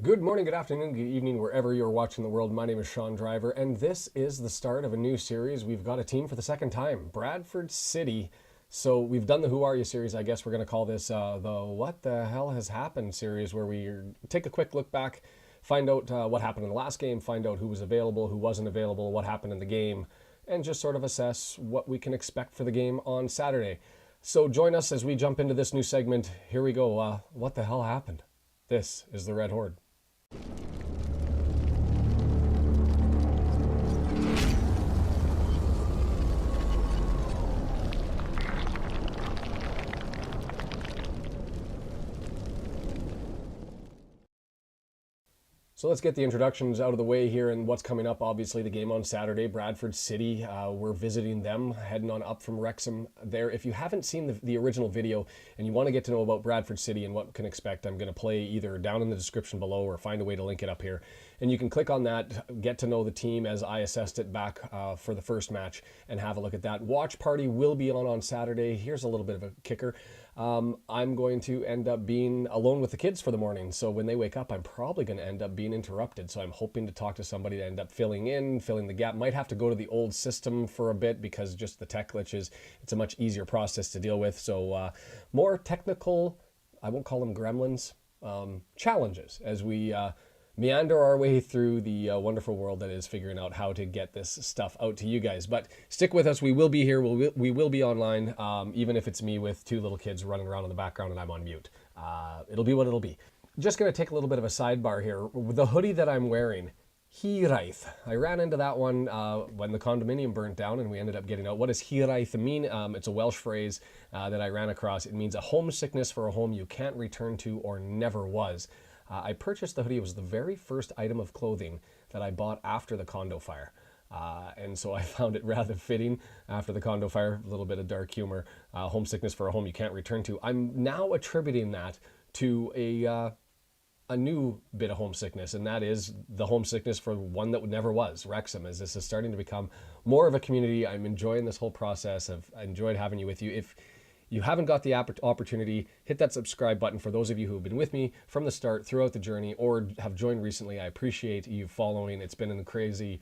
Good morning, good afternoon, good evening, wherever you're watching the world. My name is Shaun Driver, and this is the start of a new series. We've got a team for the second time, Bradford City. So we've done the Who Are You series. I guess we're going to call this the What the Hell Has Happened series, where we take a quick look back, find out what happened in the last game, find out who was available, who wasn't available, what happened in the game, and just sort of assess what we can expect for the game on Saturday. So join us as we jump into this new segment. Here we go. What the hell happened? This is the Red Horde. So let's get the introductions out of the way here and what's coming up. Obviously, the game on Saturday, Bradford City. We're visiting them, heading on up from Wrexham there. If you haven't seen the original video and you want to get to know about Bradford City and what can expect, I'm going to play either down in the description below or find a way to link it up here. And you can click on that, get to know the team as I assessed it back for the first match and have a look at that. Watch party will be on Saturday. Here's a little bit of a kicker. I'm going to end up being alone with the kids for the morning. So when they wake up, I'm probably going to end up being interrupted. So I'm hoping to talk to somebody to end up filling the gap. Might have to go to the old system for a bit because just the tech glitches. It's a much easier process to deal with. So more technical, I won't call them gremlins, challenges as we meander our way through the wonderful world that is figuring out how to get this stuff out to you guys. But stick with us. We will be here. We will be online, even if it's me with two little kids running around in the background and I'm on mute. It'll be what it'll be. Just going to take a little bit of a sidebar here. The hoodie that I'm wearing, Hiraith. I ran into that one when the condominium burnt down and we ended up getting out. What does Hiraith mean? It's a Welsh phrase that I ran across. It means a homesickness for a home you can't return to or never was. I purchased the hoodie. It was the very first item of clothing that I bought after the condo fire. And so I found it rather fitting after the condo fire, a little bit of dark humor, homesickness for a home you can't return to. I'm now attributing that to a new bit of homesickness, and that is the homesickness for one that never was, Wrexham, as this is starting to become more of a community. I'm enjoying this whole process. I enjoyed having you with you. If you haven't got the opportunity, hit that subscribe button. For those of you who have been with me from the start throughout the journey or have joined recently, I appreciate you following. It's been a crazy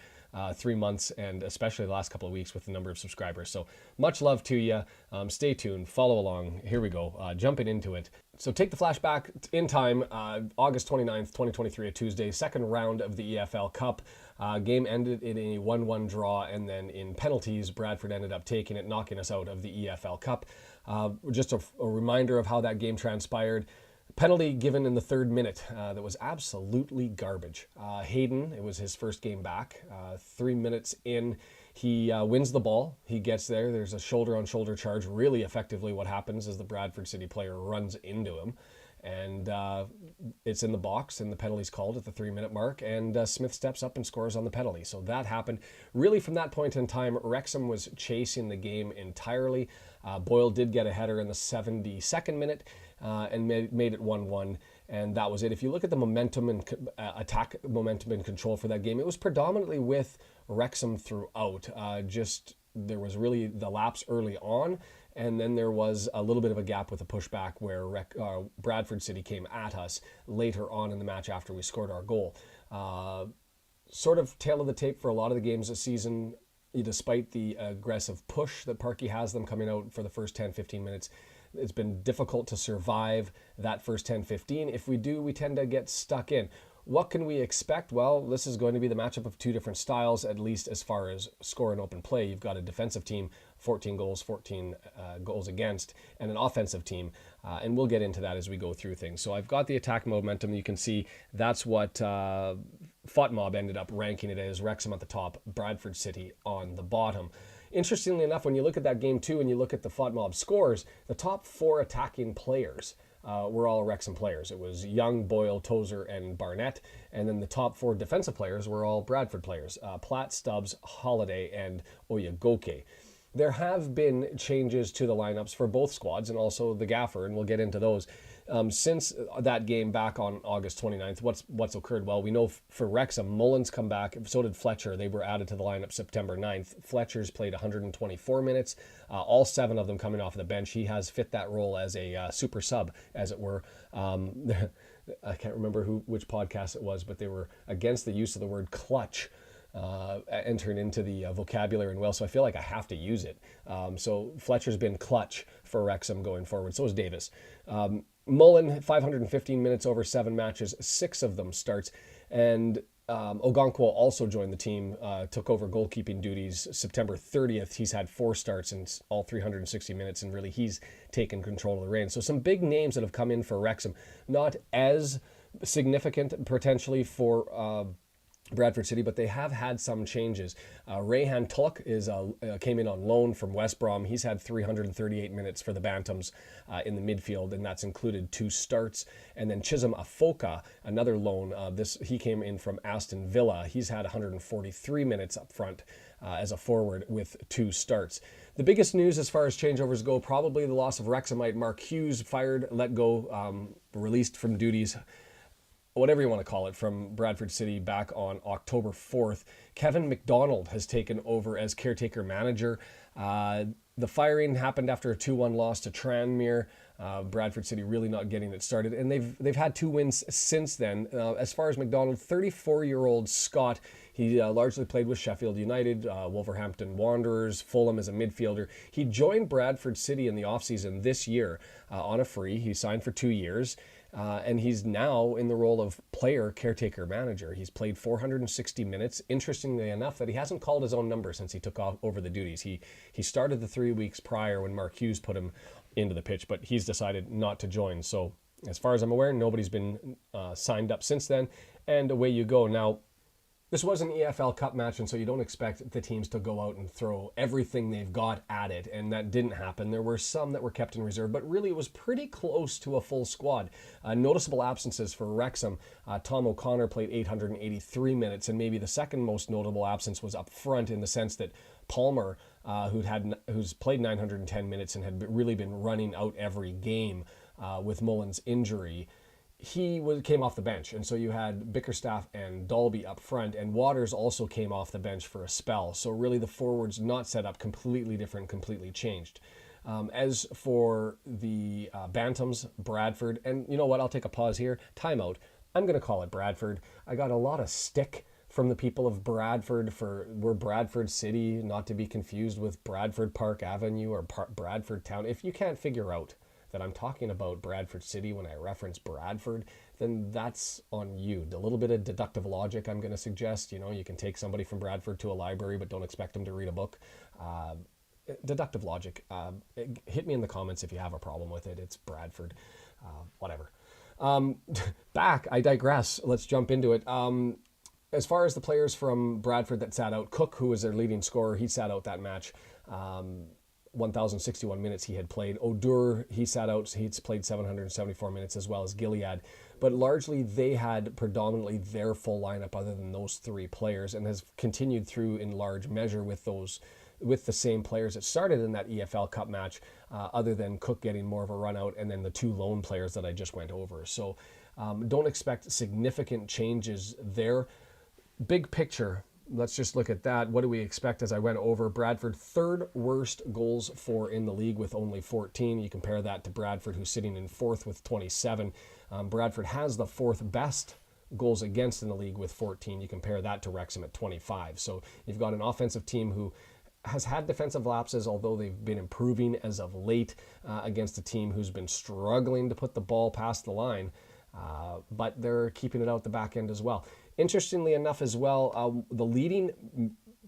3 months and especially the last couple of weeks with the number of subscribers. So much love to you. Stay tuned, follow along. Here we go, jumping into it. So take the flashback in time, August 29th, 2023, a Tuesday, second round of the EFL Cup. Game ended in a 1-1 draw, and then in penalties, Bradford ended up taking it, knocking us out of the EFL Cup. Just a reminder of how that game transpired. Penalty given in the 3rd minute that was absolutely garbage. Hayden, it was his first game back. 3 minutes in, he wins the ball. He gets there. There's a shoulder-on-shoulder charge. Really effectively what happens is the Bradford City player runs into him. And it's in the box, and the penalty's called at the 3-minute mark, and Smith steps up and scores on the penalty. So that happened. Really, from that point in time, Wrexham was chasing the game entirely. Boyle did get a header in the 72nd minute and made it 1-1, and that was it. If you look at the momentum and attack momentum and control for that game, it was predominantly with Wrexham throughout. There was really the lapse early on, and then there was a little bit of a gap with a pushback where Bradford City came at us later on in the match after we scored our goal. Sort of tail of the tape for a lot of the games this season, despite the aggressive push that Parky has them coming out for the first 10-15 minutes. It's been difficult to survive that first 10-15. If we do, we tend to get stuck in. What can we expect? Well, this is going to be the matchup of two different styles, at least as far as score and open play. You've got a defensive team, 14 goals, 14 goals against, and an offensive team. And we'll get into that as we go through things. So I've got the attack momentum. You can see that's what FOTMob ended up ranking it as. Wrexham at the top, Bradford City on the bottom. Interestingly enough, when you look at that game too, and you look at the FOTMob scores, the top 4 attacking players were all Wrexham players. It was Young, Boyle, Tozer, and Barnett. And then the top 4 defensive players were all Bradford players. Platt, Stubbs, Holiday, and Oyegoke. There have been changes to the lineups for both squads and also the gaffer, and we'll get into those. Since that game back on August 29th, what's occurred? Well, we know for Wrexham, Mullins come back, so did Fletcher. They were added to the lineup September 9th. Fletcher's played 124 minutes, all 7 of them coming off the bench. He has fit that role as a super sub, as it were. I can't remember which podcast it was, but they were against the use of the word clutch entering into the vocabulary in Wales. So I feel like I have to use it. So Fletcher's been clutch for Wrexham going forward. So is Davis. Mullen, 515 minutes over 7 matches, 6 of them starts. And Ogonkwo also joined the team, took over goalkeeping duties September 30th. He's had 4 starts in all 360 minutes, and really he's taken control of the reins. So some big names that have come in for Wrexham, not as significant potentially for Bradford City, but they have had some changes. Rayhan Tulloch came in on loan from West Brom. He's had 338 minutes for the Bantams in the midfield, and that's included 2 starts. And then Chisholm Afoka, another loan, he came in from Aston Villa. He's had 143 minutes up front as a forward with 2 starts. The biggest news as far as changeovers go, probably the loss of Wrexhamite Mark Hughes, fired, let go, released from duties, whatever you want to call it, from Bradford City back on October 4th. Kevin McDonald has taken over as caretaker manager. The firing happened after a 2-1 loss to Tranmere. Bradford City really not getting it started, and they've had 2 wins since then. As far as McDonald, 34-year-old Scot, he largely played with Sheffield United, Wolverhampton Wanderers, Fulham as a midfielder. He joined Bradford City in the offseason this year on a free. He signed for 2 years. And he's now in the role of player caretaker manager. He's played 460 minutes. Interestingly enough, that he hasn't called his own number since he took over the duties. He started the 3 weeks prior when Mark Hughes put him into the pitch, but he's decided not to join. So as far as I'm aware, nobody's been signed up since then, and away you go. Now, this was an EFL Cup match, and so you don't expect the teams to go out and throw everything they've got at it, and that didn't happen. There were some that were kept in reserve, but really it was pretty close to a full squad. Noticeable absences for Wrexham. Tom O'Connor played 883 minutes, and maybe the second most notable absence was up front, in the sense that Palmer, who's played 910 minutes and had really been running out every game with Mullen's injury, came off the bench, and so you had Bickerstaff and Dalby up front, and Waters also came off the bench for a spell. So really the forwards not set up, completely different, completely changed. As for the Bantams, Bradford, and you know what, I'll take a pause here, timeout. I'm going to call it Bradford. I got a lot of stick from the people of Bradford we're Bradford City, not to be confused with Bradford Park Avenue or Bradford Town. If you can't figure out that I'm talking about Bradford City when I reference Bradford, then that's on you. A little bit of deductive logic I'm going to suggest. You can take somebody from Bradford to a library, but don't expect them to read a book. Deductive logic. Hit me in the comments if you have a problem with it. It's Bradford. Whatever. I digress. Let's jump into it. As far as the players from Bradford that sat out, Cook, who was their leading scorer, he sat out that match. 1,061 minutes he had played. Odur, he sat out. He's played 774 minutes, as well as Gilead. But largely, they had predominantly their full lineup other than those 3 players, and has continued through in large measure with the same players that started in that EFL Cup match, other than Cook getting more of a run out, and then the 2 lone players that I just went over. So don't expect significant changes there. Big picture, let's just look at that. What do we expect? As I went over, Bradford, 3rd worst goals for in the league with only 14. You compare that to Bradford, who's sitting in 4th with 27. Bradford has the 4th best goals against in the league with 14. You compare that to Wrexham at 25. So you've got an offensive team who has had defensive lapses, although they've been improving as of late, against a team who's been struggling to put the ball past the line. But they're keeping it out the back end as well. Interestingly enough as well, the leading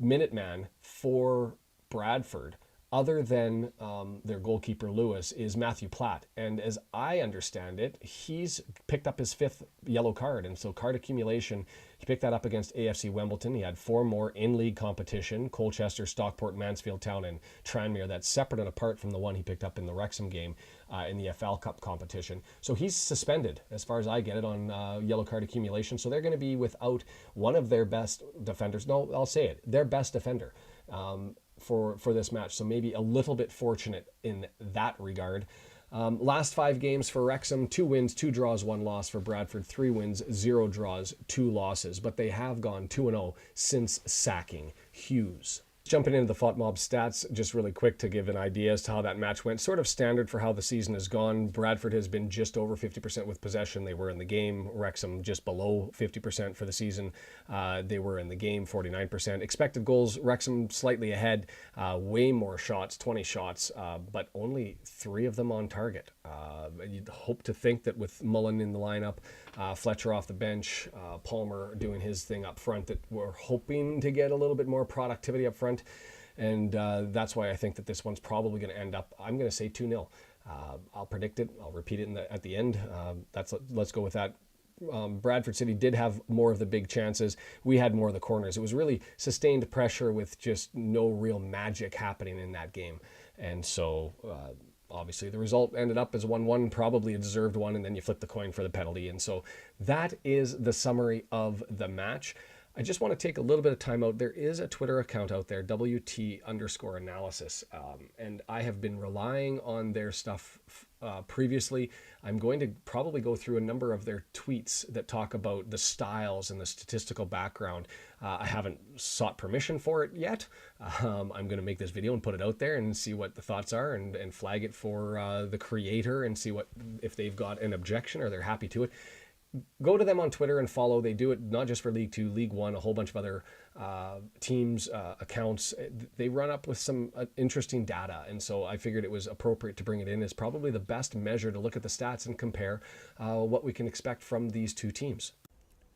Minuteman for Bradford, other than their goalkeeper Lewis, is Matthew Platt. And as I understand it, he's picked up his 5th yellow card. And so card accumulation, he picked that up against AFC Wimbledon. He had 4 more in-league competition: Colchester, Stockport, Mansfield Town, and Tranmere. That's separate and apart from the one he picked up in the Wrexham game in the FL Cup competition. So he's suspended, as far as I get it, on yellow card accumulation. So they're going to be without one of their best defenders. No, I'll say it, their best defender. For this match, so maybe a little bit fortunate in that regard. Last 5 games for Wrexham: 2 wins, 2 draws, 1 loss. For Bradford, 3 wins, 0 draws, 2 losses. But they have gone 2-0 since sacking Hughes. Jumping into the FOTMob stats just really quick to give an idea as to how that match went. Sort of standard for how the season has gone. Bradford has been just over 50% with possession. They were in the game. Wrexham just below 50% for the season. They were in the game, 49%. Expected goals, Wrexham slightly ahead. Way more shots, 20 shots, but only 3 of them on target. You'd hope to think that with Mullen in the lineup, Fletcher off the bench, Palmer doing his thing up front, that we're hoping to get a little bit more productivity up front. And that's why I think that this one's probably going to end up, I'm going to say 2-0. I'll predict it. I'll repeat it at the end. Let's go with that. Bradford City did have more of the big chances. We had more of the corners. It was really sustained pressure with just no real magic happening in that game. And so obviously the result ended up as 1-1, probably a deserved one, and then you flip the coin for the penalty. And so that is the summary of the match. I just want to take a little bit of time out. There is a Twitter account out there, WT_analysis, and I have been relying on their stuff previously. I'm going to probably go through a number of their tweets that talk about the styles and the statistical background. I haven't sought permission for it yet. I'm going to make this video and put it out there and see what the thoughts are, and flag it for the creator and see if they've got an objection or they're happy to it. Go to them on Twitter and follow. They do it not just for League 2, League 1, a whole bunch of other teams, accounts. They run up with some interesting data, and so I figured it was appropriate to bring it in as probably the best measure to look at the stats and compare what we can expect from these two teams.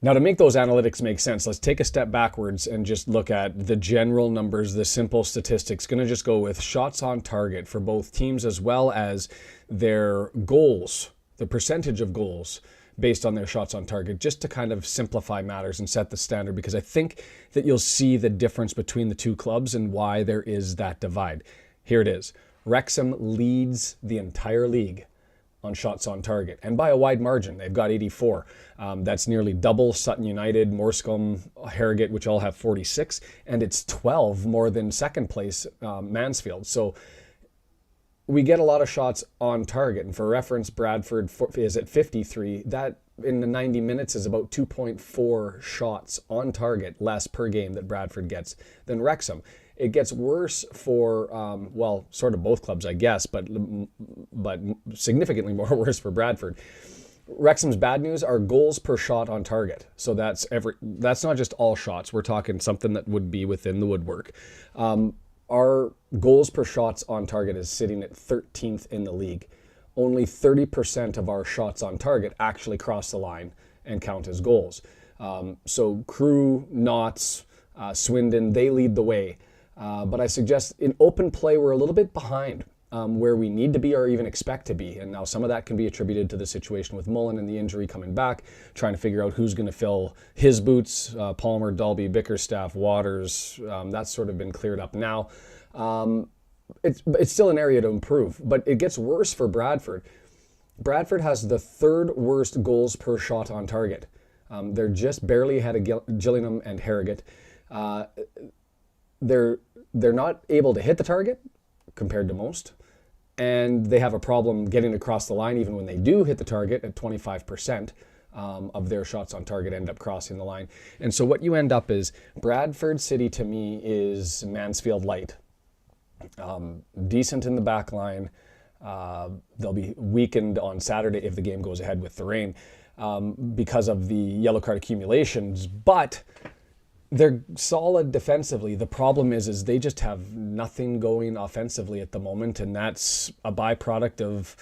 Now, to make those analytics make sense, let's take a step backwards and just look at the general numbers, the simple statistics. Going to just go with shots on target for both teams as well as their goals, the percentage of goals based on their shots on target, just to kind of simplify matters and set the standard, because I think that you'll see the difference between the two clubs and why there is that divide. Here it is. Wrexham leads the entire league on shots on target, and by a wide margin. They've got 84. That's nearly double Sutton United, Morscombe, Harrogate, which all have 46, and it's 12 more than second place Mansfield. So we get a lot of shots on target. And for reference, Bradford is at 53. That in the 90 minutes is about 2.4 shots on target less per game that Bradford gets than Wrexham. It gets worse for, well, sort of both clubs, I guess, but significantly more worse for Bradford. Wrexham's bad news are goals per shot on target. So that's not just all shots. We're talking something that would be within the woodwork. Our goals per shots on target is sitting at 13th in the league. Only 30% of our shots on target actually cross the line and count as goals. So Crewe, Notts, Swindon, they lead the way. But I suggest in open play, we're a little bit behind where we need to be or even expect to be. And now some of that can be attributed to the situation with Mullen and the injury coming back, trying to figure out who's going to fill his boots, Palmer, Dalby, Bickerstaff, Waters. That's sort of been cleared up now. It's still an area to improve, but it gets worse for Bradford. Bradford has the 3rd worst goals per shot on target. They're just barely ahead of Gillingham and Harrogate. They're not able to hit the target compared to most, and they have a problem getting across the line even when they do hit the target. At 25% of their shots on target end up crossing the line. And so what you end up is Bradford City to me is Mansfield light. Decent in the back line. They'll be weakened on Saturday if the game goes ahead with the rain because of the yellow card accumulations, but they're solid defensively. The problem is they just have nothing going offensively at the moment, and that's a byproduct of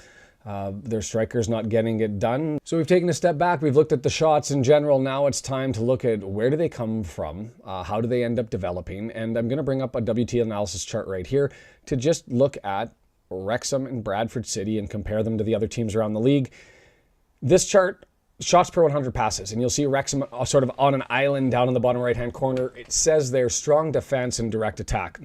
their strikers not getting it done. So we've taken a step back. We've looked at the shots in general. Now it's time to look at where do they come from? How do they end up developing? And I'm going to bring up a WT analysis chart right here to just look at Wrexham and Bradford City and compare them to the other teams around the league. This chart, shots per 100 passes, and you'll see Wrexham sort of on an island down in the bottom right-hand corner. It says they're strong defense and direct attack.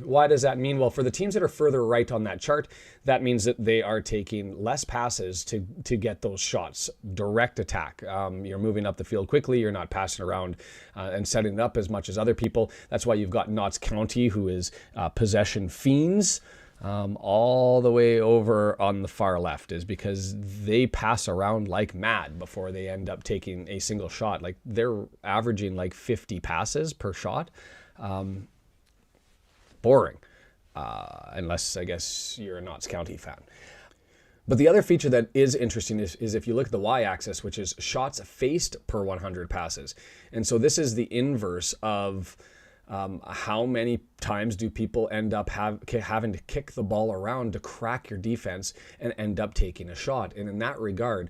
Why does that mean? Well, for the teams that are further right on that chart, that means that they are taking less passes to get those shots. Direct attack. You're moving up the field quickly. You're not passing around and setting it up as much as other people. That's why you've got Notts County, who is possession fiends. All the way over on the far left, is because they pass around like mad before they end up taking a single shot. Like they're averaging like 50 passes per shot. boring, unless I guess you're a Notts County fan. But the other feature that is interesting is if you look at the y-axis, which is shots faced per 100 passes. And so this is the inverse of how many times do people end up having to kick the ball around to crack your defense and end up taking a shot. And in that regard,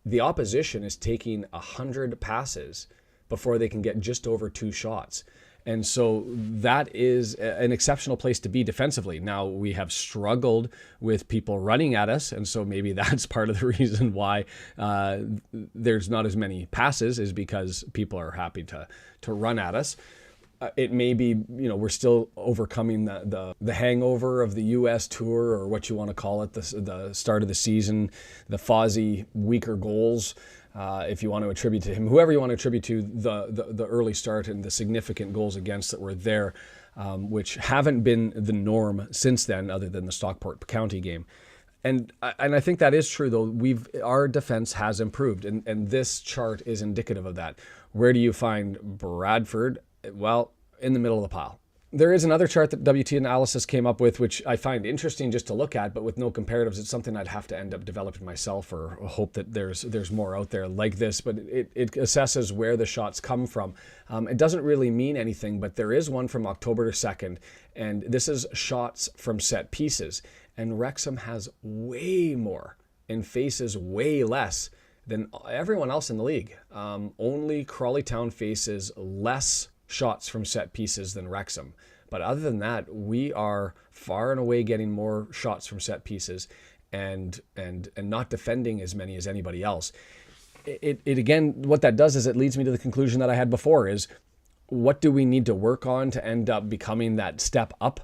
the opposition is taking 100 passes before they can get just over 2 shots. And so that is an exceptional place to be defensively. Now, we have struggled with people running at us, and so maybe that's part of the reason why there's not as many passes, is because people are happy to run at us. It may be, we're still overcoming the hangover of the U.S. tour, or what you want to call it, the start of the season, the Fozzie weaker goals. If you want to attribute to him, whoever you want to attribute to the early start and the significant goals against that were there, which haven't been the norm since then, other than the Stockport County game. And I think that is true, though. Our defense has improved, and this chart is indicative of that. Where do you find Bradford? Well, in the middle of the pile. There is another chart that WT Analysis came up with, which I find interesting just to look at, but with no comparatives. It's something I'd have to end up developing myself, or hope that there's more out there like this. But it assesses where the shots come from. It doesn't really mean anything, but there is one from October 2nd, and this is shots from set pieces. And Wrexham has way more and faces way less than everyone else in the league. Only Crawley Town faces less shots from set pieces than Wrexham. But other than that, we are far and away getting more shots from set pieces and not defending as many as anybody else. It again, what that does is it leads me to the conclusion that I had before, is what do we need to work on to end up becoming that step up?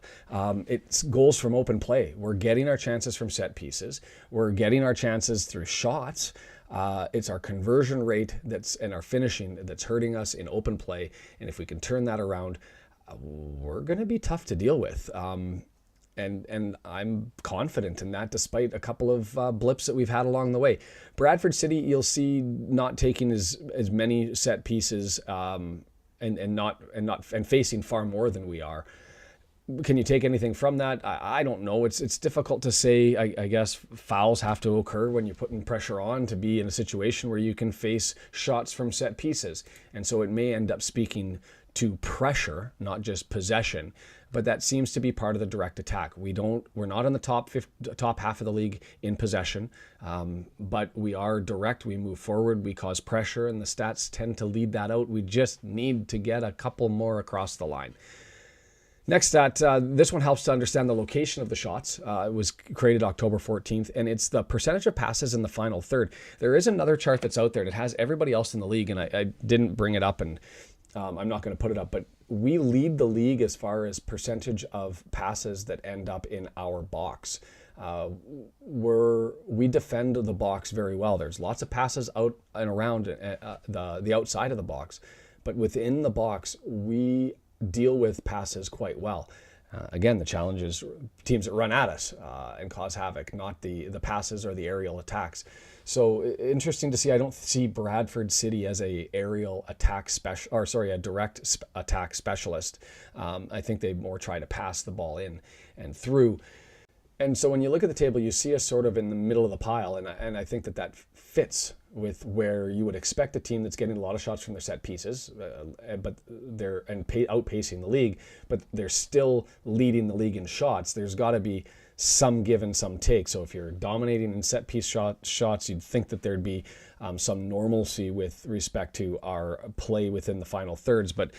It's goals from open play. We're getting our chances from set pieces. We're getting our chances through shots. It's our conversion rate and our finishing that's hurting us in open play. And if we can turn that around, we're going to be tough to deal with. And I'm confident in that, despite a couple of blips that we've had along the way. Bradford City, you'll see not taking as many set pieces and facing far more than we are. Can you take anything from that? I don't know. It's difficult to say. I guess fouls have to occur when you're putting pressure on to be in a situation where you can face shots from set pieces. And so it may end up speaking to pressure, not just possession. But that seems to be part of the direct attack. We're not in the top half of the league in possession, but we are direct. We move forward. We cause pressure, and the stats tend to lead that out. We just need to get a couple more across the line. Next stat, this one helps to understand the location of the shots. It was created October 14th, and it's the percentage of passes in the final third. There is another chart that's out there that has everybody else in the league, and I didn't bring it up, and I'm not going to put it up, but we lead the league as far as percentage of passes that end up in our box. We defend the box very well. There's lots of passes out and around the outside of the box, but within the box, we deal with passes quite well. Again, the challenge is teams that run at us and cause havoc, not the passes or the aerial attacks. So interesting to see. I don't see Bradford City as a aerial attack a direct attack specialist. I think they more try to pass the ball in and through. And so when you look at the table, you see us sort of in the middle of the pile, and I think that fits with where you would expect a team that's getting a lot of shots from their set pieces, but they're outpacing the league, but they're still leading the league in shots. There's got to be some give and some take. So if you're dominating in set piece shots, you'd think that there'd be some normalcy with respect to our play within the final thirds. But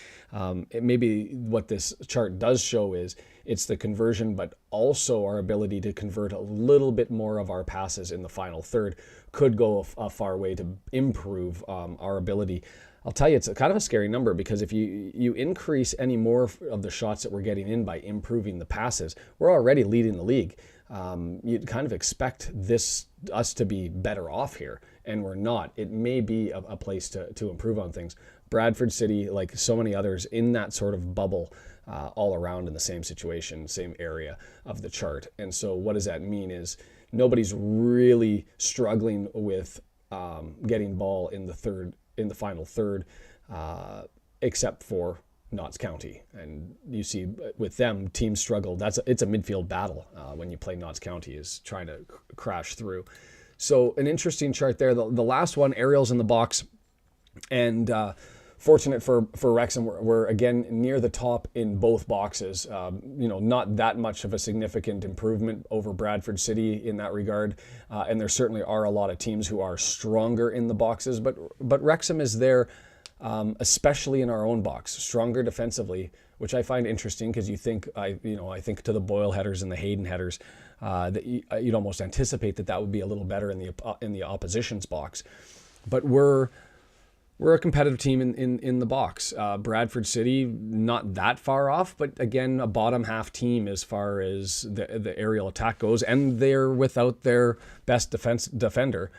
maybe what this chart does show is it's the conversion, but also our ability to convert a little bit more of our passes in the final third could go a far way to improve our ability. I'll tell you, it's kind of a scary number, because if you increase any more of the shots that we're getting in by improving the passes, we're already leading the league. You'd kind of expect us to be better off here, and we're not. It may be a place to improve on things. Bradford City, like so many others, in that sort of bubble all around in the same situation, same area of the chart. And so what does that mean is nobody's really struggling with getting ball in the final third, except for Notts County, and you see with them teams struggle. It's a midfield battle when you play Notts County, is trying to crash through. So an interesting chart there. The last one, aerials in the box, and fortunate for Wrexham, we're again near the top in both boxes. Not that much of a significant improvement over Bradford City in that regard, and there certainly are a lot of teams who are stronger in the boxes, but Wrexham is there. Especially in our own box, stronger defensively, which I find interesting because I think to the Boyle headers and the Hayden headers, that you'd almost anticipate that would be a little better in the opposition's box. But we're a competitive team in the box. Bradford City, not that far off, but again, a bottom half team as far as the aerial attack goes, and they're without their best defender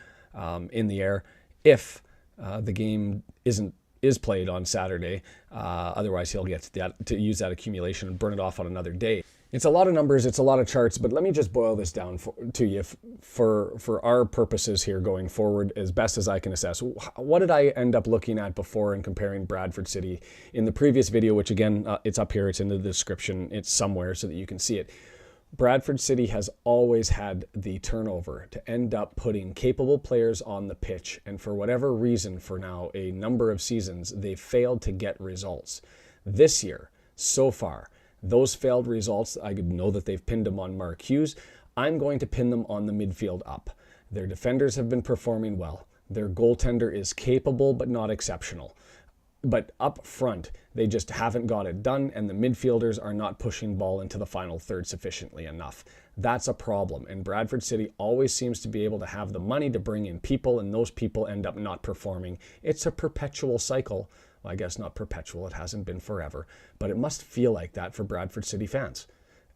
in the air if the game is played on Saturday. Otherwise, he'll get to use that accumulation and burn it off on another day. It's a lot of numbers, it's a lot of charts, but let me just boil this down to you for our purposes here going forward as best as I can assess. What did I end up looking at before and comparing Bradford City in the previous video, which again, it's up here, it's in the description, it's somewhere so that you can see it. Bradford City has always had the turnover to end up putting capable players on the pitch, and for whatever reason, for now a number of seasons, they failed to get results. This year, so far, those failed results, I know that they've pinned them on Mark Hughes. I'm going to pin them on the midfield up. Their defenders have been performing well. Their goaltender is capable but not exceptional. But up front, they just haven't got it done, and the midfielders are not pushing ball into the final third sufficiently enough. That's a problem, and Bradford City always seems to be able to have the money to bring in people, and those people end up not performing. It's a perpetual cycle. Well, I guess not perpetual, it hasn't been forever, but it must feel like that for Bradford City fans.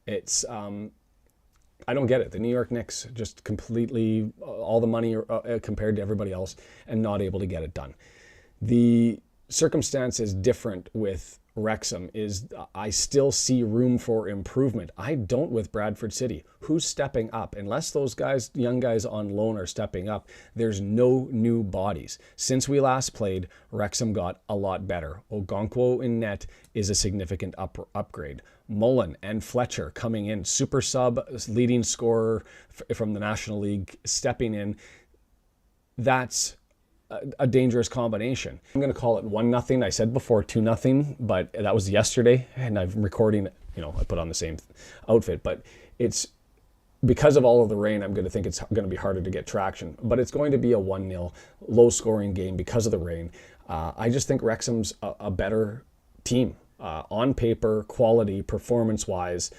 It's, I don't get it. The New York Knicks just completely, all the money compared to everybody else, and not able to get it done. The circumstance is different with Wrexham. Is I still see room for improvement. I don't with Bradford City. Who's stepping up? Unless those guys, young guys on loan, are stepping up, there's no new bodies. Since we last played, Wrexham got a lot better. Ogonkwo in net is a significant upgrade. Mullen and Fletcher coming in, super sub, leading scorer from the National League, stepping in. That's a dangerous combination. I'm going to call it 1-0. I said before 2-0, but that was yesterday, and I'm recording, I put on the same outfit, but it's because of all of the rain, I'm going to think it's going to be harder to get traction, but it's going to be a 1-0 low scoring game because of the rain. I just think Wrexham's a better team on paper, quality, performance wise.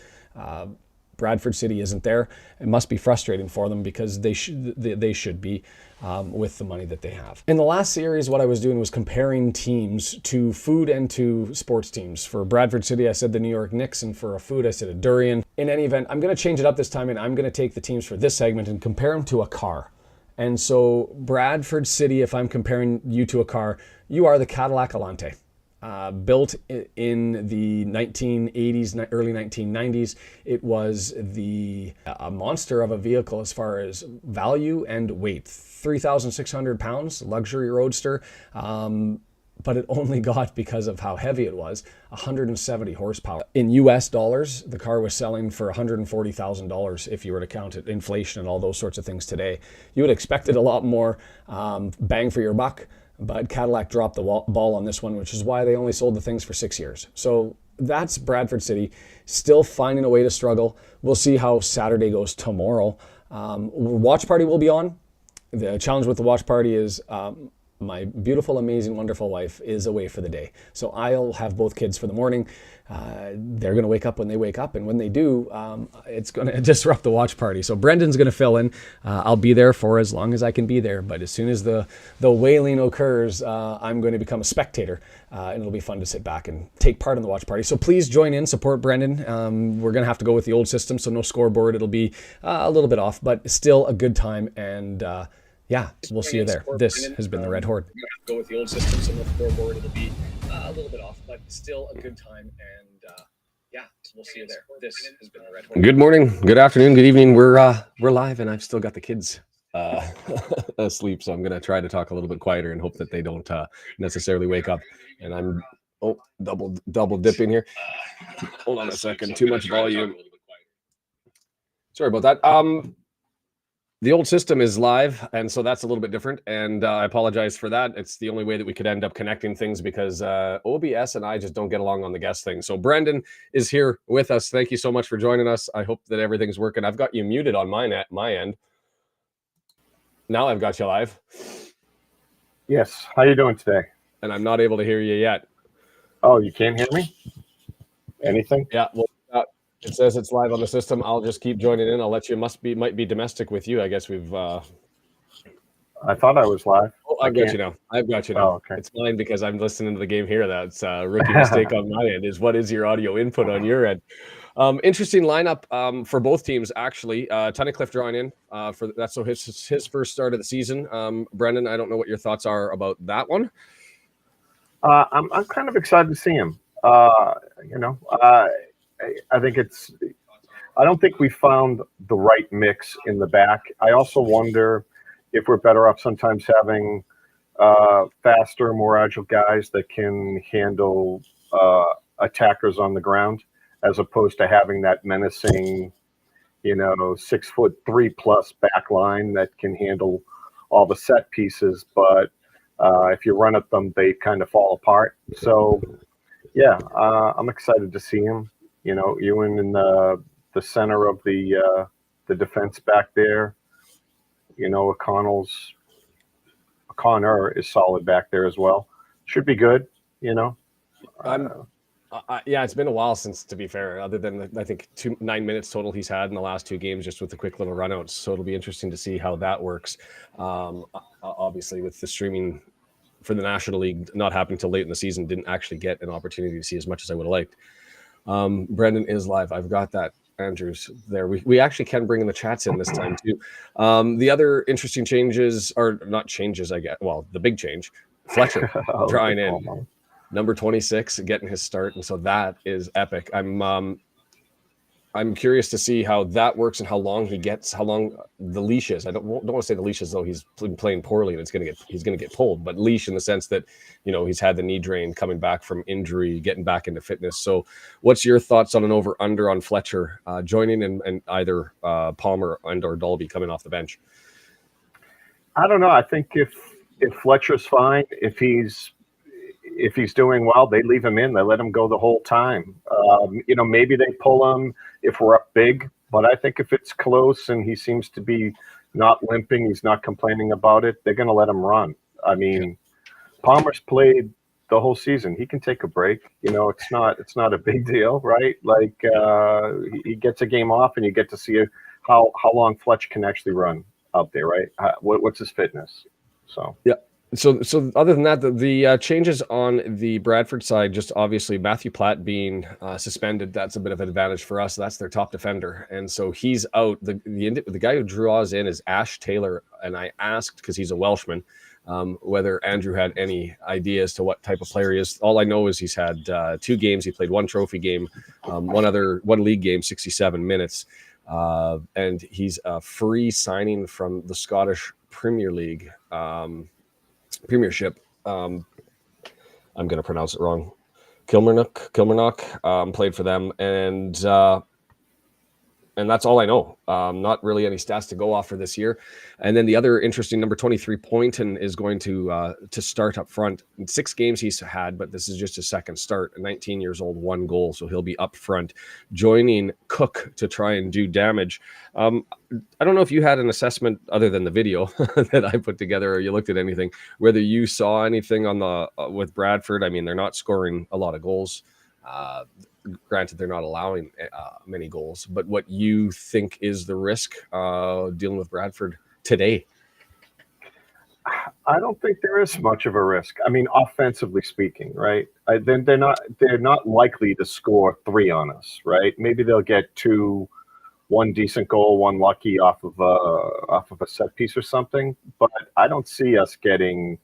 Bradford City isn't there. It must be frustrating for them because they should be with the money that they have. In the last series, what I was doing was comparing teams to food and to sports teams. For Bradford City, I said the New York Knicks, and for a food, I said a durian. In any event, I'm going to change it up this time, and I'm going to take the teams for this segment and compare them to a car. And so Bradford City, if I'm comparing you to a car, you are the Cadillac Alante. Built in the 1980s, early 1990s. It was a monster of a vehicle as far as value and weight. 3,600 pounds, luxury roadster. But it only got, because of how heavy it was, 170 horsepower. In US dollars, the car was selling for $140,000 if you were to count it, inflation and all those sorts of things today. You would expect it a lot more bang for your buck. But Cadillac dropped the ball on this one, which is why they only sold the things for 6 years. So that's Bradford City, still finding a way to struggle. We'll see how Saturday goes tomorrow. Watch party will be on. The challenge with the watch party is my beautiful, amazing, wonderful wife is away for the day. So I'll have both kids for the morning. They're going to wake up when they wake up. And when they do, it's going to disrupt the watch party. So Brendan's going to fill in. I'll be there for as long as I can be there. But as soon as the wailing occurs, I'm going to become a spectator. And it'll be fun to sit back and take part in the watch party. So please join in, support Brendan. We're going to have to go with the old system, so no scoreboard. It'll be a little bit off, but still a good time. And yeah, we'll see you there. This has been the Red Horde. We're going to have to go with the old system, so no scoreboard. It'll be a little bit off, but still a good time. And yeah, we'll see you there. This has been the Red Horde. Good morning, good afternoon, good evening. We're live, and I've still got the kids asleep, so I'm going to try to talk a little bit quieter and hope that they don't necessarily wake up. And I'm Oh, double dipping here. Hold on a second. Too much volume. Sorry about that. The old system is live, and so that's a little bit different, and I apologize for that. It's the only way that we could end up connecting things because OBS and I just don't get along on the guest thing. So Brendan is here with us. Thank you so much for joining us. I hope that everything's working. I've got you muted on my end. Now I've got you live. Yes. How you doing today? And I'm not able to hear you yet. Oh, you can't hear me? Anything? Yeah, well, it says it's live on the system. I'll just keep joining in. I'll let you. Might be domestic with you. I guess we've. I thought I was live. Oh, I've got you now. Oh, okay. It's fine because I'm listening to the game here. That's a rookie mistake on my end. Is what is your audio input on your end? Interesting lineup for both teams actually. Tunnicliffe drawing in for that. So his first start of the season. Brendan, I don't know what your thoughts are about that one. I'm kind of excited to see him. I think I don't think we found the right mix in the back. I also wonder if we're better off sometimes having faster, more agile guys that can handle attackers on the ground, as opposed to having that menacing, 6'3" back line that can handle all the set pieces. But if you run at them, they kind of fall apart. So, yeah, I'm excited to see him. Ewan in the center of the defense back there. O'Connor is solid back there as well. Should be good. Yeah, it's been a while since, to be fair, other than I think 9 minutes total he's had in the last two games, just with the quick little runouts. So it'll be interesting to see how that works. Obviously, with the streaming for the National League not happening till late in the season, didn't actually get an opportunity to see as much as I would have liked. Brendan is live. I've got that. Andrew's there. We actually can bring in the chats in this time too. The other interesting changes, or not changes, I guess. Well, the big change, Fletcher drawing in. Number 26, getting his start, and so that is epic. I'm curious to see how that works and how long the leash is. I don't want to say the leash as though he's playing poorly and he's gonna get pulled, but leash in the sense that he's had the knee drain, coming back from injury, getting back into fitness. So, what's your thoughts on an over under on Fletcher joining and either Palmer and/or Dalby coming off the bench? I don't know. I think if Fletcher's fine, if he's doing well, they leave him in. They let him go the whole time. Maybe they pull him if we're up big. But I think if it's close and he seems to be not limping, he's not complaining about it, they're going to let him run. I mean, Palmer's played the whole season. He can take a break. It's not a big deal, right? Like he gets a game off, and you get to see how long Fletch can actually run out there, right? What's his fitness? So yeah. So other than that, the changes on the Bradford side, just obviously Matthew Platt being suspended, that's a bit of an advantage for us. That's their top defender, and so he's out. The guy who draws in is Ash Taylor, and I asked, because he's a Welshman, whether Andrew had any idea as to what type of player he is. All I know is he's had 2 games. He played 1 trophy game, one league game, 67 minutes, and he's a free signing from the Scottish Premier League. Premiership. I'm going to pronounce it wrong. Kilmarnock played for them, and that's all I know. Not really any stats to go off for this year. And then the other interesting number 23, Poynton, is going to start up front. In 6 games he's had, but this is just his second start. 19 years old, 1 goal, so he'll be up front, joining Cook to try and do damage. I don't know if you had an assessment other than the video that I put together, or you looked at anything, whether you saw anything on the with Bradford. I mean, they're not scoring a lot of goals. Granted, they're not allowing many goals, but what you think is the risk dealing with Bradford today? I don't think there is much of a risk. I mean, offensively speaking, right? They're not likely to score 3 on us, right? Maybe they'll get 2, 1 decent goal, 1 lucky off of a set piece or something. But I don't see us getting,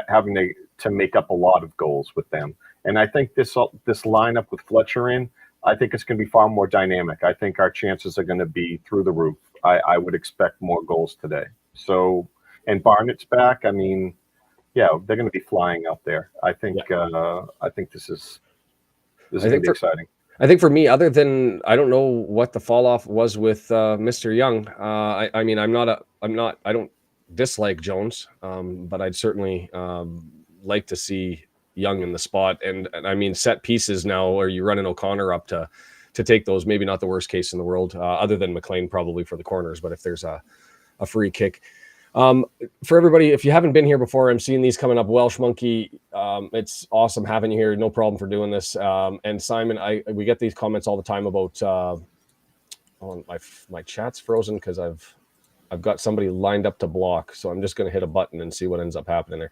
having to make up a lot of goals with them. And I think this lineup with Fletcher in, I think it's going to be far more dynamic. I think our chances are going to be through the roof. I would expect more goals today. So, and Barnett's back. I mean, yeah, they're going to be flying out there. I think this is I going to think be for exciting. I think for me, other than I don't know what the fall off was with Mr. Young. I mean, I don't dislike Jones, but I'd certainly like to see Young in the spot. And I mean, set pieces now, or you running O'Connor up to take those. Maybe not the worst case in the world, other than McLean probably for the corners. But if there's a free kick. For everybody, if you haven't been here before, I'm seeing these coming up. Welsh Monkey, it's awesome having you here. No problem for doing this. And Simon, we get these comments all the time about my chat's frozen because I've got somebody lined up to block, so I'm just going to hit a button and see what ends up happening there.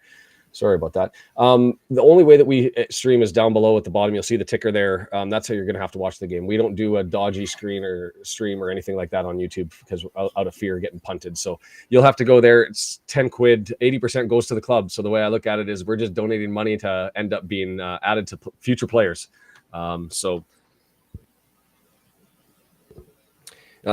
Sorry about that. The only way that we stream is down below at the bottom. You'll see the ticker there. That's how you're going to have to watch the game. We don't do a dodgy screen or stream or anything like that on YouTube because out of fear of getting punted. So you'll have to go there. It's 10 quid. 80% goes to the club. So the way I look at it is we're just donating money to end up being added to future players.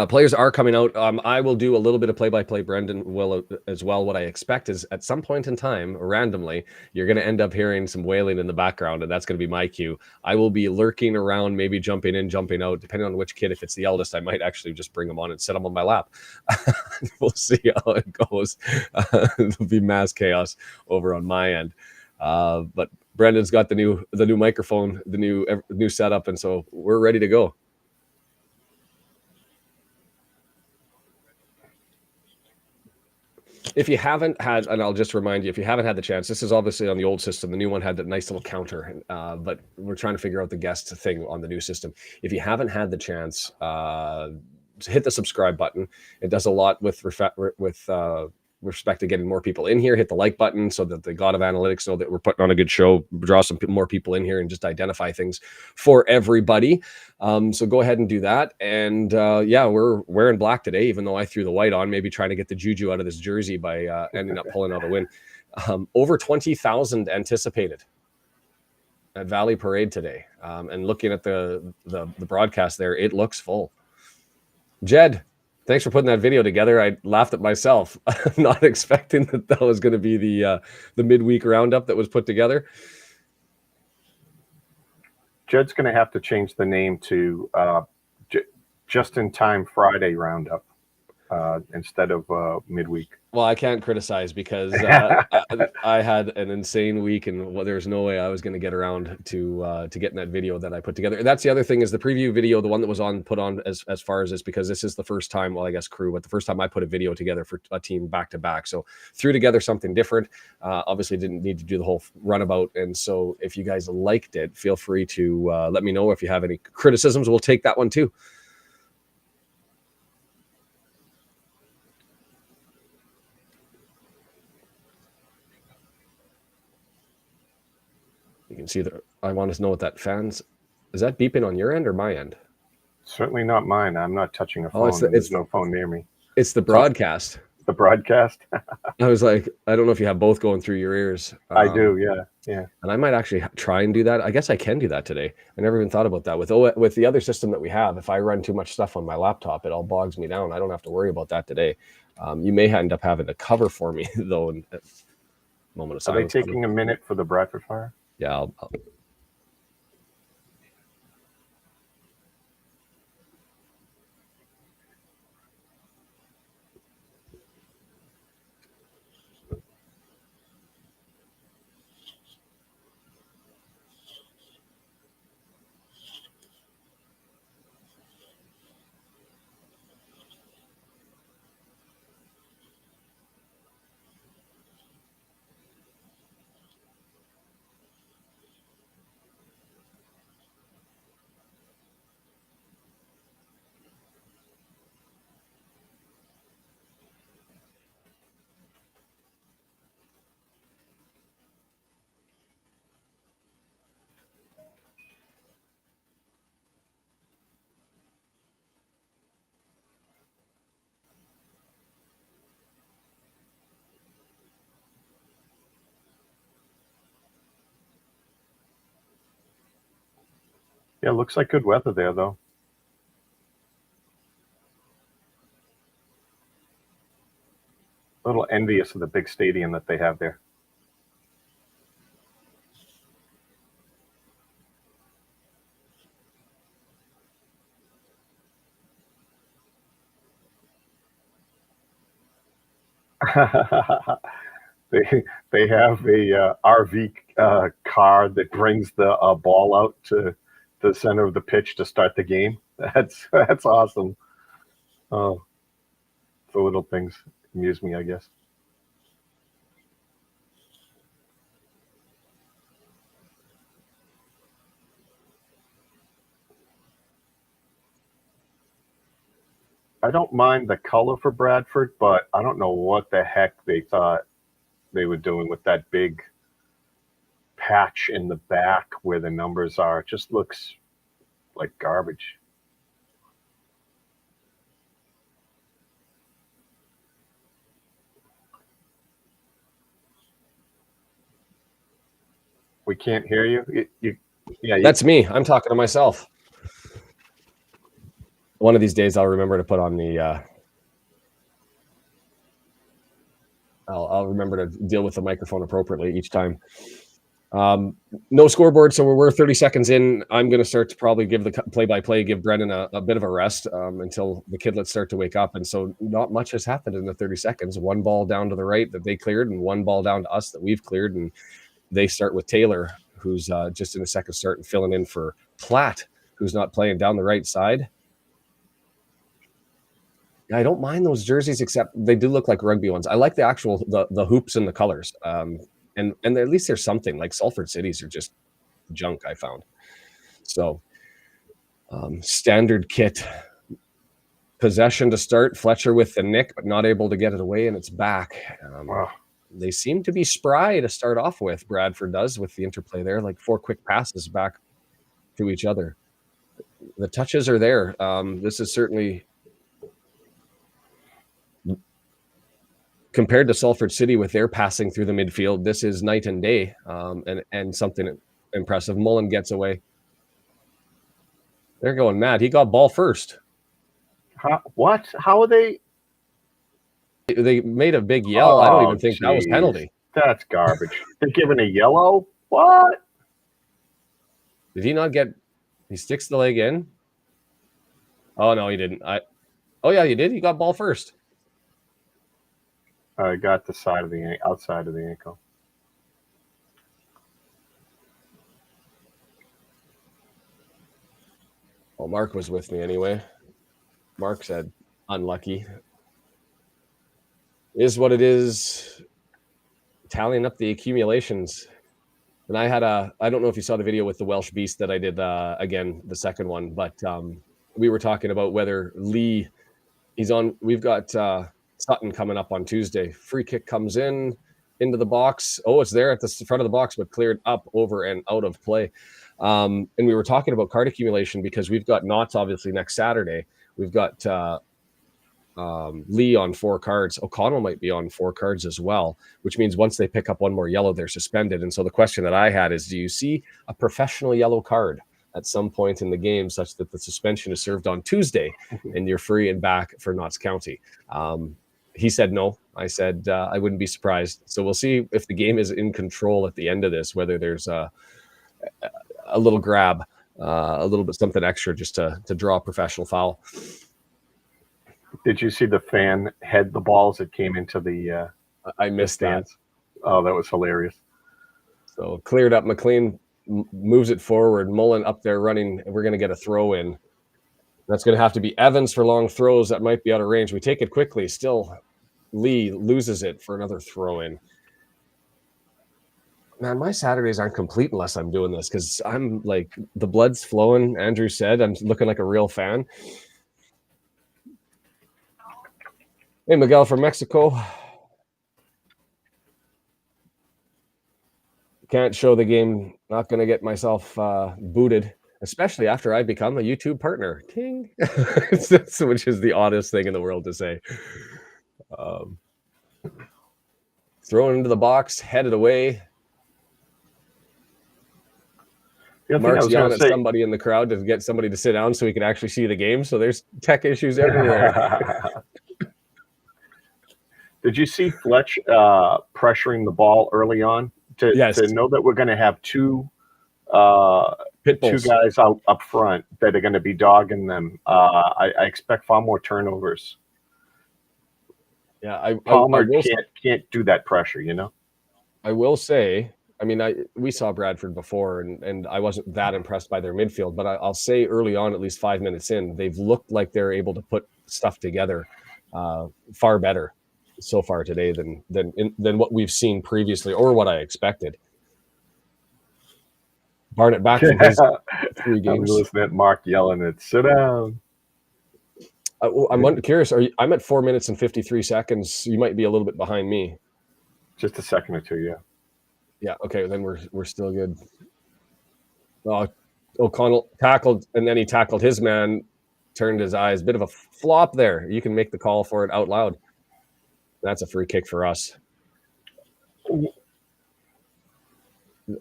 Players are coming out. I will do a little bit of play-by-play. Brendan will as well. What I expect is at some point in time, randomly, you're going to end up hearing some wailing in the background, and that's going to be my cue. I will be lurking around, maybe jumping in, jumping out, depending on which kid. If it's the eldest, I might actually just bring him on and set him on my lap. We'll see how it goes. There'll be mass chaos over on my end. But Brendan's got the new microphone, the new setup, and so we're ready to go. If you haven't had, and I'll just remind you, if you haven't had the chance, this is obviously on the old system. The new one had that nice little counter, but we're trying to figure out the guest thing on the new system. If you haven't had the chance, hit the subscribe button. It does a lot with respect to getting more people in here. Hit the like button so that the god of analytics know that we're putting on a good show, draw some more people in here, and just identify things for everybody. So go ahead and do that. And we're wearing black today, even though I threw the white on, maybe trying to get the juju out of this jersey by ending up pulling out a win. Over 20,000 anticipated at Valley Parade today. And looking at the broadcast there, it looks full. Jed, thanks for putting that video together. I laughed at myself, not expecting that was going to be the midweek roundup that was put together. Jed's going to have to change the name to Just in Time Friday Roundup instead of midweek. Well, I can't criticize because I had an insane week, and there's no way I was going to get around to getting that video that I put together. And that's the other thing is the preview video, the one that was put on as far as this, because this is the first time, well, I guess crew, but the first time I put a video together for a team back to back. So threw together something different. Obviously didn't need to do the whole runabout. And so if you guys liked it, feel free to let me know. If you have any criticisms, we'll take that one too. You can see that I want to know what that is that beeping on your end or my end? Certainly not mine. I'm not touching a phone. There's no phone near me. It's the broadcast. The broadcast? I was like, I don't know if you have both going through your ears. I do, yeah. And I might actually try and do that. I guess I can do that today. I never even thought about that. With the other system that we have, if I run too much stuff on my laptop, it all bogs me down. I don't have to worry about that today. You may end up having to cover for me, though. In a moment of silence. Are they taking a minute for the Bradford Fire? Yeah, I'll Yeah, looks like good weather there, though. A little envious of the big stadium that they have there. They have a RV car that brings the ball out to the center of the pitch to start the game. That's awesome. Oh, the little things amuse me, I guess. I don't mind the color for Bradford, but I don't know what the heck they thought they were doing with that big patch in the back where the numbers are. It just looks like garbage. We can't hear you. That's me. I'm talking to myself. One of these days, I'll remember to put on the. I'll remember to deal with the microphone appropriately each time. No scoreboard, so we're 30 seconds in. I'm going to start to probably give the play-by-play, give Brendan a bit of a rest until the kidlets start to wake up. And so not much has happened in the 30 seconds. One ball down to the right that they cleared, and one ball down to us that we've cleared. And they start with Taylor, who's just in a second start and filling in for Platt, who's not playing down the right side. I don't mind those jerseys, except they do look like rugby ones. I like the actual the hoops and the colors. And at least there's something. Like Salford Cities are just junk, I found. So standard kit. Possession to start. Fletcher with the nick, but not able to get it away, and it's back. Wow. They seem to be spry to start off with. Bradford does with the interplay there, like 4 quick passes back to each other. The touches are there. This is certainly, compared to Salford City with their passing through the midfield, this is night and day, and something impressive. Mullen gets away. They're going mad. He got ball first. What? How are they? They made a big yell. I don't even think that was penalty. That's garbage. They're giving a yellow? What? Did he not get... He sticks the leg in? Oh, no, he didn't. Oh, yeah, he did. He got ball first. I got the side of the outside of the ankle. Well, Mark was with me anyway. Mark said, unlucky. Is what it is. Tallying up the accumulations. And I had I don't know if you saw the video with the Welsh Beast that I did, again, the second one, but we were talking about whether Lee, we've got Sutton coming up on Tuesday. Free kick comes into the box. Oh, it's there at the front of the box, but cleared up, over, and out of play. And we were talking about card accumulation because we've got Knots, obviously, next Saturday. We've got Lee on 4 cards. O'Connell might be on 4 cards as well, which means once they pick up one more yellow, they're suspended. And so the question that I had is, do you see a professional yellow card at some point in the game such that the suspension is served on Tuesday and you're free and back for Notts County? He said no. I said I wouldn't be surprised. So we'll see if the game is in control at the end of this, whether there's a little grab, a little bit something extra just to draw a professional foul. Did you see the fan head the balls that came into the I missed that. Oh, that was hilarious. So cleared up. McLean moves it forward. Mullen up there running. We're going to get a throw in. That's going to have to be Evans for long throws that might be out of range. We take it quickly. Still, Lee loses it for another throw in. Man, my Saturdays aren't complete unless I'm doing this, because I'm like, the blood's flowing. Andrew said I'm looking like a real fan. Hey, Miguel from Mexico. Can't show the game. Not going to get myself booted, especially after I become a YouTube partner. Ting. Which is the oddest thing in the world to say. Thrown into the box, headed away. Mark's yelling at somebody in the crowd to get somebody to sit down so he can actually see the game. So there's tech issues everywhere. Did you see Fletch pressuring the ball early on to know that we're going to have two guys out up front that are going to be dogging them? I expect far more turnovers. Yeah, I Palmer will. can't do that pressure, you know. I will say, I mean, we saw Bradford before, and I wasn't that impressed by their midfield. But I'll say early on, at least 5 minutes in, they've looked like they're able to put stuff together far better so far today than what we've seen previously or what I expected. Barnett back from his 3 I was games. listening at Mark yelling at sit down. I'm curious. I'm at 4 minutes and 53 seconds. You might be a little bit behind me. Just a second or two, yeah. Yeah. Okay. Then we're still good. O'Connell tackled, and then he tackled his man, turned his eyes. Bit of a flop there. You can make the call for it out loud. That's a free kick for us.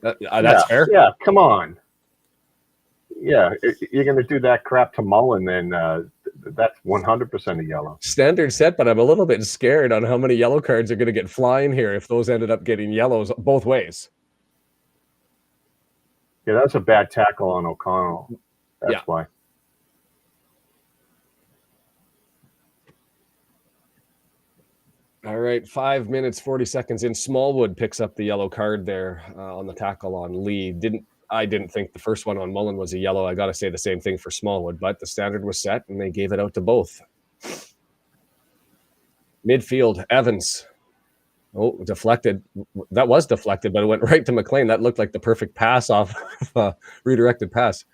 That's fair. Yeah, come on. Yeah, you're going to do that crap to Mullen, then that's 100% a yellow. Standard set, but I'm a little bit scared on how many yellow cards are going to get flying here if those ended up getting yellows both ways. Yeah, that's a bad tackle on O'Connell. That's why. All right, 5 minutes, 40 seconds in. Smallwood picks up the yellow card there on the tackle on Lee. I didn't think the first one on Mullen was a yellow. I got to say the same thing for Smallwood, but the standard was set and they gave it out to both. Midfield, Evans. Oh, deflected. That was deflected, but it went right to McLean. That looked like the perfect pass off redirected pass.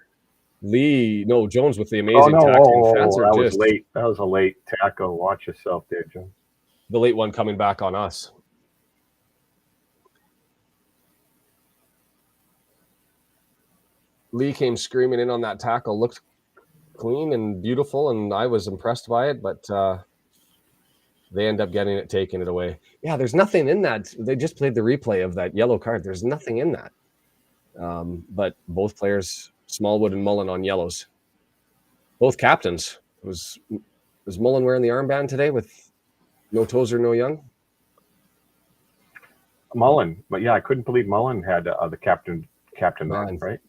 Jones with the amazing tackling. That was late. That was a late tackle. Watch yourself there, Jones. The late one coming back on us. Lee came screaming in on that tackle. Looked clean and beautiful, and I was impressed by it, but they end up getting it, taking it away. Yeah, there's nothing in that. They just played the replay of that yellow card. There's nothing in that. But both players, Smallwood and Mullen, on yellows. Both captains. Was Mullen wearing the armband today with no Tozer, no Young? Mullen. But yeah, I couldn't believe Mullen had the captain on, right?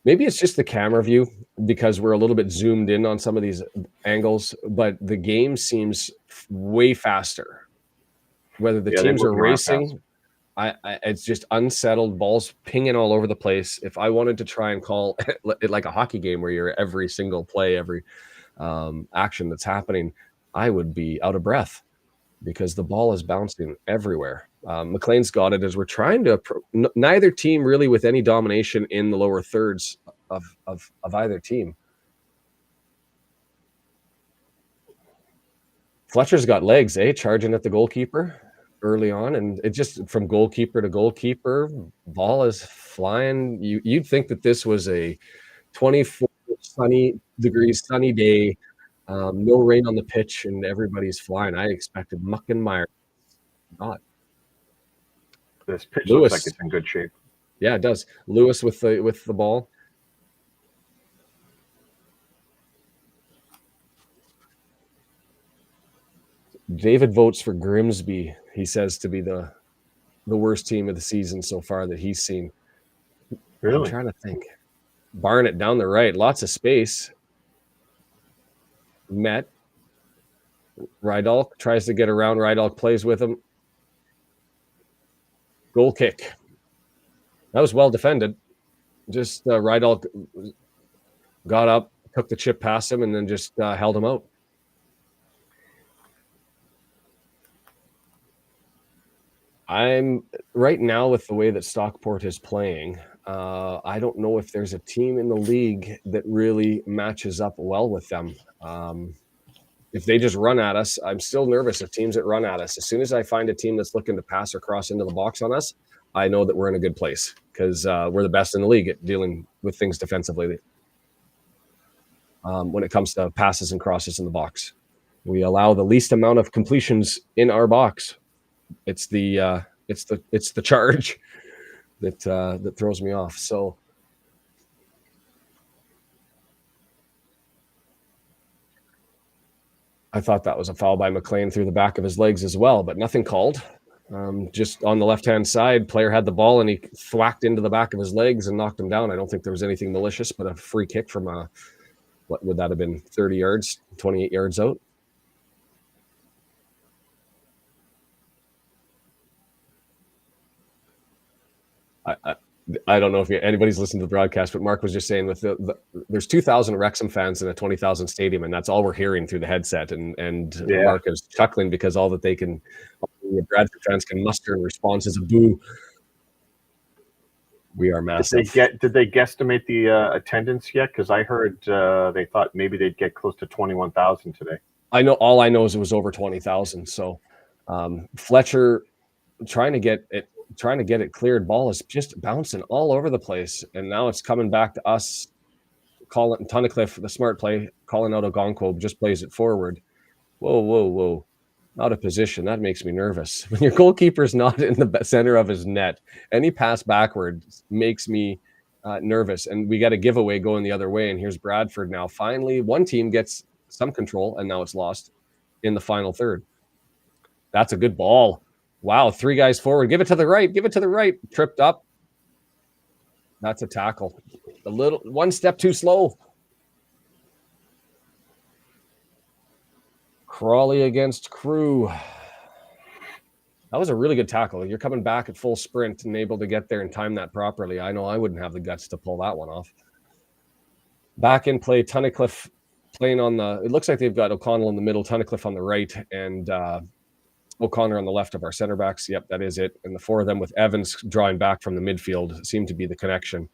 Maybe it's just the camera view because we're a little bit zoomed in on some of these angles, but the game seems way faster. Whether the teams are racing, it's just unsettled, balls pinging all over the place. If I wanted to try and call it like a hockey game where you're every single play, every action that's happening, I would be out of breath because the ball is bouncing everywhere. McLean's got it as we're trying to neither team really with any domination in the lower thirds of either team. Fletcher's got legs, charging at the goalkeeper early on, and it just from goalkeeper to goalkeeper, ball is flying. You'd think that this was a 24 degrees sunny day, no rain on the pitch, and everybody's flying. I expected muck and mire. Not. This pitch looks like it's in good shape. Yeah, it does. Lewis with the ball. David votes for Grimsby. He says to be the worst team of the season so far that he's seen. Really? I'm trying to think. Barnett down the right, lots of space. Met. Rydalk tries to get around. Rydalk plays with him. Goal kick. That was well defended. Just Rydalk got up, took the chip past him, and then just held him out. I'm right now with the way that Stockport is playing. I don't know if there's a team in the league that really matches up well with them. If they just run at us, I'm still nervous of teams that run at us. As soon as I find a team that's looking to pass or cross into the box on us, I know that we're in a good place because we're the best in the league at dealing with things defensively. When it comes to passes and crosses in the box, we allow the least amount of completions in our box. It's the charge that throws me off. So I thought that was a foul by McLean through the back of his legs as well, but nothing called. Just on the left-hand side, player had the ball and he thwacked into the back of his legs and knocked him down. I don't think there was anything malicious, but a free kick from what would that have been, 30 yards, 28 yards out? I don't know if anybody's listened to the broadcast, but Mark was just saying with there's 2,000 Wrexham fans in a 20,000 stadium, and that's all we're hearing through the headset. And Yeah. Mark is chuckling because all that the Bradford fans can muster in response is a boo. We are massive. Did they guesstimate the attendance yet? Because I heard they thought maybe they'd get close to 21,000 today. All I know is it was over 20,000. So Fletcher trying to get it cleared. Ball is just bouncing all over the place, and now it's coming back to us. Calling Tunnicliffe, the smart play, calling out Ogonquo, just plays it forward. Whoa. Out of position. That makes me nervous. When your goalkeeper's not in the center of his net, any pass backward makes me nervous. And we got a giveaway going the other way. And here's Bradford now. Finally, one team gets some control, and now it's lost in the final third. That's a good ball. Wow, 3 guys forward. Give it to the right. Tripped up. That's a tackle. One step too slow. Crawley against Crew. That was a really good tackle. You're coming back at full sprint and able to get there and time that properly. I know I wouldn't have the guts to pull that one off. Back in play, Tunnicliffe playing on it looks like they've got O'Connell in the middle, Tunnicliffe on the right, and O'Connor on the left of our center backs. Yep, that is it. And the 4 of them with Evans drawing back from the midfield seem to be the connection.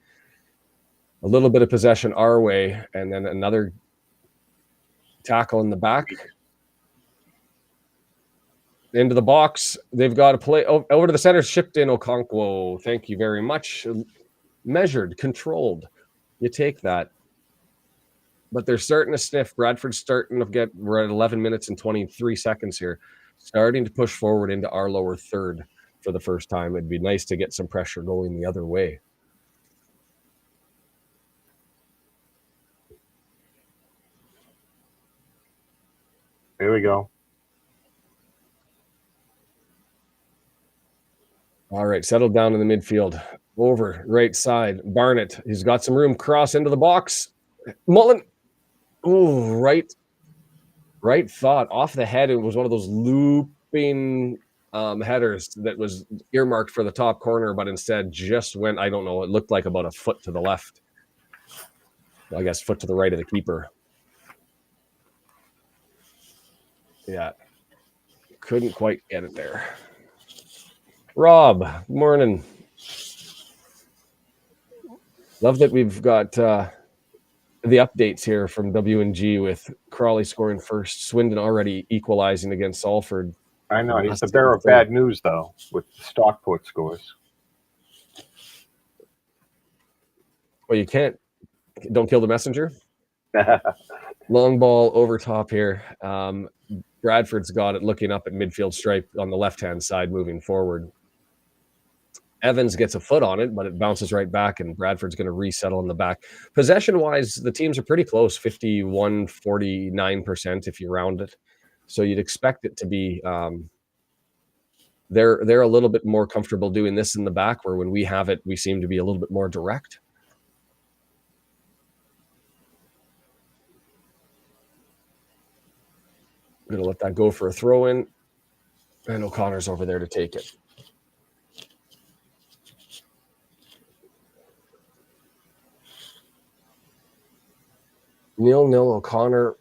A little bit of possession our way, and then another tackle in the back. Into the box. They've got to play over to the center, shipped in Okonkwo. Thank you very much. Measured, controlled. You take that. But they're starting to sniff. Bradford's starting to we're at 11 minutes and 23 seconds here. Starting to push forward into our lower third for the first time. It'd be nice to get some pressure going the other way. Here we go. All right, settled down in the midfield. Over, right side. Barnett, he's got some room. Cross into the box. Mullen. Ooh, right thought. Off the head. It was one of those looping headers that was earmarked for the top corner, but instead just went, I don't know, it looked like about a foot to the left. Well, I guess foot to the right of the keeper. Yeah. Couldn't quite get it there. Rob, morning. Love that we've got the updates here from W&G with Crawley scoring first, Swindon already equalizing against Salford. I know. He's the bearer of bad news, though, with Stockport scores. Well, you can't. Don't kill the messenger. Long ball over top here. Bradford's got it looking up at midfield stripe on the left-hand side moving forward. Evans gets a foot on it, but it bounces right back, and Bradford's going to resettle in the back. Possession-wise, the teams are pretty close, 51, 49% if you round it. So you'd expect it to be they're a little bit more comfortable doing this in the back, where when we have it, we seem to be a little bit more direct. I'm going to let that go for a throw-in, and O'Connor's over there to take it. 0-0 O'Connor.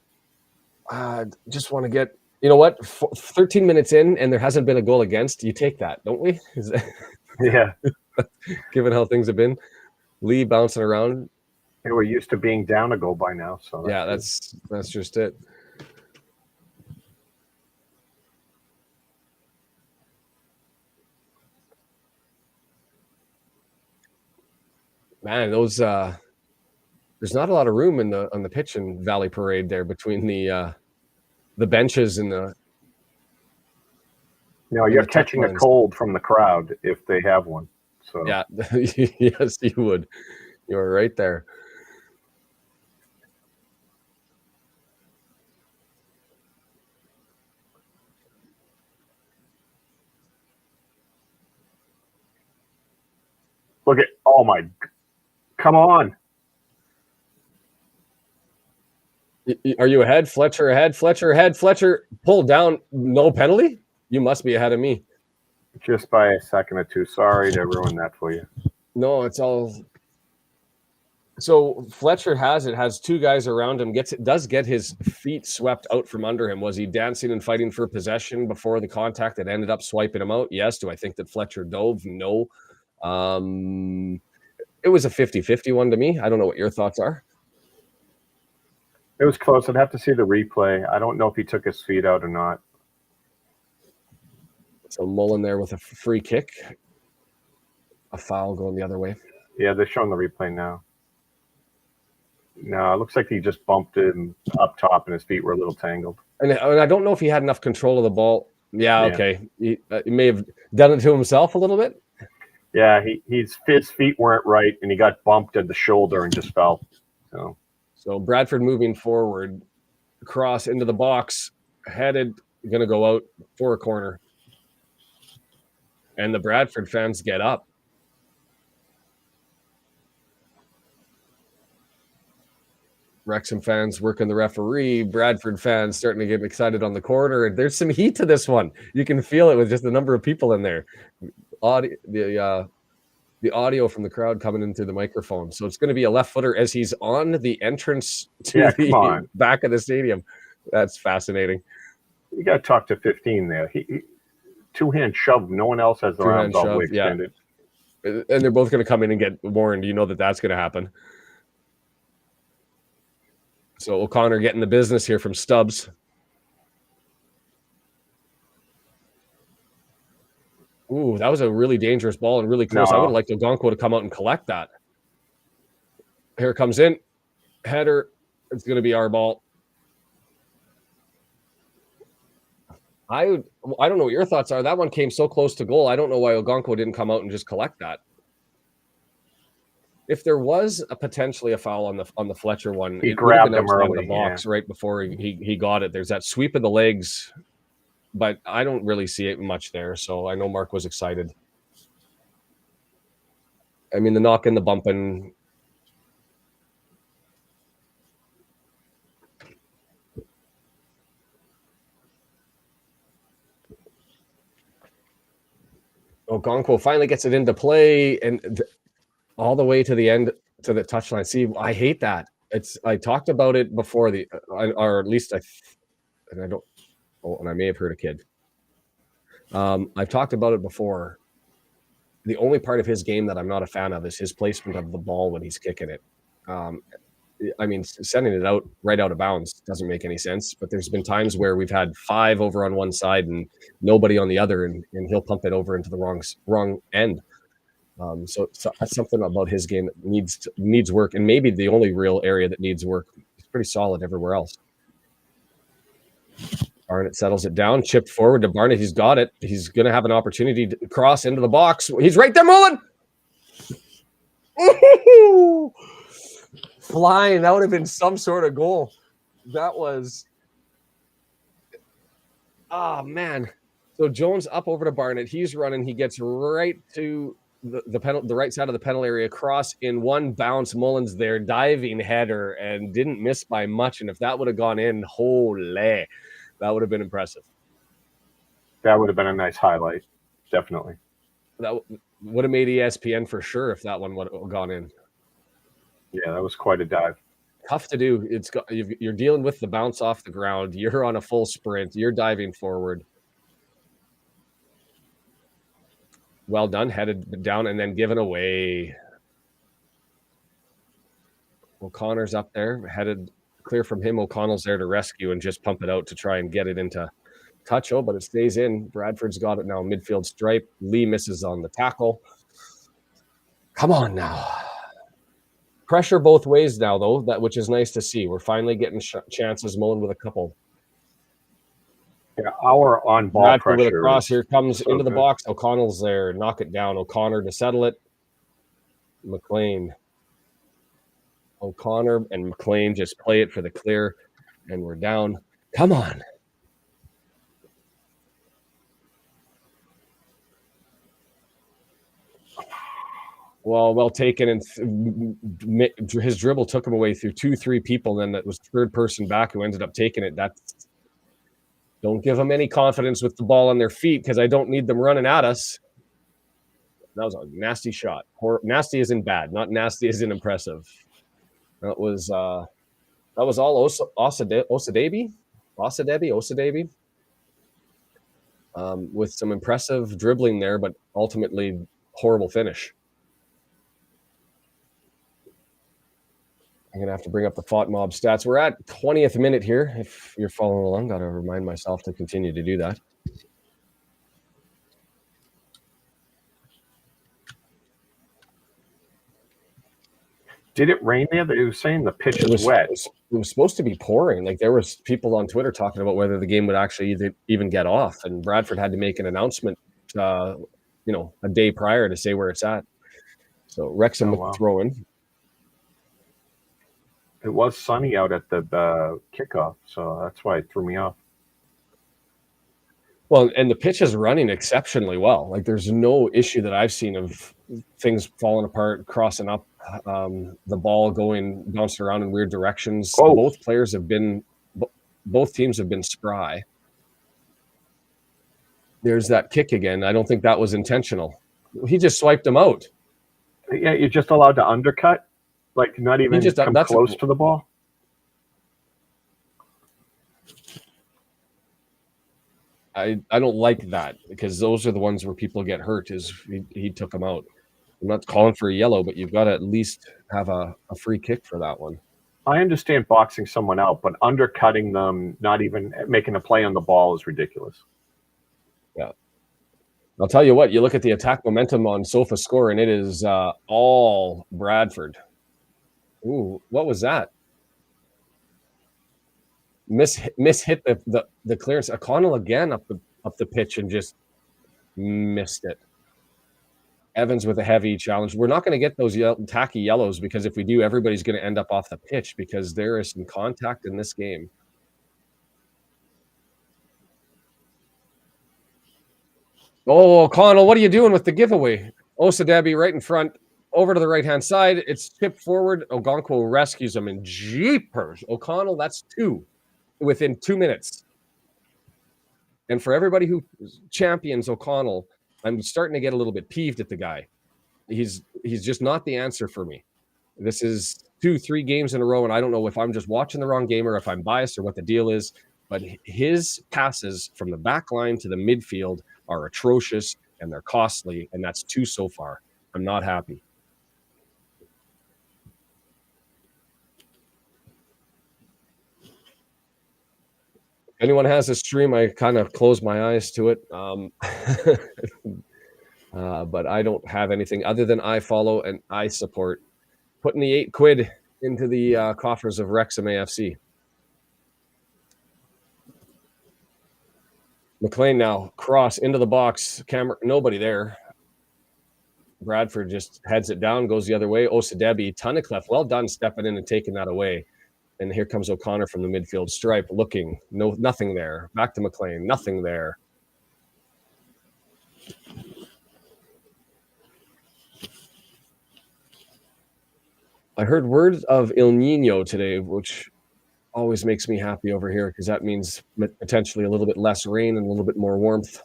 Just want to get, you know what, 13 minutes in and there hasn't been a goal against. You take that, don't we? Yeah. Given how things have been. Lee bouncing around. Hey, we're used to being down a goal by now. So that's just it. Man, those there's not a lot of room on the pitch in Valley Parade there between the benches and the. No, you're catching a cold from the crowd if they have one. So yeah, yes, you would. You're right there. Look at, oh my, come on. Are you ahead? Fletcher ahead, Fletcher ahead, Fletcher pulled down. No penalty? You must be ahead of me. Just by a second or two. Sorry to ruin that for you. No, it's all. So Fletcher has two guys around him, does get his feet swept out from under him. Was he dancing and fighting for possession before the contact that ended up swiping him out? Yes. Do I think that Fletcher dove? No. It was a 50-50 one to me. I don't know what your thoughts are. It was close. I'd have to see the replay. I don't know if he took his feet out or not. So Mullen there with a free kick. A foul going the other way. Yeah, they're showing the replay now. No, it looks like he just bumped him up top and his feet were a little tangled. And I don't know if he had enough control of the ball. Yeah. Okay. He may have done it to himself a little bit. Yeah, his feet weren't right, and he got bumped at the shoulder and just fell. So Bradford moving forward, cross into the box, headed, going to go out for a corner. And the Bradford fans get up. Wrexham fans working the referee, Bradford fans starting to get excited on the corner. And there's some heat to this one. You can feel it with just the number of people in there. The audio from the crowd coming in through the microphone. So it's going to be a left footer as he's on the entrance to the back of the stadium. That's fascinating. You got to talk to 15 there. He two-hand shove. No one else has their arms all the way extended. Yeah. And they're both going to come in and get warned. You know that that's going to happen. So O'Connor getting the business here from Stubbs. Ooh, that was a really dangerous ball and really close. I would have liked Ogonko to come out and collect that. Here it comes in. Header. It's going to be our ball. I don't know what your thoughts are. That one came so close to goal. I don't know why Ogonko didn't come out and just collect that. If there was potentially a foul on the Fletcher one, he grabbed him early the box right before he got it. There's that sweep of the legs, but I don't really see it much there. So I know Mark was excited. I mean, the knock and the bumping. Ogonko finally gets it into play and all the way to the end to the touchline. See, I hate that. I talked about it before or at least and I may have hurt a kid. I've talked about it before. The only part of his game that I'm not a fan of is his placement of the ball when he's kicking it. I mean, sending it out right out of bounds doesn't make any sense. But there's been times where we've had 5 over on one side and nobody on the other, and he'll pump it over into the wrong end. So that's something about his game that needs work, and maybe the only real area that needs work. He's pretty solid everywhere else. Barnett settles it down, chipped forward to Barnett. He's got it. He's going to have an opportunity to cross into the box. He's right there, Mullen. Flying. That would have been some sort of goal. That was. Oh, man. So Jones up over to Barnett. He's running. He gets right to the right side of the penalty area, cross in one bounce. Mullins there, diving header, and didn't miss by much. And if that would have gone in, holy, that would have been impressive. That would have been a nice highlight, definitely. That would have made ESPN for sure if that one would have gone in. Yeah, that was quite a dive. Tough to do. You're dealing with the bounce off the ground. You're on a full sprint. You're diving forward. Well done. Headed down and then given away. O'Connor's up there. Headed clear from him. O'Connell's there to rescue and just pump it out to try and get it into touch. But it stays in. Bradford's got it now. Midfield stripe. Lee misses on the tackle. Come on now. Pressure both ways now, though, which is nice to see. We're finally getting chances. Mullen with a couple. Yeah, our on-ball Bradford pressure. With a cross here comes into the box. O'Connell's there. Knock it down. O'Connor to settle it. McLean. O'Connor and McLean just play it for the clear, and we're down. Come on. Well taken, and his dribble took him away through 2-3 people. Then that was third person back who ended up taking it. Don't give them any confidence with the ball on their feet because I don't need them running at us. That was a nasty shot. Nasty as in bad, not nasty as in impressive. That was all Osadebi, with some impressive dribbling there, but ultimately horrible finish. I'm going to have to bring up the Fought Mob stats. We're at 20th minute here. If you're following along, got to remind myself to continue to do that. Did it rain there? They were saying the pitch is wet. It was supposed to be pouring. Like, there was people on Twitter talking about whether the game would actually even get off, and Bradford had to make an announcement, a day prior to say where it's at. So Rexam with throwing. It was sunny out at the kickoff, so that's why it threw me off. Well, and the pitch is running exceptionally well. Like, there's no issue that I've seen of things falling apart, crossing up, the ball bouncing around in weird directions. Oh. Both teams have been spry. There's that kick again. I don't think that was intentional. He just swiped him out. Yeah, you're just allowed to undercut, like not even come close to the ball. I don't like that, because those are the ones where people get hurt. He took them out. I'm not calling for a yellow, but you've got to at least have a free kick for that one. I understand boxing someone out, but undercutting them, not even making a play on the ball, is ridiculous. Yeah. I'll tell you what, you look at the attack momentum on Sofa Score, and it is all Bradford. Ooh, what was that? Hit the clearance. O'Connell again up the pitch and just missed it. Evans with a heavy challenge. We're not going to get those tacky yellows, because if we do, everybody's going to end up off the pitch, because there is some contact in this game. Oh, O'Connell, what are you doing with the giveaway? Osadebi right in front, over to the right-hand side. It's tipped forward. Ogonkwo rescues him, and jeepers. O'Connell, that's 2 within 2 minutes. And for everybody who champions O'Connell, I'm starting to get a little bit peeved at the guy. He's just not the answer for me. This is 2-3 games in a row, and I don't know if I'm just watching the wrong game or if I'm biased or what the deal is, but his passes from the back line to the midfield are atrocious, and they're costly, and that's 2 so far. I'm not happy. If anyone has a stream, I kind of close my eyes to it. But I don't have anything other than iFollow and iSupport. Putting the £8 into the coffers of Wrexham AFC. McLean now, cross into the box. Camera, nobody there. Bradford just heads it down, goes the other way. Osadebi, Tunnicliffe, well done stepping in and taking that away. And here comes O'Connor from the midfield stripe, looking. Nothing there. Back to McLean, nothing there. I heard words of El Nino today, which always makes me happy over here, because that means potentially a little bit less rain and a little bit more warmth.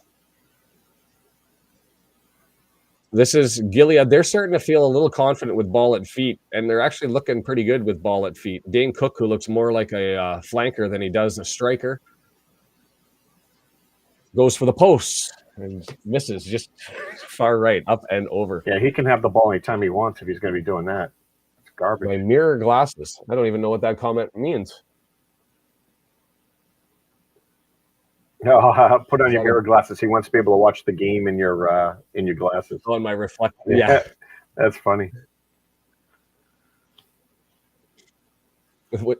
This is Gilead. They're starting to feel a little confident with ball at feet, and they're actually looking pretty good with ball at feet. Dane Cook, who looks more like a flanker than he does a striker, goes for the posts and misses just far right, up and over. Yeah, he can have the ball anytime he wants if he's going to be doing that. It's garbage. My mirror glasses. I don't even know what that comment means. No, put on your mirror glasses. He wants to be able to watch the game in your glasses. On my reflector. Yeah. That's funny.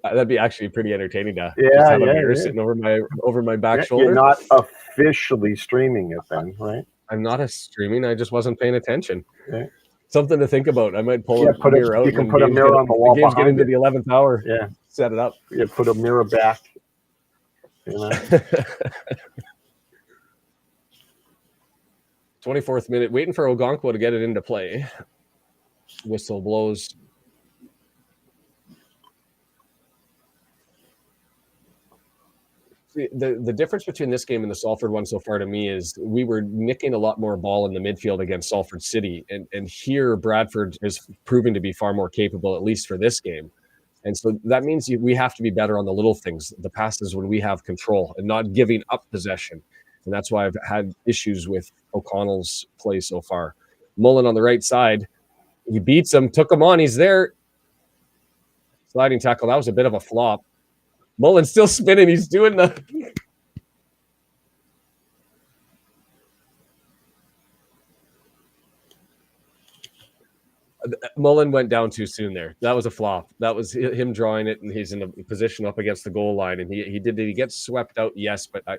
That'd be actually pretty entertaining to just have a mirror sitting over my back shoulder. You're not officially streaming it then, right? I'm not streaming. I just wasn't paying attention. Okay. Something to think about. I might pull a mirror out. You can put a mirror on the wall. The games get into the 11th hour. Yeah. Set it up. You put a mirror back. You know? 24th minute, waiting for Ogonkwo to get it into play. Whistle blows. the difference between this game and the Salford one so far to me is we were nicking a lot more ball in the midfield against Salford City, and here Bradford is proving to be far more capable, at least for this game. And so that means we have to be better on the little things, the passes when we have control and not giving up possession. And that's why I've had issues with O'Connell's play so far. Mullen on the right side, he beats him, took him on, he's there. Sliding tackle, that was a bit of a flop. Mullen's still spinning, he's doing the... Mullen went down too soon there. That was a flop. That was him drawing it, and he's in a position up against the goal line, and he did he get swept out? Yes, but a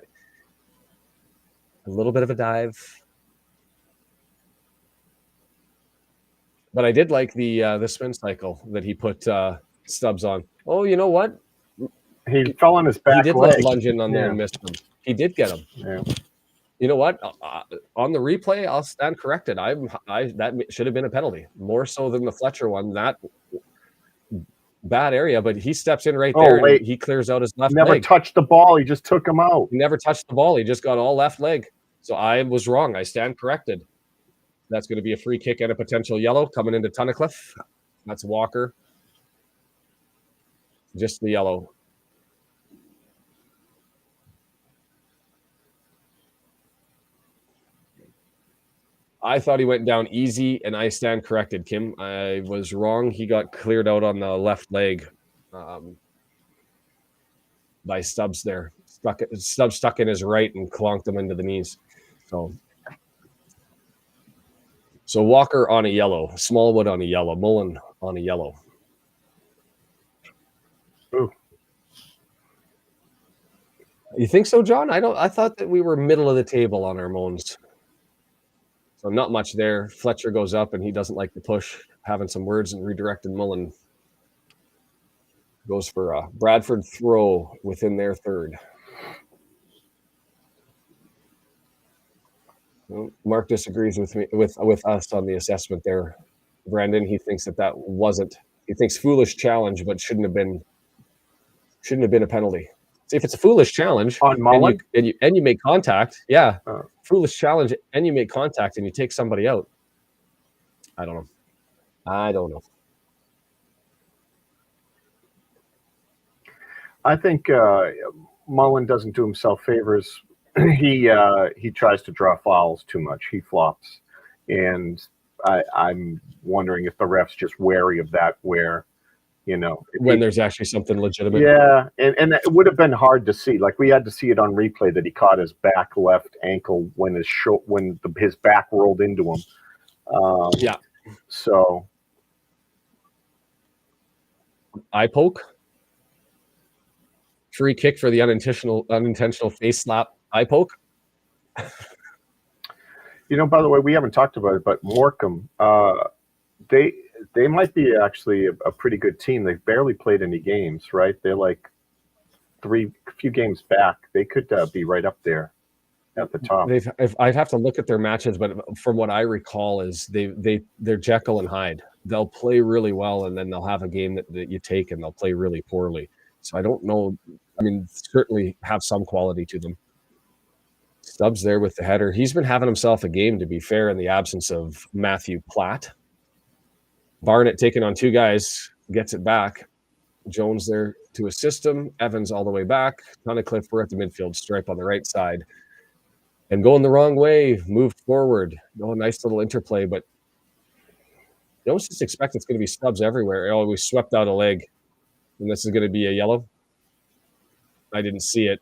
little bit of a dive. But I did like the spin cycle that he put Stubbs on. Oh, you know what? He fell on his back He did leg. let lunge in on there and missed him. He did get him. Yeah. You know what? On the replay, I'll stand corrected. That should have been a penalty, more so than the Fletcher one. That bad area, but he steps in right there. Wait. And he clears out his left Never leg. touched the ball. He just took him out. He never touched the ball. He just got all left leg. So I was wrong. I stand corrected. That's going to be a free kick and a potential yellow coming into Tunnicliffe. That's Walker. Just the yellow. I thought he went down easy, and I stand corrected, Kim. I was wrong. He got cleared out on the left leg by Stubbs there. Stubbs stuck in his right and clonked him into the knees. So Walker on a yellow, Smallwood on a yellow, Mullen on a yellow. Ooh. You think so, John? I thought that we were middle of the table on our moans. So not much there. Fletcher goes up, and he doesn't like the push, having some words and redirecting Mullen. Goes for a Bradford throw within their third. Well, Mark disagrees with me with us on the assessment there. Brandon, he thinks that wasn't. He thinks foolish challenge, but shouldn't have been a penalty. See, if it's a foolish challenge on Mullen and you make contact, foolish challenge, and you make contact and you take somebody out. I don't know. I think Mullen doesn't do himself favors. He tries to draw fouls too much. He flops, and I'm wondering if the ref's just wary of that. Where, when there's actually something legitimate. Yeah, and it would have been hard to see. Like, we had to see it on replay that he caught his back left ankle when his back rolled into him. So eye poke. Free kick for the unintentional face slap. Eye poke. By the way, we haven't talked about it, but Morecambe, they might be actually a pretty good team. They've barely played any games, right? They're like few games back. They could be right up there at the top. I'd have to look at their matches, but from what I recall is they're Jekyll and Hyde. They'll play really well, and then they'll have a game that you take, and they'll play really poorly. So I don't know. I mean, certainly have some quality to them. Stubbs there with the header. He's been having himself a game, to be fair, in the absence of Matthew Platt. Barnett taking on two guys, gets it back. Jones there to assist him. Evans all the way back. Tunnicliffe, we're at the midfield stripe on the right side. And going the wrong way, moved forward. Oh, nice little interplay, but you almost just expect it's going to be Stubbs everywhere. Oh, we swept out a leg. And this is going to be a yellow. I didn't see it.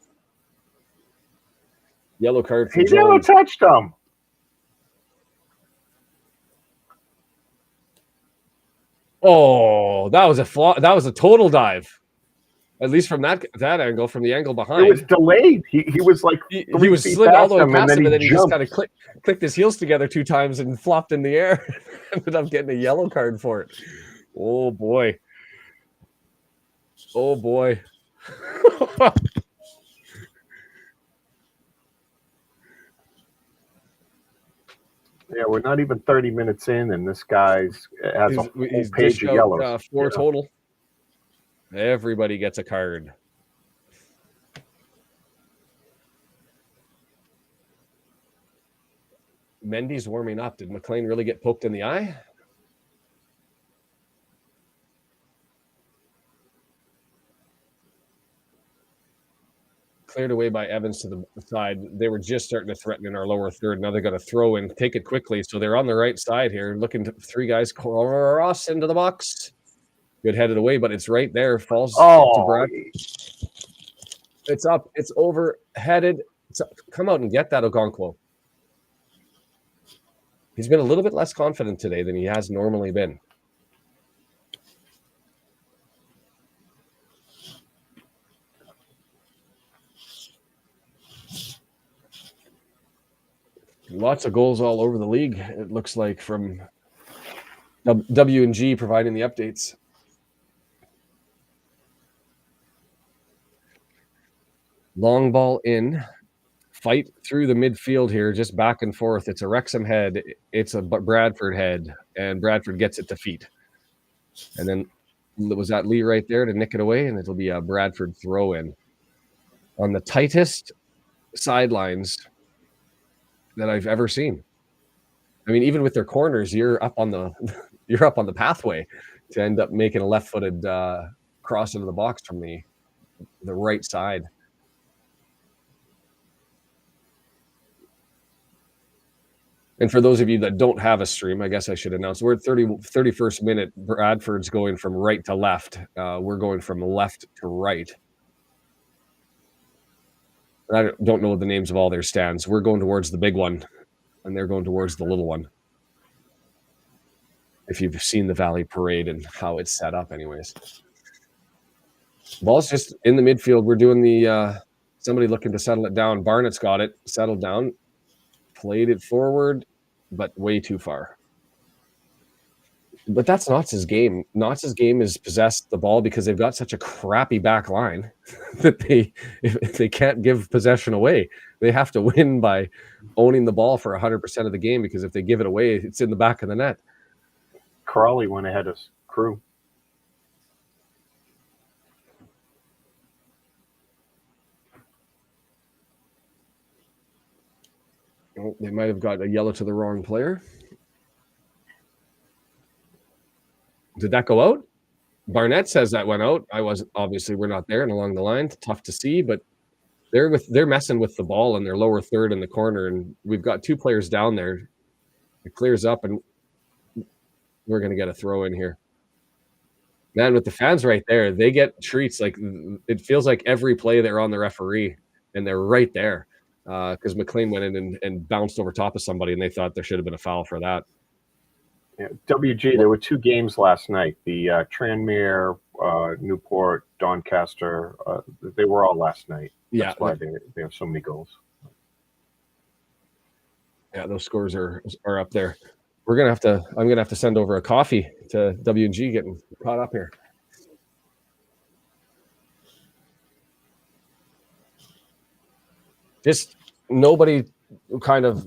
Yellow card for He Jones. never touched him. Oh, that was a flaw. That was a total dive. At least from that angle, from the angle behind. It was delayed. He was like he was feet slid all the way him, past him, and then he just jumped. kind of clicked his heels together two times and flopped in the air. Ended up getting a yellow card for it. Oh boy. Oh boy. Yeah, we're not even 30 minutes in, and this guy's has a whole page of yellows. Four total. Everybody gets a card. Mendy's warming up. Did McLean really get poked in the eye? Cleared away by Evans to the side. They were just starting to threaten in our lower third. Now they got to throw and take it quickly. So they're on the right side here, looking to three guys cross into the box. Good headed away, but it's right there. Falls to Brad. It's up. It's over. Headed. Come out and get that, Okonkwo. He's been a little bit less confident today than he has normally been. Lots of goals all over the league, it looks like, from W&G providing the updates. Long ball in. Fight through the midfield here, just back and forth. It's a Wrexham head. It's a Bradford head, and Bradford gets it to feet. And then was that Lee right there to nick it away, and it'll be a Bradford throw-in. On the tightest sidelines that I've ever seen. I mean, even with their corners, you're up on the pathway to end up making a left-footed cross into the box from the right side. And for those of you that don't have a stream, I guess I should announce, we're at 31st minute. Bradford's going from right to left. We're going from left to right. I don't know the names of all their stands. We're going towards the big one, and they're going towards the little one. If you've seen the Valley Parade and how it's set up anyways. Ball's just in the midfield. We're doing the somebody looking to settle it down. Barnett's got it, settled down. Played it forward, but way too far. But that's Knott's game. Knott's game is possess the ball because they've got such a crappy back line that if they can't give possession away, they have to win by owning the ball for 100% of the game, because if they give it away, it's in the back of the net. Crawley went ahead of Crew. They might have got a yellow to the wrong player. Did that go out? Barnett says that went out. Obviously we're not there and along the line. Tough to see, but they're messing with the ball in their lower third in the corner, and we've got two players down there. It clears up, and we're going to get a throw in here. Man, with the fans right there, they get treats. Like, it feels like every play they're on the referee, and they're right there. Because McLean went in and bounced over top of somebody, and they thought there should have been a foul for that. Yeah, WG, there were two games last night. The Tranmere, Newport, Doncaster, they were all last night. That's why they have so many goals. Yeah, those scores are up there. I'm gonna have to send over a coffee to W&G getting caught up here. Just nobody kind of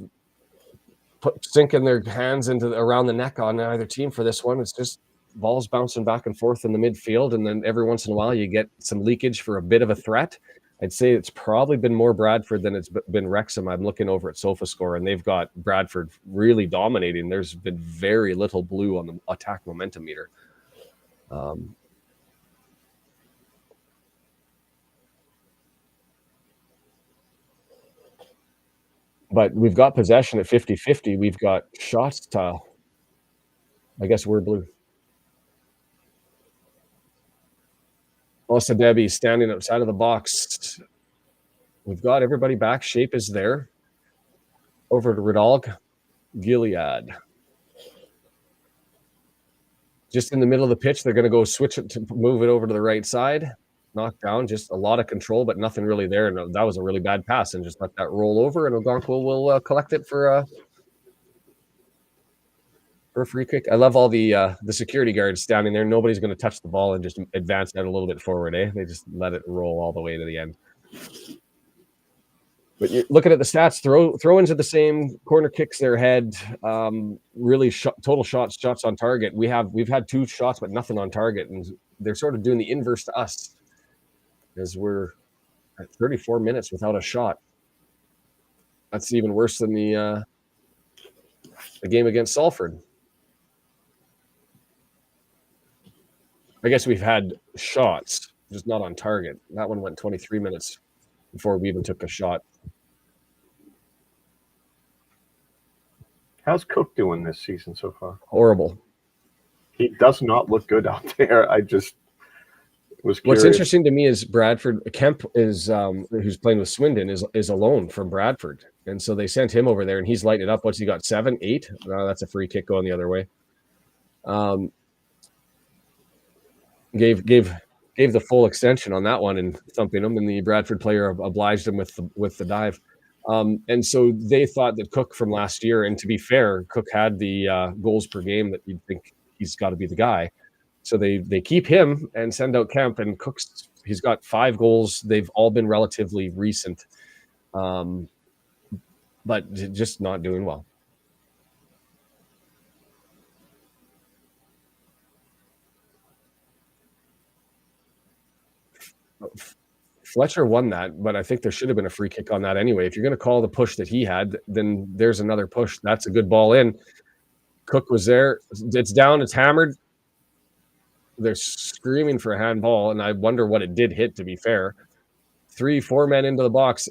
sinking their hands around the neck on either team for this one. It's just balls bouncing back and forth in the midfield, and then every once in a while you get some leakage for a bit of a threat. I'd say it's probably been more Bradford than it's been Wrexham. I'm looking over at SofaScore, and they've got Bradford really dominating. There's been very little blue on the attack momentum meter. But we've got possession at 50-50. We've got shots to, I guess we're blue. Melissa Debbie standing outside of the box. We've got everybody back. Shape is there. Over to Ridalg. Gilead. Just in the middle of the pitch, they're going to go switch it to move it over to the right side. Knocked down, just a lot of control, but nothing really there. And that was a really bad pass, and just let that roll over, and Okonkwo will collect it for a free kick. I love all the security guards standing there. Nobody's going to touch the ball and just advance that a little bit forward, eh? They just let it roll all the way to the end. But you're looking at the stats, throw-ins are the same, corner kicks their head, really total shots on target. We've had 2 shots, but nothing on target, and they're sort of doing the inverse to us, as we're at 34 minutes without a shot. That's even worse than the the game against Salford. I guess we've had shots, just not on target. That one went 23 minutes before we even took a shot. How's Cook doing this season so far? Horrible. He does not look good out there. I just was curious. What's interesting to me is Bradford Kemp is who's playing with Swindon is alone from Bradford, and so they sent him over there, and he's lighting it up. What's he got? 7, 8? No, that's a free kick going the other way. Gave the full extension on that one and thumping him, and the Bradford player obliged him with the dive. And so they thought that Cook from last year, and to be fair, Cook had the goals per game that you'd think he's got to be the guy. So they keep him and send out Kemp, and he's got 5 goals. They've all been relatively recent, but just not doing well. Fletcher won that, but I think there should have been a free kick on that anyway. If you're going to call the push that he had, then there's another push. That's a good ball in. Cook was there. It's down. It's hammered. They're screaming for a handball, and I wonder what it did hit, to be fair. 3-4 men into the box.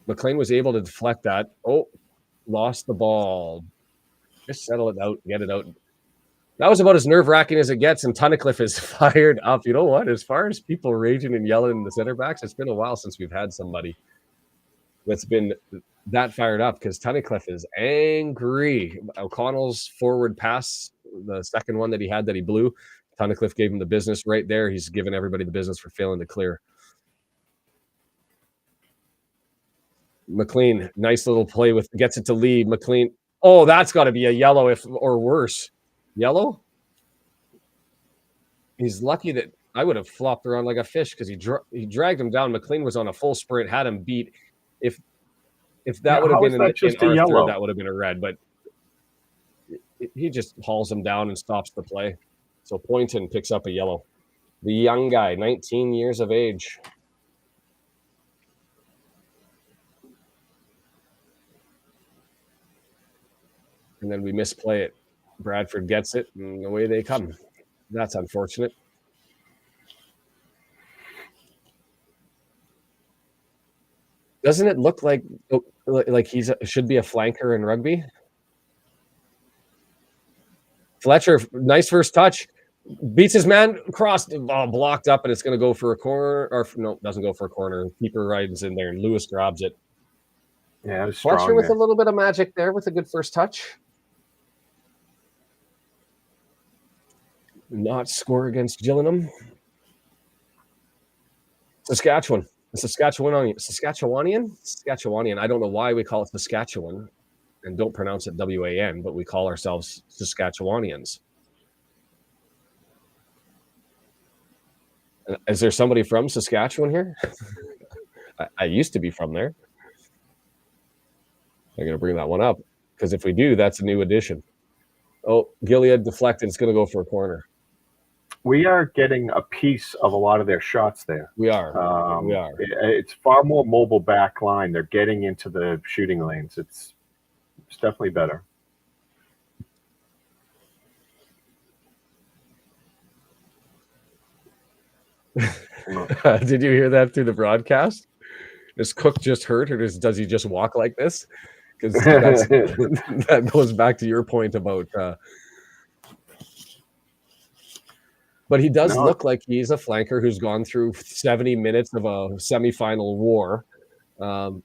McLean was able to deflect that. Oh, lost the ball. Just settle it out, get it out. That was about as nerve-wracking as it gets, and Tunnicliffe is fired up. You know what? As far as people raging and yelling in the center backs, it's been a while since we've had somebody that's been that fired up, because Tunnicliffe is angry. O'Connell's forward pass, the second one that he had that he blew, Tunnicliffe gave him the business right there. He's given everybody the business for failing to clear. McLean, nice little play gets it to Lee. McLean, oh, that's got to be a yellow or worse. Yellow? He's lucky that I would have flopped around like a fish, because he dragged him down. McLean was on a full sprint, had him beat. If that would have been in our third, that would have been a red, but he just hauls him down and stops the play. So Poynton picks up a yellow. The young guy, 19 years of age. And then we misplay it. Bradford gets it, and away they come. That's unfortunate. Doesn't it look like he should be a flanker in rugby? Fletcher, nice first touch. Beats his man, crossed, blocked up, and it's going to go for a corner. Or no, doesn't go for a corner. Keeper rides in there, and Lewis grabs it. Yeah, it was Fletcher strong with there. a little bit of magic there with a good first touch. Not score against Gillingham. Saskatchewan. Saskatchewanian. I don't know why we call it Saskatchewan and don't pronounce it W-A-N, but we call ourselves Saskatchewanians. Is there somebody from Saskatchewan here? I used to be from there. I'm going to bring that one up, because if we do, that's a new addition. Oh, Gilead deflected. It's going to go for a corner. We are getting a piece of a lot of their shots there. We are. It's far more mobile back line. They're getting into the shooting lanes. It's definitely better. Did you hear that through the broadcast? Is Cook just hurt, or does he just walk like this? Because that goes back to your point about. But he does look like he's a flanker who's gone through 70 minutes of a semifinal war. So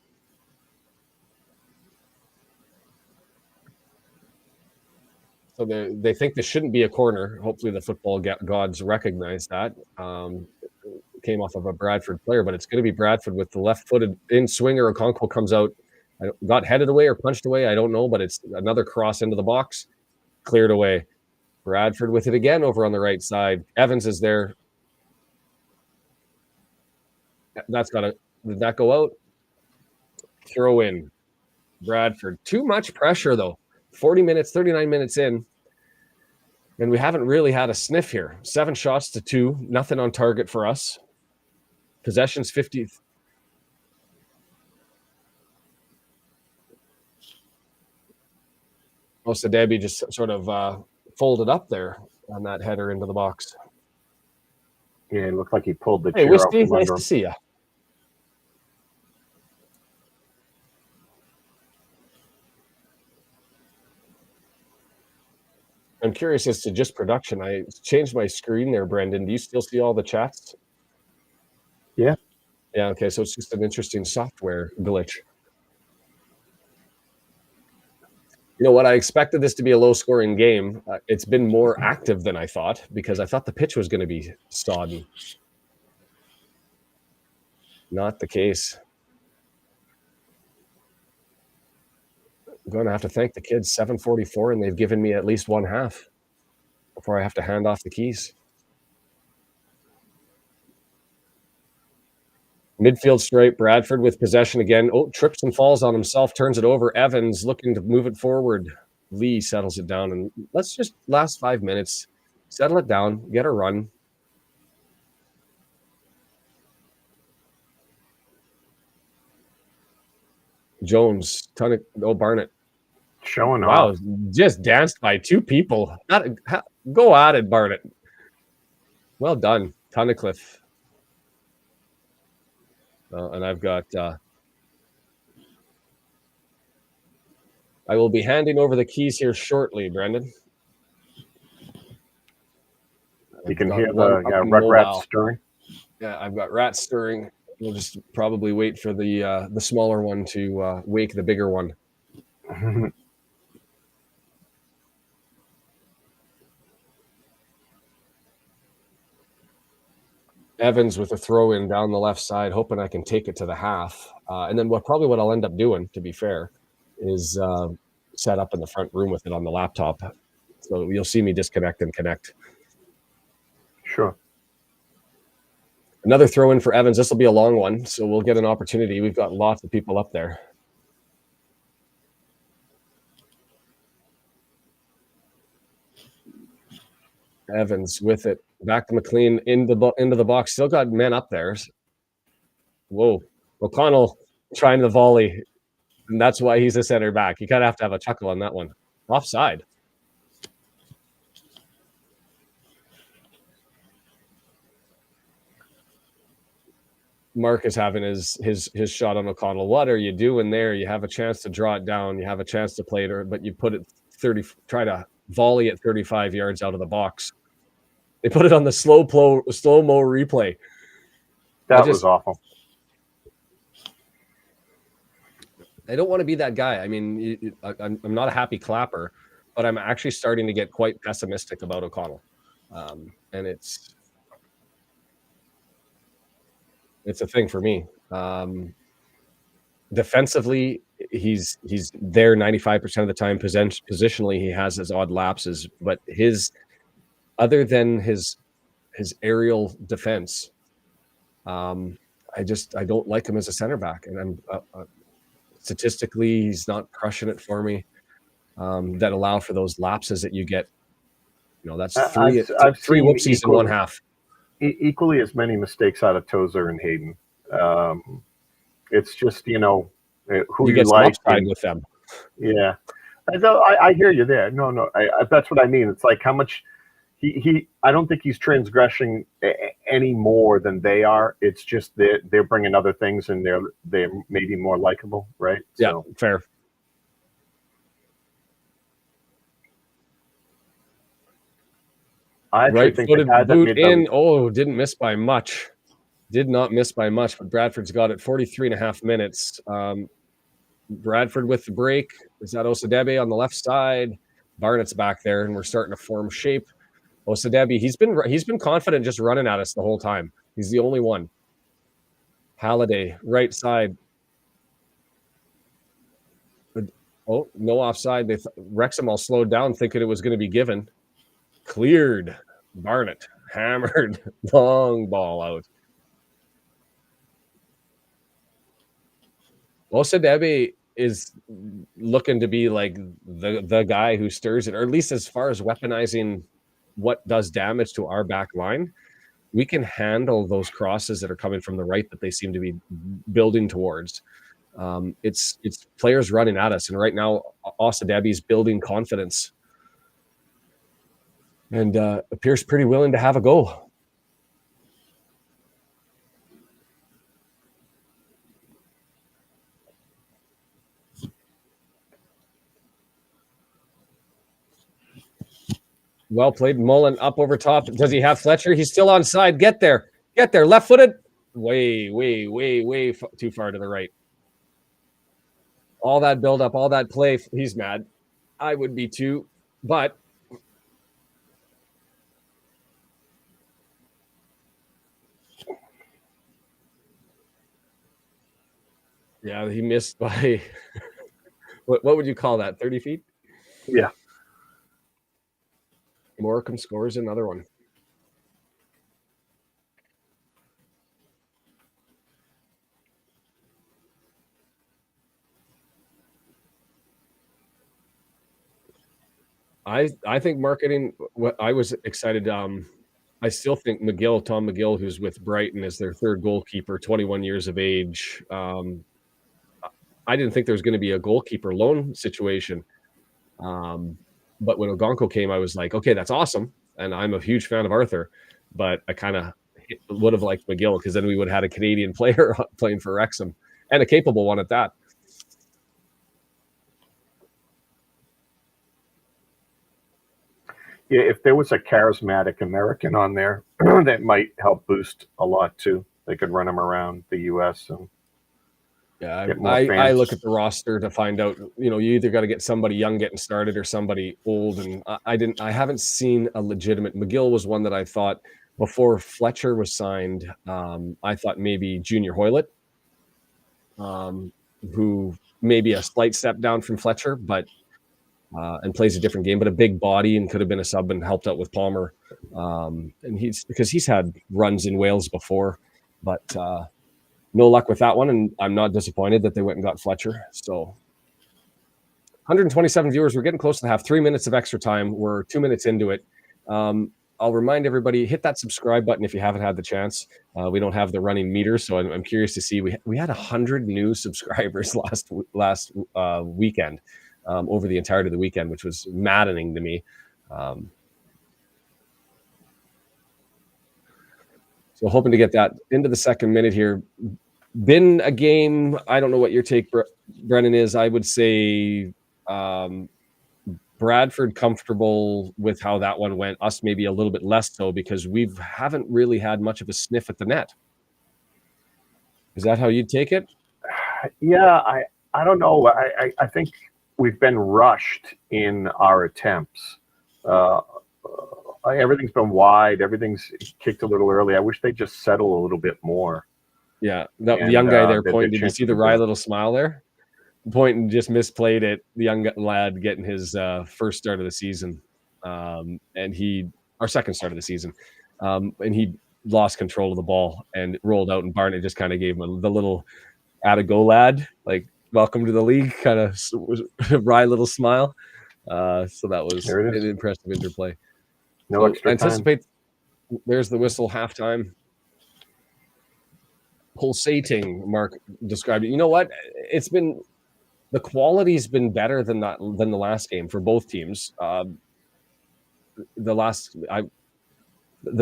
they think this shouldn't be a corner. Hopefully the football gods recognize that. Came off of a Bradford player, but it's going to be Bradford with the left-footed in swinger. Okonkwo comes out, got headed away or punched away. I don't know, but it's another cross into the box, cleared away. Bradford with it again over on the right side. Evans is there. Did that go out? Throw in. Bradford. Too much pressure, though. 39 minutes in. And we haven't really had a sniff here. 7 shots to 2. Nothing on target for us. Possessions 50. Osadebi just sort of folded up there on that header into the box. Yeah, it looked like he pulled the Hey, chair out Whiskey, from nice under to him. see you. I'm curious as to just production. I changed my screen there, Brendan. Do you still see all the chats? Yeah. Yeah, okay, so it's just an interesting software glitch. You know what? I expected this to be a low-scoring game. It's been more active than I thought because I thought the pitch was going to be sodden. Not the case. I'm going to have to thank the kids. 7:44, and they've given me at least one half before I have to hand off the keys. Midfield straight, Bradford with possession again. Oh, trips and falls on himself, turns it over. Evans looking to move it forward. Lee settles it down, and let's just last 5 minutes, settle it down, get a run. Jones, Barnett. Showing Wow, off. just danced by two people. Go at it, Barnett. Well done, Tunnicliffe. And I've got... I will be handing over the keys here shortly, Brendan. You can hear the rats stirring. Yeah, I've got rats stirring. We'll just probably wait for the smaller one to wake the bigger one. Evans with a throw in down the left side, hoping I can take it to the half. And then what I'll end up doing, to be fair, is set up in the front room with it on the laptop. So you'll see me disconnect and connect. Sure. Another throw in for Evans. This will be a long one, so we'll get an opportunity. We've got lots of people up there. Evans with it. Back to McLean into the box. Still got men up there. Whoa. O'Connell trying the volley. And that's why he's a center back. You kind of have to have a chuckle on that one. Offside. Mark is having his shot on O'Connell. What are you doing there? You have a chance to draw it down. You have a chance to play it, but you put it 30, try to volley it 35 yards out of the box. They put it on the slow-mo replay. That was awful. I don't want to be that guy. I mean, I'm not a happy clapper, but I'm actually starting to get quite pessimistic about O'Connell. And it's a thing for me. Defensively, he's there 95% of the time. Positionally, he has his odd lapses, but other than his aerial defense, I don't like him as a center back, and I'm statistically he's not crushing it for me. That allow for those lapses that you get. You know, that's three whoopsies in one half. Equally as many mistakes out of Tozer and Hayden. It's just who you like with them. Yeah, I hear you there. No, that's what I mean. It's like how much I don't think he's transgressing any more than they are. It's just they're bringing other things and they're maybe more likable, right? Yeah, so. Fair. Right-footed boot in. Oh, didn't miss by much. Did not miss by much, but Bradford's got it 43.5 minutes. Bradford with the break. Is that Osadebe on the left side? Barnett's back there, and we're starting to form shape. Osadebe, he's been confident just running at us the whole time. He's the only one. Halliday, right side. Oh, no offside. Wrexham all slowed down, thinking it was going to be given. Cleared. Barnett hammered. Long ball out. Osadebe is looking to be like the guy who stirs it, or at least as far as weaponizing what does damage to our back line. We can handle those crosses that are coming from the right that they seem to be building towards. It's players running at us, and right now Osadebi's building confidence and appears pretty willing to have a go. Well played. Mullen up over top. Does he have Fletcher? He's still onside. Get there. Get there. Left-footed. Way too far to the right. All that build-up, all that play. He's mad. I would be too. But yeah, he missed by what would you call that? 30 feet? Yeah. Morecambe scores another one. I think marketing. What I was excited. I still think Tom McGill, who's with Brighton, is their third goalkeeper, 21 years of age. I didn't think there was going to be a goalkeeper loan situation. But when Ogonko came, I was like, okay, that's awesome. And I'm a huge fan of Arthur, but I kind of would have liked McGill because then we would have had a Canadian player playing for Wrexham and a capable one at that. Yeah, if there was a charismatic American on there, that might help boost a lot too. They could run him around the U.S. and yeah, I look at the roster to find out. You either got to get somebody young getting started or somebody old, and I haven't seen a legitimate. McGill was one that I thought before Fletcher was signed. I thought maybe Junior Hoylett, who maybe a slight step down from Fletcher, but. And plays a different game, but a big body and could have been a sub and helped out with Palmer. And he's had runs in Wales before, but no luck with that one. And I'm not disappointed that they went and got Fletcher. So 127 viewers. We're getting close to half. 3 minutes of extra time. We're 2 minutes into it. I'll remind everybody, hit that subscribe button if you haven't had the chance. We don't have the running meter, so I'm curious to see. We had 100 new subscribers last weekend. Over the entirety of the weekend, which was maddening to me. So hoping to get that into the second minute here. Been a game, I don't know what your take, Brennan, is. I would say Bradford comfortable with how that one went. Us maybe a little bit less so because we haven't really had much of a sniff at the net. Is that how you'd take it? Yeah, I don't know. I think we've been rushed in our attempts. Everything's been wide. Everything's kicked a little early. I wish they'd just settle a little bit more. Yeah, the young guy there pointing. Did you see the wry little smile there? Pointing just misplayed it. The young lad getting his first start of the season, and our second start of the season, and he lost control of the ball and it rolled out, and Barnett just kind of gave him the little "atta go lad," like welcome to the league, kind of wry little smile. So that was an impressive interplay. No extra anticipate time. There's the whistle, halftime. Pulsating, Mark described it. You know what? The quality's been better than the last game for both teams. The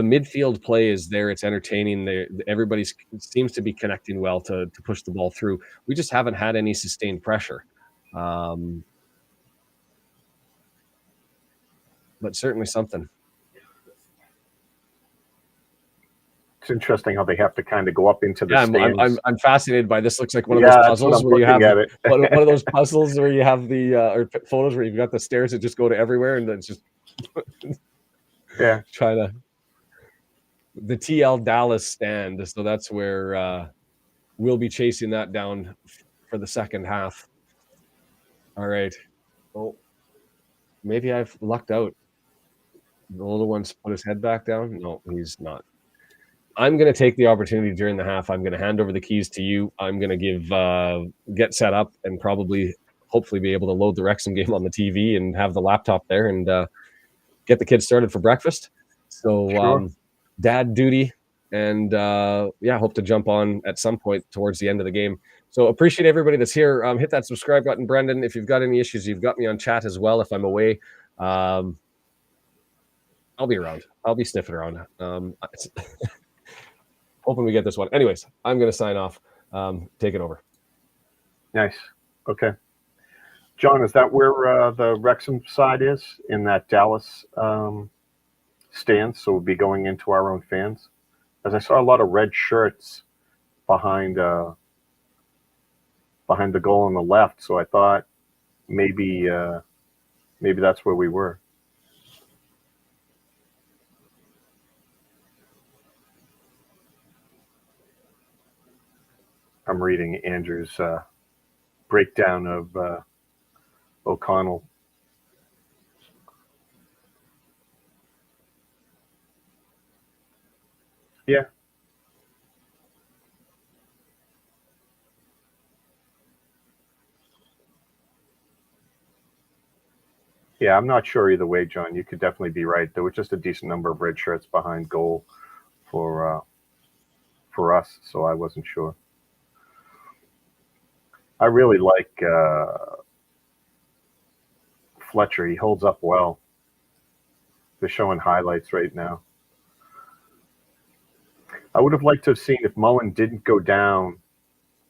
midfield play is there. It's entertaining. Everybody seems to be connecting well to push the ball through. We just haven't had any sustained pressure. But certainly something. It's interesting how they have to kind of go up into the stands. I'm fascinated by this. Looks like one of those puzzles where you have one of those puzzles where you have the or photos where you've got the stairs that just go to everywhere, and then it's just trying to. The TL Dallas stand, so that's where we'll be chasing that down for the second half. All right. Oh, maybe I've lucked out. The little one's put his head back down. No, he's not. I'm going to take the opportunity during the half. I'm going to hand over the keys to you. I'm going to get set up and hopefully be able to load the Wrexham game on the TV and have the laptop there and get the kids started for breakfast. So dad duty and hope to jump on at some point towards the end of the game. So appreciate everybody that's here. Hit that subscribe button, Brendan. If you've got any issues, you've got me on chat as well if I'm away. I'll be around. I'll be sniffing around. Hoping we get this one. Anyways, I'm going to sign off. Take it over. Nice. Okay. John, is that where the Wrexham side is in that Dallas stand? So we'll be going into our own fans. As I saw a lot of red shirts behind the goal on the left, so I thought maybe that's where we were. I'm reading Andrew's breakdown of O'Connell. Yeah. Yeah, I'm not sure either way, John. You could definitely be right. There was just a decent number of red shirts behind goal for us, so I wasn't sure. I really like Fletcher. He holds up well. They're showing highlights right now. I would have liked to have seen if Mullen didn't go down,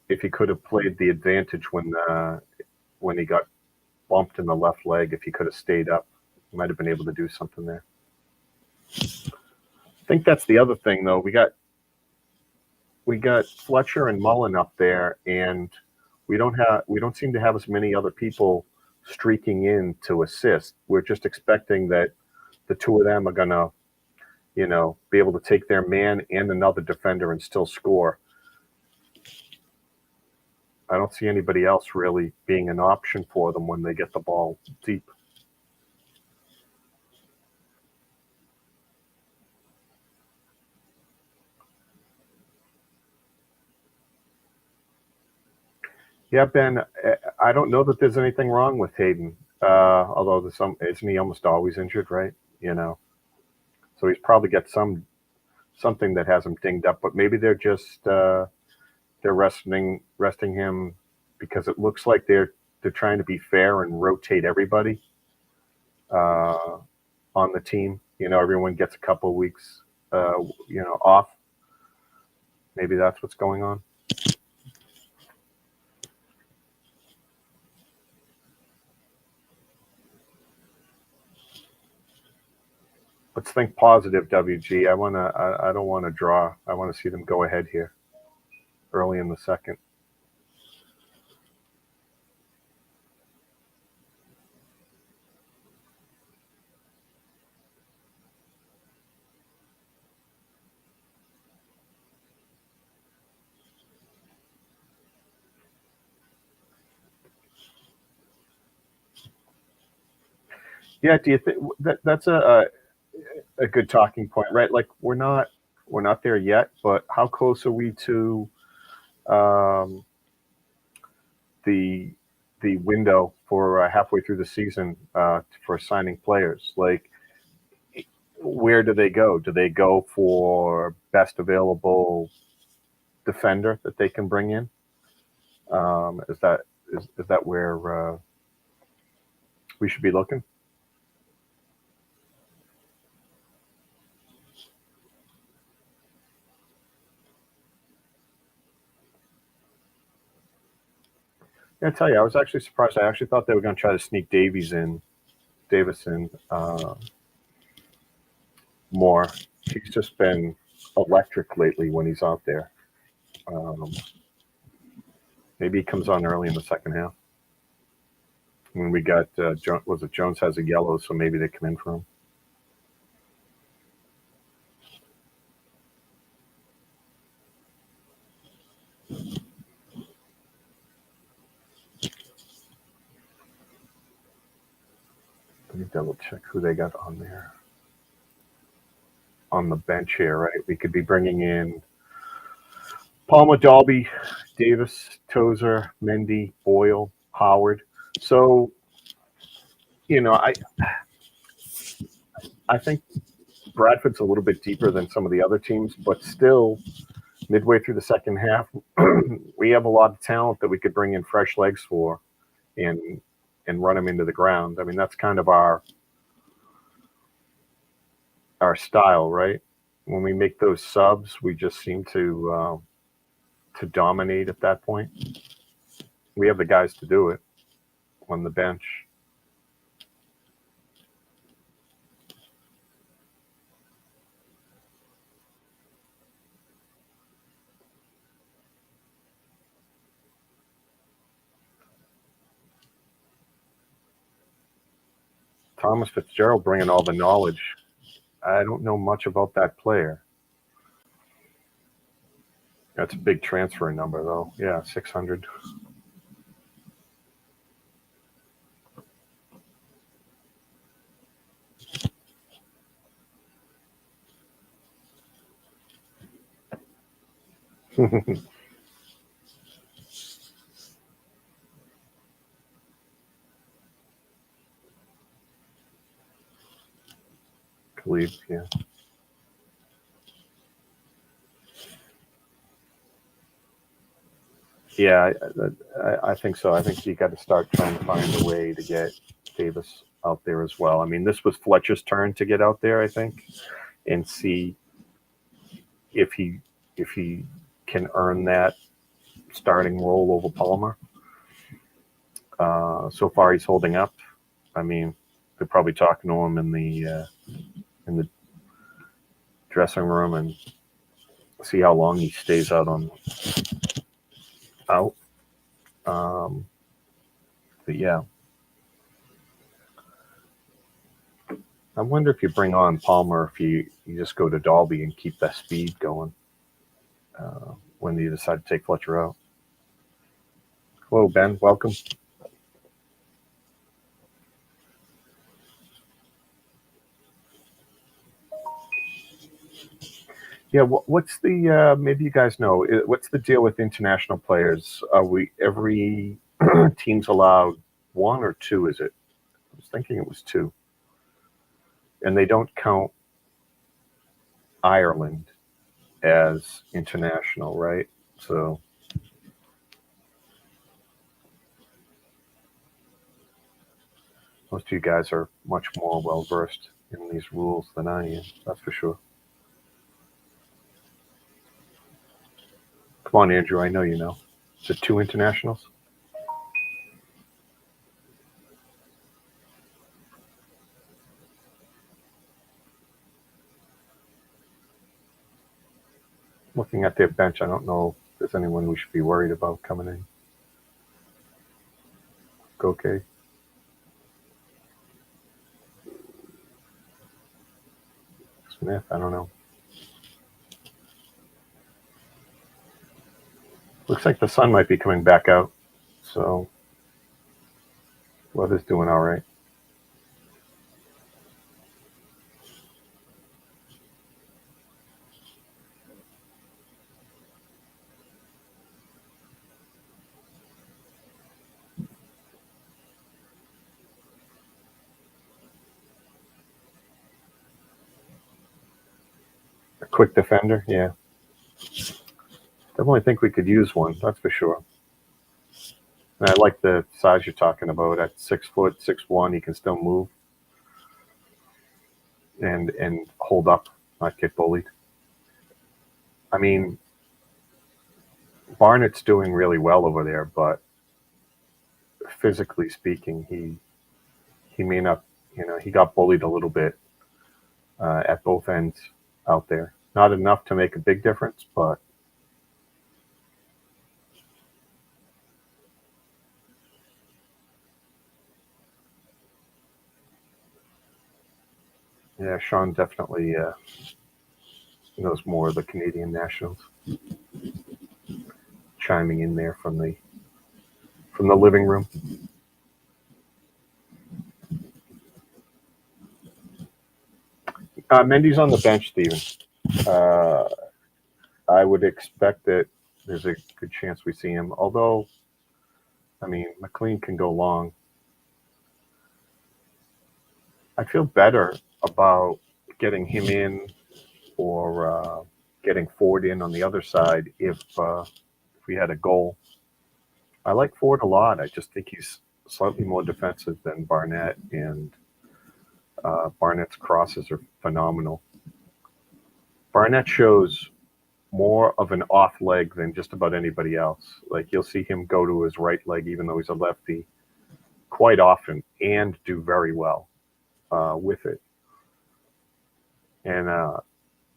if he could have played the advantage when he got bumped in the left leg. If he could have stayed up, he might have been able to do something there. I think that's the other thing, though. We got Fletcher and Mullen up there, and we don't seem to have as many other people streaking in to assist. We're just expecting that the two of them are gonna, be able to take their man and another defender and still score. I don't see anybody else really being an option for them when they get the ball deep. Yeah, Ben, I don't know that there's anything wrong with Hayden. Although isn't he almost always injured, right? So he's probably got something that has him dinged up, but maybe they're just they're resting him because it looks like they're trying to be fair and rotate everybody on the team. Everyone gets a couple of weeks off. Maybe that's what's going on. Let's think positive, WG. I don't want to draw. I want to see them go ahead here early in the second. Yeah, do you think that's a good talking point, right? Like we're not there yet, but how close are we to the window for halfway through the season for signing players? Like, where do they go? Do they go for best available defender that they can bring in? Is that where we should be looking? I tell you, I was actually surprised. I actually thought they were going to try to sneak Davis in more. He's just been electric lately when he's out there. Maybe he comes on early in the second half. When we got Jones has a yellow, so maybe they come in for him. Let me double check who they got on there. On the bench here, right? We could be bringing in Palmer, Dalby, Davis, Tozer, Mendy, Boyle, Howard. So, I think Bradford's a little bit deeper than some of the other teams, but still, midway through the second half, we have a lot of talent that we could bring in fresh legs for, and run them into the ground. I mean, that's kind of our style, right? When we make those subs, we just seem to dominate at that point. We have the guys to do it on the bench. Thomas Fitzgerald bringing all the knowledge. I don't know much about that player. That's a big transfer number, though. Yeah, 600. Khalid, yeah. Yeah, I think so. I think you got to start trying to find a way to get Davis out there as well. I mean, this was Fletcher's turn to get out there, I think, and see if he can earn that starting role over Palmer. So far, he's holding up. I mean, they're probably talking to him in the dressing room and see how long he stays out. But yeah, I wonder if you bring on Palmer, if you just go to Dalby and keep that speed going when you decide to take Fletcher out. Hello, Ben. Welcome. Yeah, what's the maybe you guys know what's the deal with international players? Are we every team's allowed one or two? Is it? I was thinking it was two, and they don't count Ireland as international, right? So most of you guys are much more well versed in these rules than I am. That's for sure. Come on, Andrew. I know you know. Is it two internationals? Looking at their bench, I don't know if there's anyone we should be worried about coming in. Okay. Smith, I don't know. Looks like the sun might be coming back out, so weather's doing all right. A quick defender, yeah. Definitely think we could use one, that's for sure. And I like the size you're talking about. At 6 foot, 6'1", he can still move and hold up, not get bullied. I mean, Barnett's doing really well over there, but physically speaking, he may not. He got bullied a little bit at both ends out there. Not enough to make a big difference, but yeah, Shaun definitely knows more of the Canadian nationals. Chiming in there from the living room. Mendy's on the bench, Stephen. I would expect that there's a good chance we see him. Although, I mean, McLean can go long. I feel better about getting him in or getting Ford in on the other side if we had a goal. I like Ford a lot. I just think he's slightly more defensive than Barnett, and Barnett's crosses are phenomenal. Barnett shows more of an off leg than just about anybody else. Like, you'll see him go to his right leg, even though he's a lefty, quite often, and do very well with it. And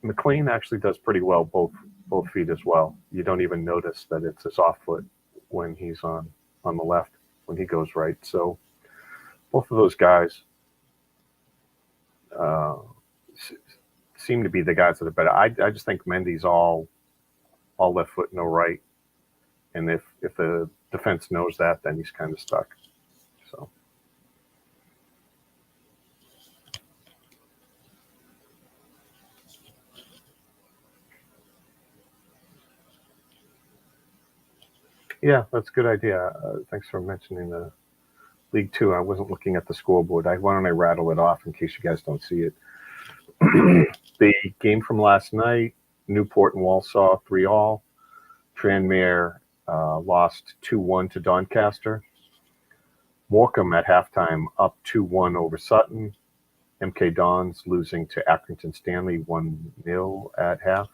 McLean actually does pretty well both feet as well. You don't even notice that it's his off foot when he's on the left, when he goes right. So both of those guys seem to be the guys that are better. I just think Mendy's all left foot, no right. And if the defense knows that, then he's kind of stuck. So. Yeah, that's a good idea. Thanks for mentioning the League Two. I wasn't looking at the scoreboard. Why don't I rattle it off in case you guys don't see it? The game from last night, Newport and Walsall 3-3. Tranmere lost 2-1 to Doncaster. Morecambe at halftime up 2-1 over Sutton. MK Dons losing to Accrington Stanley 1-0 at half.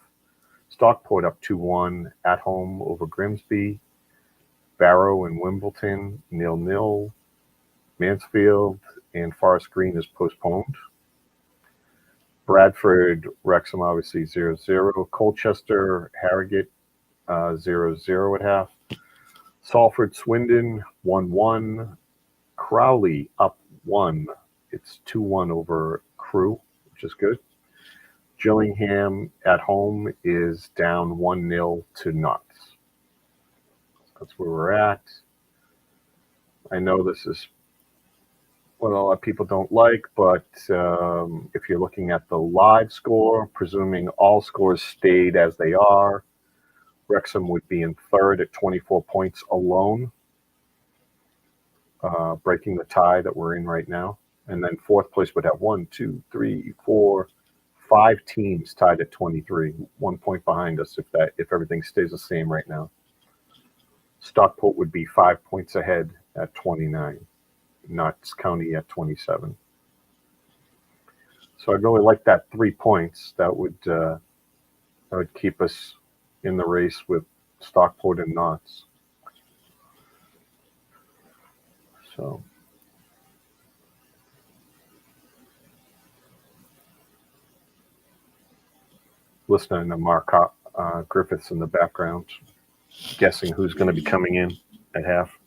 Stockport up 2-1 at home over Grimsby. Barrow and Wimbledon 0-0. Mansfield and Forest Green is postponed. Bradford, Wrexham obviously 0-0. Colchester, Harrogate 0-0 at half. Salford, Swindon 1-1. Crowley up 1. It's 2-1 over Crewe, which is good. Gillingham at home is down 1-0 to Notts. That's where we're at. I know this is what a lot of people don't like, but if you're looking at the live score, presuming all scores stayed as they are, Wrexham would be in third at 24 points alone, breaking the tie that we're in right now. And then fourth place would have 5 teams tied at 23, 1 point behind us if everything stays the same right now. Stockport would be 5 points ahead at 29. Notts County at 27. So I'd really like that 3 points. That would keep us in the race with Stockport and Notts. So listening to Mark Griffiths in the background, guessing who's going to be coming in at half.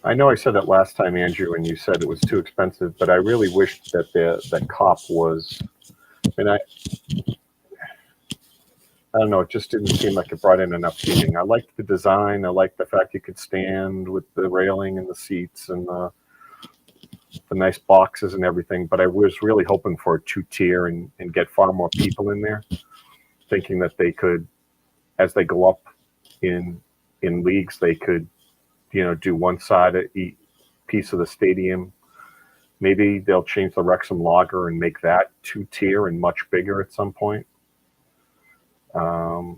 I know I said it last time, Andrew, and you said it was too expensive, but I really wished that that cop was. I mean, I don't know. It just didn't seem like it brought in enough seating. I liked the design. I liked the fact you could stand with the railing and the seats and the nice boxes and everything. But I was really hoping for a 2-tier and get far more people in there, thinking that they could, as they go up in leagues, they could, do one side of each piece of the stadium. Maybe they'll change the Wrexham Lager and make that 2-tier and much bigger at some point. But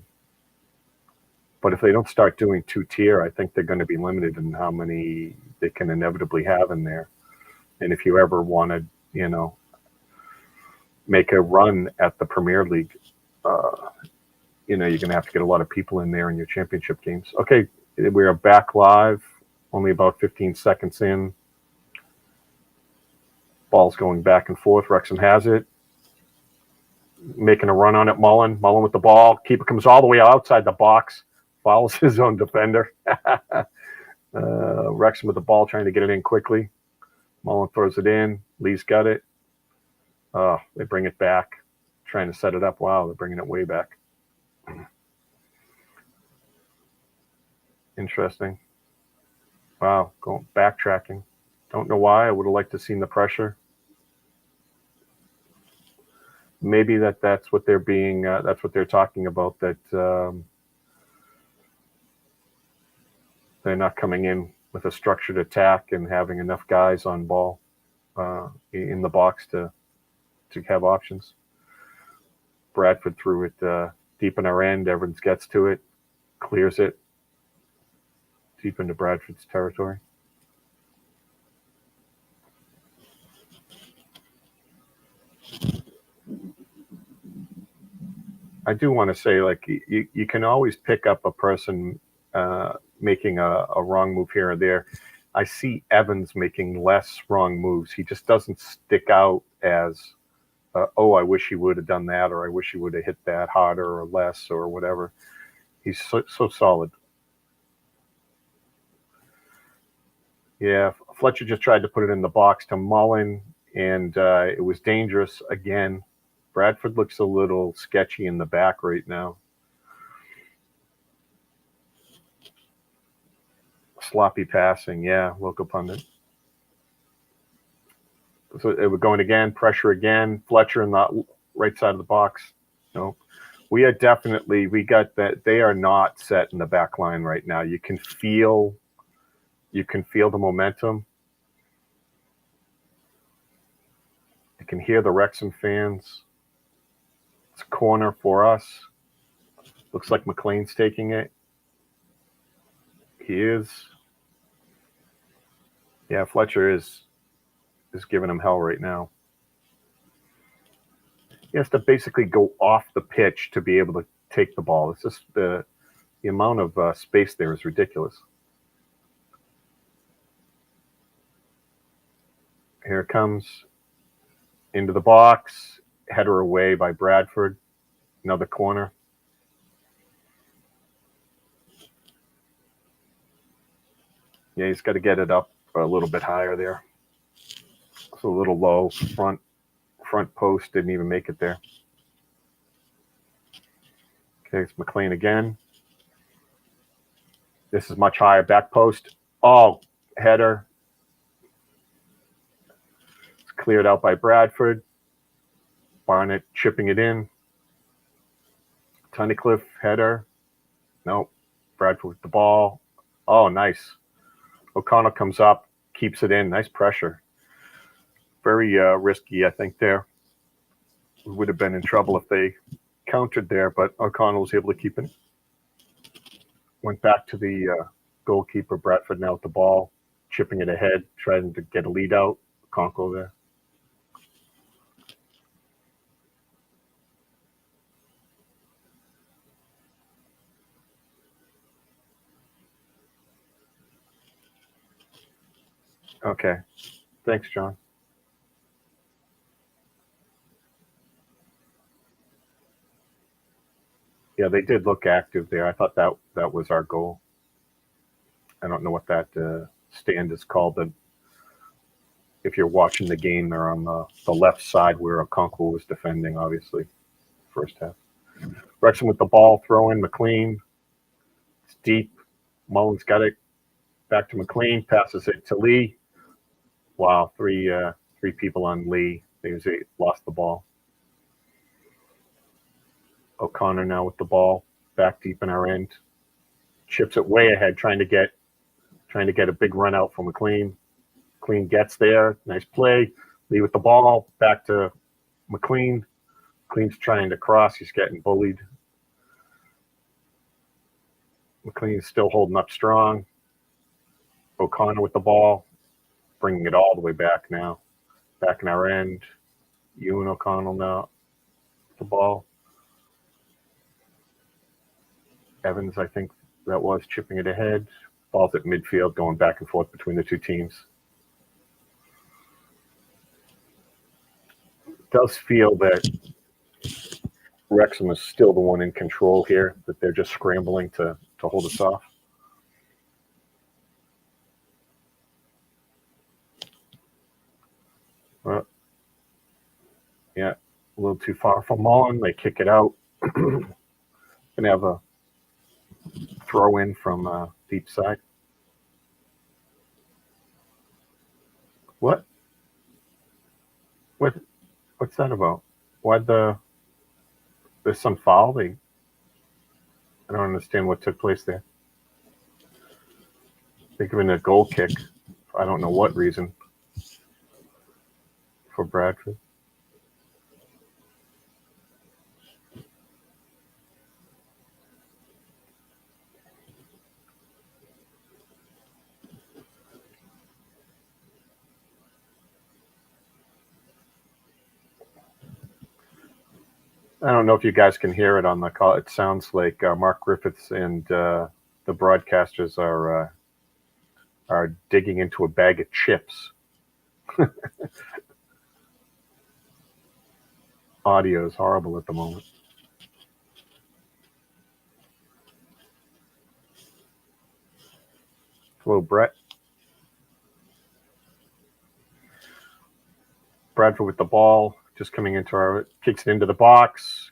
if they don't start doing 2-tier, I think they're going to be limited in how many they can inevitably have in there. And if you ever want to, make a run at the Premier League, you're going to have to get a lot of people in there in your championship games. Okay, we are back live, only about 15 seconds in. Ball's going back and forth. Wrexham has it. Making a run on it, Mullen. Mullen with the ball. Keeper comes all the way outside the box. Fouls his own defender. Wrexham with the ball, trying to get it in quickly. Mullen throws it in. Lee's got it. They bring it back. trying to set it up. Wow, they're bringing it way back. Interesting. Wow, going backtracking. Don't know why. I would have liked to seen the pressure. Maybe that's what they're being. That's what they're talking about. That they're not coming in with a structured attack and having enough guys on ball in the box to have options. Bradford threw it deep in our end. Evans gets to it, clears it deep into Bradford's territory. I do want to say, like, you can always pick up a person making a wrong move here or there. I see Evans making less wrong moves. He just doesn't stick out as, oh, I wish he would have done that, or I wish he would have hit that harder or less or whatever. He's so solid. Yeah, Fletcher just tried to put it in the box to Mullen, and it was dangerous again. Bradford looks a little sketchy in the back right now. Sloppy passing, yeah, local pundit. So it was going again, pressure again. Fletcher in the right side of the box. No, we got that. They are not set in the back line right now. You can feel the momentum. You can hear the Wrexham fans. It's a corner for us. Looks like McLean's taking it. He is. Yeah, Fletcher is giving him hell right now. He has to basically go off the pitch to be able to take the ball. It's just the amount of space there is ridiculous. Here it comes into the box. Header away by Bradford. Another corner. Yeah, he's got to get it up a little bit higher there. It's a little low. Front post didn't even make it there. Okay, it's McLean again. This is much higher. Back post. Oh, header. It's cleared out by Bradford. Barnett chipping it in. Tunnicliffe header. Nope. Bradford with the ball. Oh, nice. O'Connell comes up, keeps it in. Nice pressure. Very risky, I think, there. We would have been in trouble if they countered there, but O'Connell was able to keep it. Went back to the goalkeeper, Bradford now with the ball, chipping it ahead, trying to get a lead out. Conkle there. Okay. Thanks, John. Yeah, they did look active there. I thought that was our goal. I don't know what that stand is called. If you're watching the game, they're on the left side where Okonkwo was defending, obviously, first half. Wrexham with the ball, throw in McLean. It's deep. Mullins got it. Back to McLean, passes it to Lee. Wow, three people on Lee. They lost the ball. O'Connor now with the ball, back deep in our end. Chips it way ahead, trying to get a big run out for McLean. McLean gets there. Nice play. Lee with the ball. Back to McLean. McLean's trying to cross. He's getting bullied. McLean's still holding up strong. O'Connor with the ball. Bringing it all the way back now. Back in our end. Ewan O'Connell now with the ball. Evans, I think that was chipping it ahead. Ball's at midfield, going back and forth between the two teams. It does feel that Wrexham is still the one in control here, that they're just scrambling to hold us off. Well, yeah, a little too far from Mullen. They kick it out. Gonna have a throw in from deep side. What? What's that about? There's some foul? I don't understand what took place there. They're giving a goal kick. I don't know what reason for Bradford. I don't know if you guys can hear it on the call. It sounds like Mark Griffiths and the broadcasters are digging into a bag of chips. Audio is horrible at the moment. Hello, Brett. Bradford with the ball, just coming into kicks it into the box.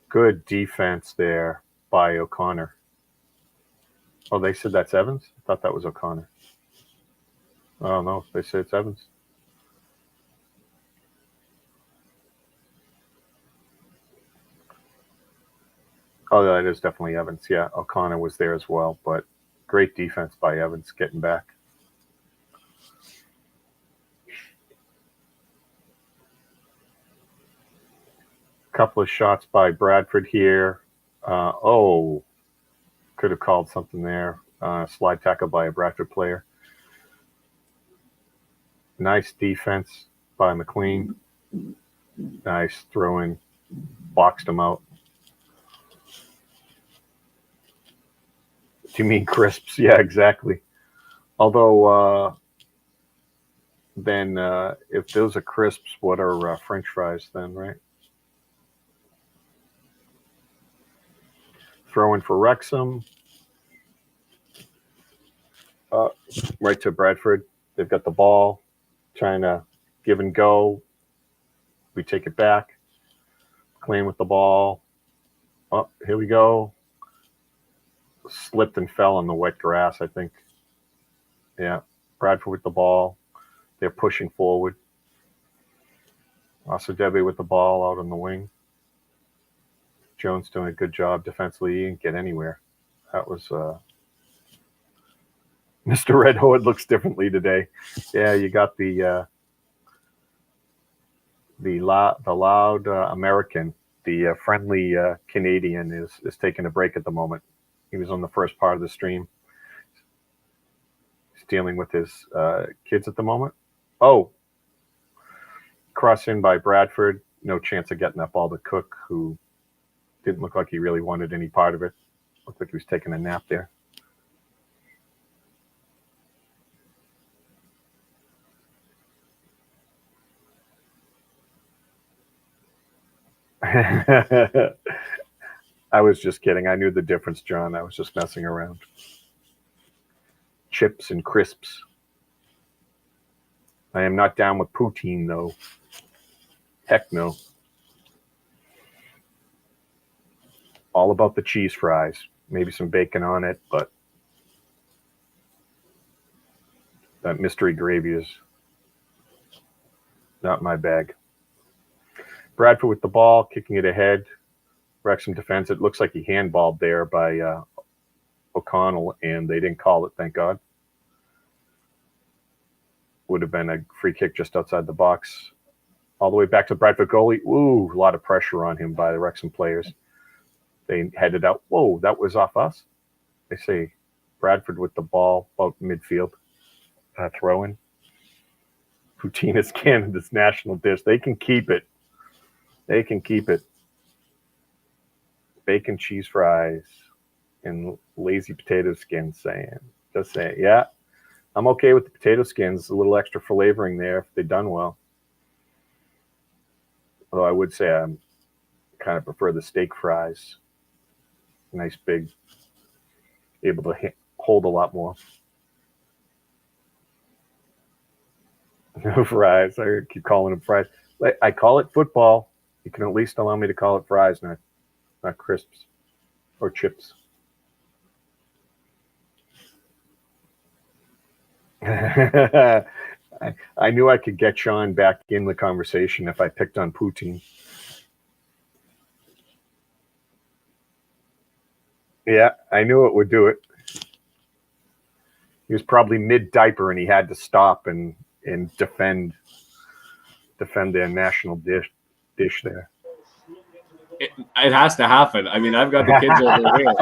Good defense there by O'Connor. Oh, they said that's Evans? I thought that was O'Connor. Oh, no, they say it's Evans. Oh, that is definitely Evans. Yeah, O'Connor was there as well, but great defense by Evans getting back. Couple of shots by Bradford here. Could have called something there. Slide tackle by a Bradford player. Nice defense by McLean. Nice throw in. Boxed him out. Do you mean crisps? Yeah, exactly. Although, then if those are crisps, what are French fries then, right? Throw in for Wrexham. Right to Bradford. They've got the ball. Trying to give and go. We take it back. McLean with the ball. Oh, here we go. Slipped and fell on the wet grass, I think. Yeah. Bradford with the ball. They're pushing forward. Also Debbie with the ball out on the wing. Jones doing a good job defensively. He didn't get anywhere. That was Mr. Red Hood looks differently today. Yeah, you got the loud American. The friendly Canadian is taking a break at the moment. He was on the first part of the stream. He's dealing with his kids at the moment. Oh, cross in by Bradford. No chance of getting that ball to Cook, who didn't look like he really wanted any part of it. Looked like he was taking a nap there. I was just kidding. I knew the difference, John. I was just messing around. Chips and crisps. I am not down with poutine, though. Heck no. All about the cheese fries. Maybe some bacon on it, but that mystery gravy is not my bag. Bradford with the ball, kicking it ahead. Wrexham defense. It looks like he handballed there by O'Connell, and they didn't call it, thank God. Would have been a free kick just outside the box. All the way back to Bradford goalie. Ooh, a lot of pressure on him by the Wrexham players. They headed out. Whoa, that was off us. They say Bradford with the ball about midfield. Throw in. Poutine is Canada's national dish. They can keep it. They can keep it. Bacon cheese fries and lazy potato skins just saying, yeah, I'm okay with the potato skins, a little extra flavoring there if they've done well. Although I would say I kind of prefer the steak fries. Nice big, able to hold a lot more. Fries, I keep calling them fries. I call it football. You can at least allow me to call it fries, not crisps or chips. I knew I could get Shaun back in the conversation if I picked on poutine. Yeah, I knew it would do it. He was probably mid-diaper and he had to stop and defend their national dish there. It has to happen. I mean, I've got the kids over here.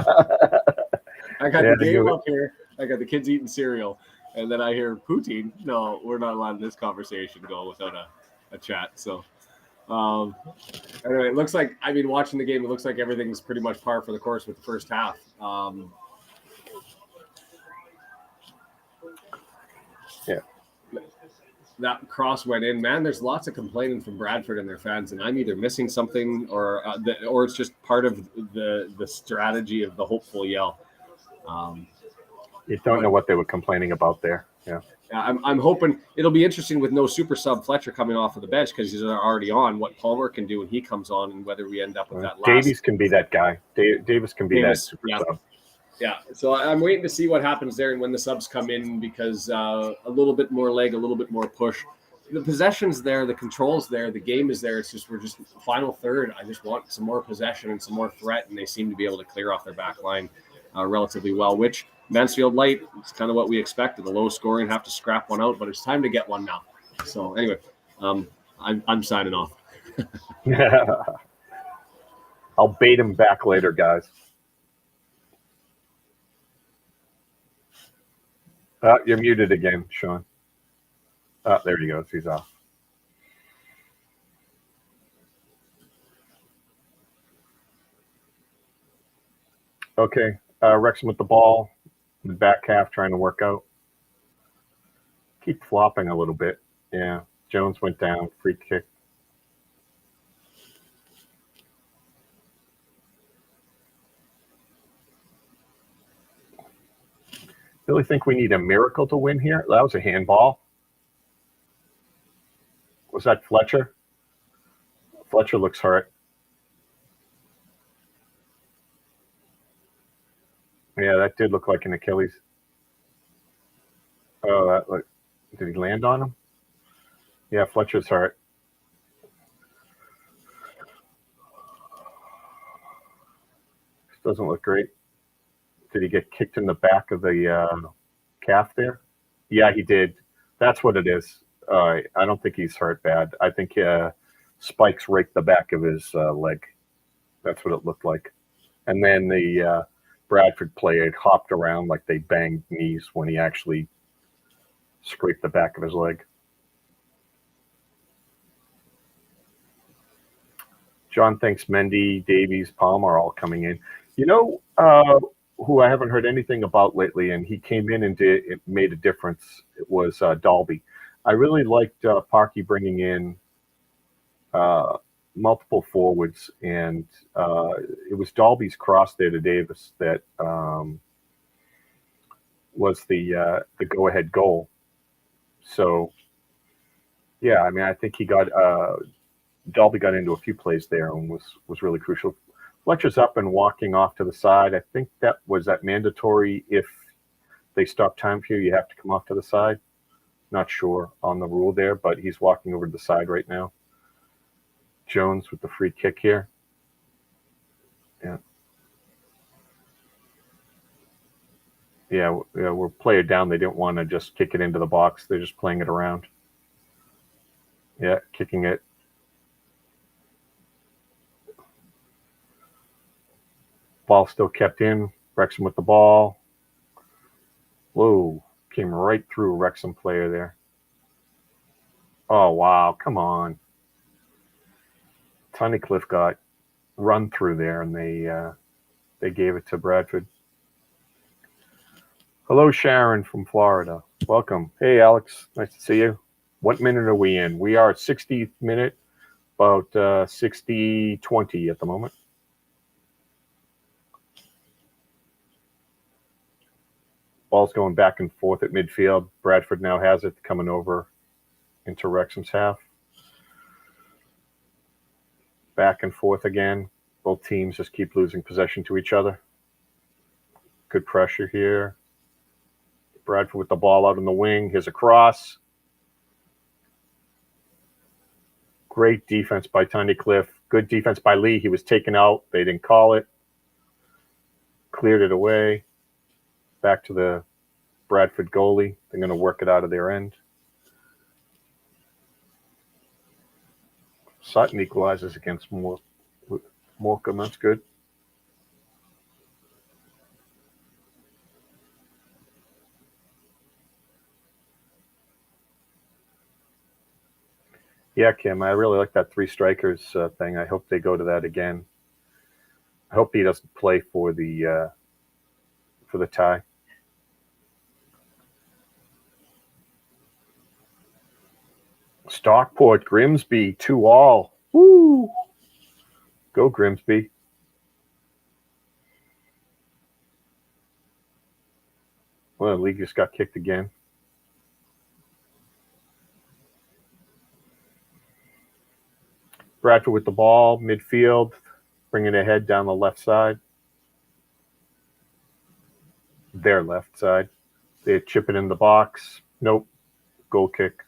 I got the game up here. I got the kids eating cereal. And then I hear poutine. No, we're not allowing this conversation to go without a chat. So, anyway, it looks like, I mean, watching the game, it looks like everything's pretty much par for the course with the first half. Yeah. That cross went in, man. There's lots of complaining from Bradford and their fans, and I'm either missing something or it's just part of the strategy of the hopeful yell. You don't know what they were complaining about there. Yeah. I'm hoping it'll be interesting with no super sub Fletcher coming off of the bench because he's already on. What Palmer can do when he comes on, and whether we end up with that. Davies can be that guy. Davis can be that super sub. Yeah, so I'm waiting to see what happens there and when the subs come in because a little bit more leg, a little bit more push. The possession's there, the control's there, the game is there. It's just we're just final third. I just want some more possession and some more threat, and they seem to be able to clear off their back line relatively well, which Mansfield Light is kind of what we expected. The low scoring, have to scrap one out, but it's time to get one now. So anyway, I'm signing off. I'll bait him back later, guys. You're muted again, Shaun. There he goes. He's off. Okay. Wrexham with the ball. In the back half trying to work out. Keep flopping a little bit. Yeah. Jones went down. Free kick. Really think we need a miracle to win here? That was a handball. Was that Fletcher? Fletcher looks hurt. Yeah, that did look like an Achilles. Oh, did he land on him? Yeah, Fletcher's hurt. This doesn't look great. Did he get kicked in the back of the calf there? Yeah, he did. That's what it is. I don't think he's hurt bad. I think spikes raked the back of his leg. That's what it looked like. And then the Bradford player hopped around like they banged knees when he actually scraped the back of his leg. John thinks Mendy, Davies, Palmer are all coming in. You know who I haven't heard anything about lately, and he came in and it made a difference. It was Dalby. I really liked Parky bringing in multiple forwards, and it was Dalby's cross there to Davis that was the go-ahead goal. So, yeah, I mean, I think he got Dalby got into a few plays there and was really crucial. Fletcher's up and walking off to the side. I think that mandatory. If they stop time for you have to come off to the side. Not sure on the rule there, but he's walking over to the side right now. Jones with the free kick here. Yeah, we're player down. They didn't want to just kick it into the box. They're just playing it around. Yeah, kicking it. Ball still kept in. Wrexham with the ball. Whoa, came right through a Wrexham player there. Oh, wow, come on. Tunnicliffe got run through there, and they gave it to Bradford. Hello, Sharon from Florida. Welcome. Hey, Alex. Nice to see you. What minute are we in? We are at 60th minute, about 60-20 at the moment. Ball's going back and forth at midfield. Bradford now has it coming over into Wrexham's half. Back and forth again. Both teams just keep losing possession to each other. Good pressure here. Bradford with the ball out on the wing. Here's a cross. Great defense by Tiny Cliff. Good defense by Lee. He was taken out. They didn't call it. Cleared it away. Back to the Bradford goalie. They're going to work it out of their end. Sutton equalizes against Morecambe. That's good. Yeah, Kim, I really like that three strikers thing. I hope they go to that again. I hope he doesn't play for the tie. Stockport, Grimsby, 2-2. Woo! Go Grimsby. Well, the league just got kicked again. Bradford with the ball, midfield, bringing it ahead down the left side. Their left side. They chip it in the box. Nope. Goal kick.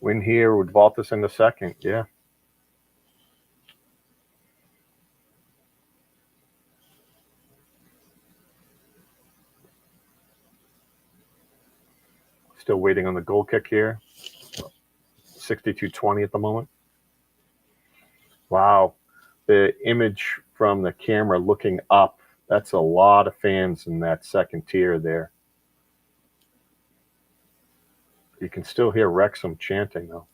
Win here would vault us in the second. Yeah. Still waiting on the goal kick here. 62-20 at the moment. Wow. The image from the camera looking up, that's a lot of fans in that second tier there. You can still hear Wrexham chanting, though.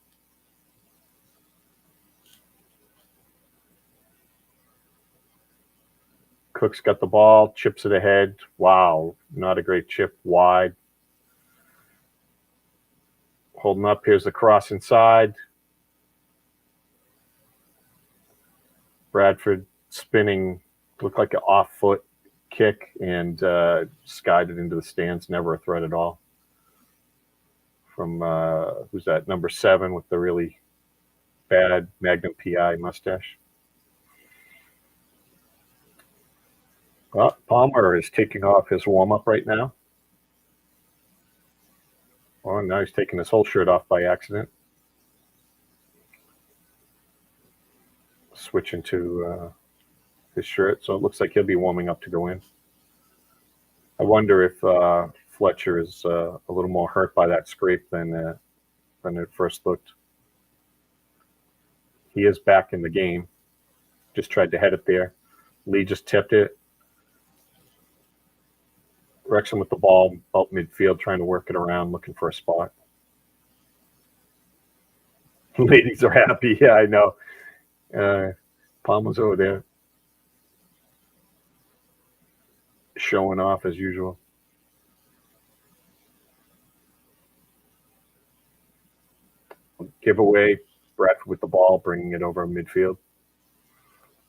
Cook's got the ball, chips it ahead. Wow, not a great chip, wide. Holding up, here's the cross inside. Bradford spinning, looked like an off-foot kick and skied it into the stands. Never a threat at all. From, who's that, number 7 with the really bad Magnum PI mustache. Well, Palmer is taking off his warm-up right now. Oh, now he's taking his whole shirt off by accident. Switching to his shirt, so it looks like he'll be warming up to go in. I wonder if Fletcher is a little more hurt by that scrape than it first looked. He is back in the game. Just tried to head it there. Lee just tipped it. Wrexham with the ball out midfield, trying to work it around, looking for a spot. Ladies are happy. Yeah, I know. Palmer's over there showing off as usual. Giveaway. Bradford with the ball, bringing it over midfield.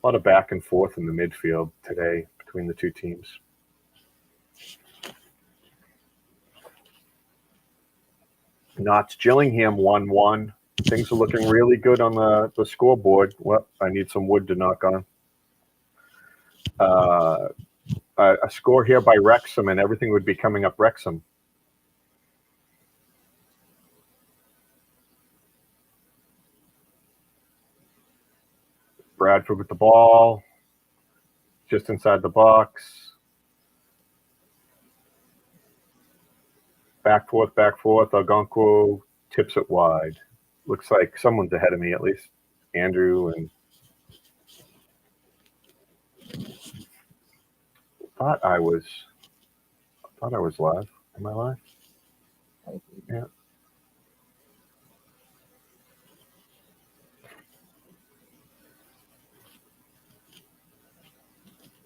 A lot of back and forth in the midfield today between the two teams. Notts Gillingham 1-1. Things are looking really good on the scoreboard. Well, I need some wood to knock on. A score here by Rexam, and everything would be coming up Rexam. Bradford with the ball, just inside the box. Back forth. Algonquo tips it wide. Looks like someone's ahead of me at least. Andrew and thought I was live. Am I live? Yeah.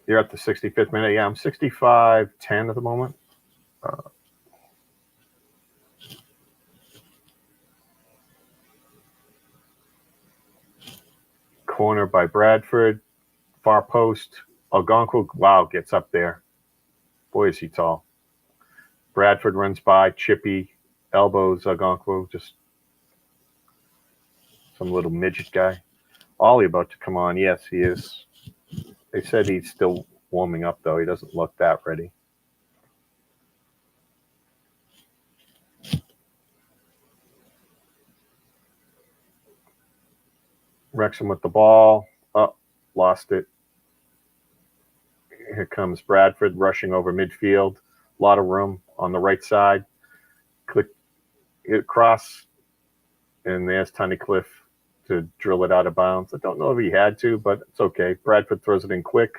You're at the 65th minute. Yeah, I'm 65-10 at the moment. Corner by Bradford. Far post. Algonquo, wow, gets up there. Boy, is he tall. Bradford runs by. Chippy. Elbows Algonquo. Just some little midget guy. Ollie about to come on. Yes, he is. They said he's still warming up, though. He doesn't look that ready. Wrexham with the ball. Oh, lost it. Here comes Bradford rushing over midfield. A lot of room on the right side. Click it across, and there's Tunnicliffe to drill it out of bounds. I don't know if he had to, but it's okay. Bradford throws it in quick.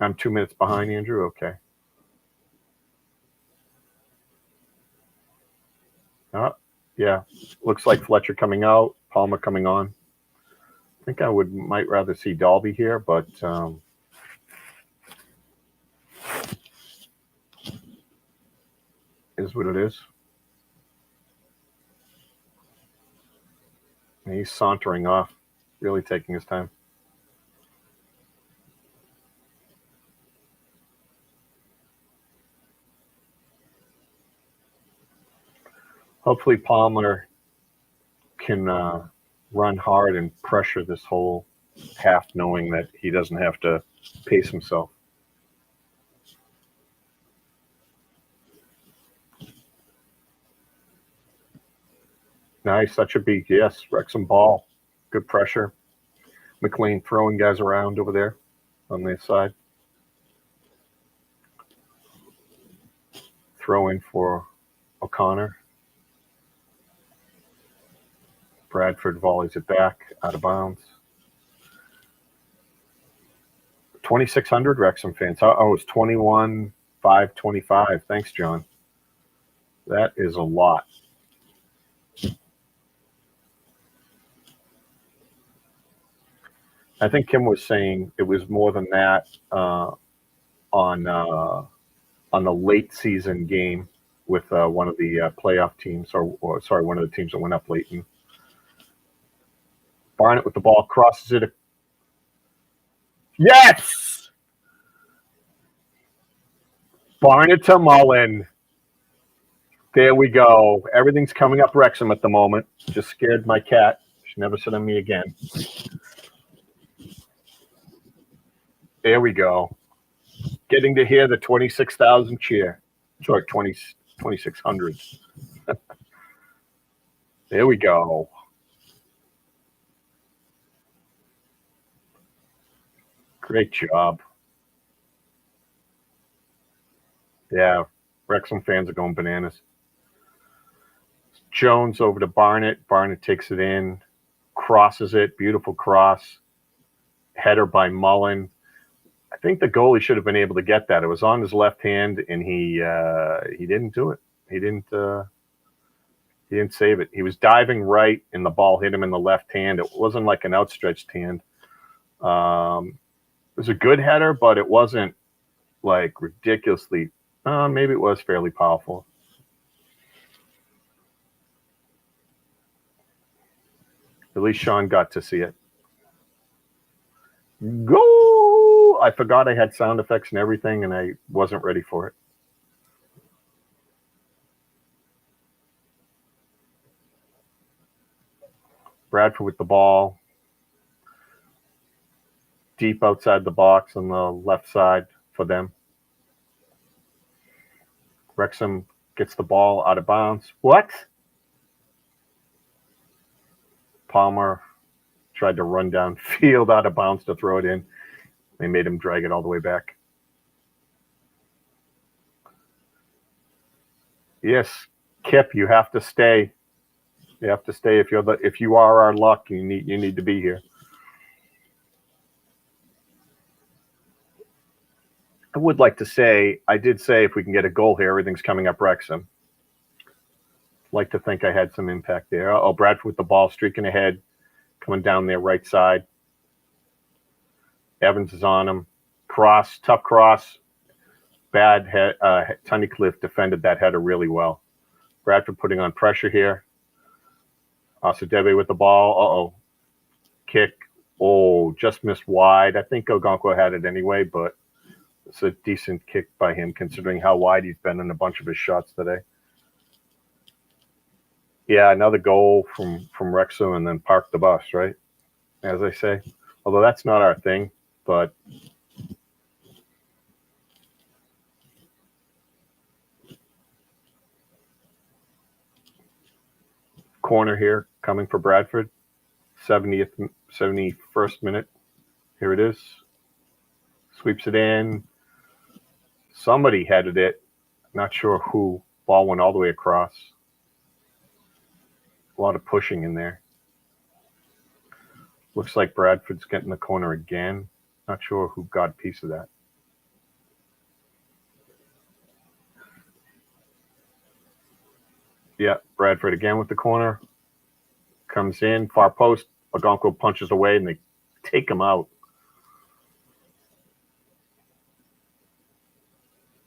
I'm 2 minutes behind, Andrew. Okay. Yeah. Looks like Fletcher coming out, Palmer coming on. I think I might rather see Dalby here, but is what it is. And he's sauntering off, really taking his time. Hopefully Palmer can run hard and pressure this whole half, knowing that he doesn't have to pace himself. Nice, such a beat. Yes, Wrexham ball. Good pressure. McLean throwing guys around over there on this side. Throw in for O'Connor. Bradford volleys it back out of bounds. 2,600 Wrexham fans. Oh, it's 21,525. Thanks, John. That is a lot. I think Kim was saying it was more than that on the late season game with one of the playoff teams, or sorry, one of the teams that went up late. Barnett with the ball, crosses it. Yes! Barnett to Mullen. There we go. Everything's coming up Wrexham at the moment. Just scared my cat. She never said on me again. There we go. Getting to hear the 26,000 cheer. Sorry, 2,600. There we go. Great job. Yeah, Wrexham fans are going bananas. Jones over to Barnett. Barnett takes it in, crosses it. Beautiful cross. Header by Mullen. I think the goalie should have been able to get that. It was on his left hand, and he didn't do it. He didn't save it. He was diving right, and the ball hit him in the left hand. It wasn't like an outstretched hand. It was a good header, but it wasn't like ridiculously. Maybe it was fairly powerful. At least Shaun got to see it. Go! I forgot I had sound effects and everything, and I wasn't ready for it. Bradford with the ball. Deep outside the box on the left side for them. Wrexham gets the ball out of bounds. What? Palmer tried to run downfield out of bounds to throw it in. They made him drag it all the way back. Yes, Kip, you have to stay. You have to stay if you are our luck. You need to be here. I would like to say, I did say if we can get a goal here, everything's coming up Wrexham. Like to think I had some impact there. Oh, Bradford with the ball, streaking ahead, coming down their right side. Evans is on him. Cross, tough cross. Bad head. Tunnicliffe defended that header really well. Bradford putting on pressure here. Asadebe with the ball. Kick. Oh, just missed wide. I think Ogonkwo had it anyway, but it's a decent kick by him considering how wide he's been in a bunch of his shots today. Yeah, another goal from Wrexham, and then park the bus, right? As I say, although that's not our thing, but corner here coming for Bradford, 71st minute. Here it is. Sweeps it in. Somebody headed it. Not sure who. Ball went all the way across. A lot of pushing in there. Looks like Bradford's getting the corner again. Not sure who got a piece of that. Yeah, Bradford again with the corner. Comes in, far post. Ogonko punches away, and they take him out.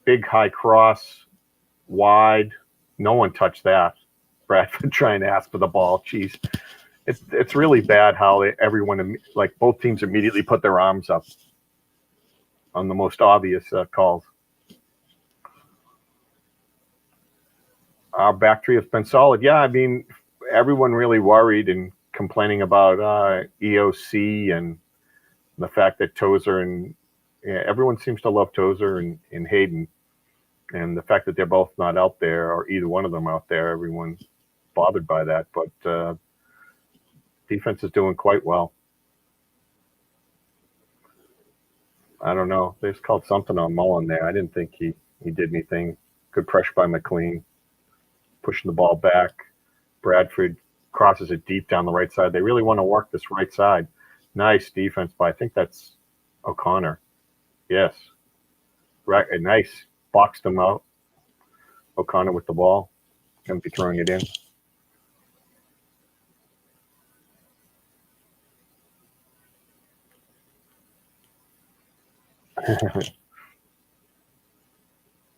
Big high cross, wide. No one touched that. Bradford trying to ask for the ball. Jeez. It's really bad how everyone, like both teams, immediately put their arms up on the most obvious calls. Our back three has been solid. Yeah, I mean, everyone really worried and complaining about EOC and the fact that Tozer and everyone seems to love Tozer and Hayden, and the fact that they're both not out there, or either one of them out there, everyone's bothered by that. But defense is doing quite well. I don't know. They just called something on Mullen there. I didn't think he did anything. Good pressure by McLean. Pushing the ball back. Bradford crosses it deep down the right side. They really want to work this right side. Nice defense by, I think that's O'Connor. Yes. Right. Nice. Boxed him out. O'Connor with the ball. Going to be throwing it in.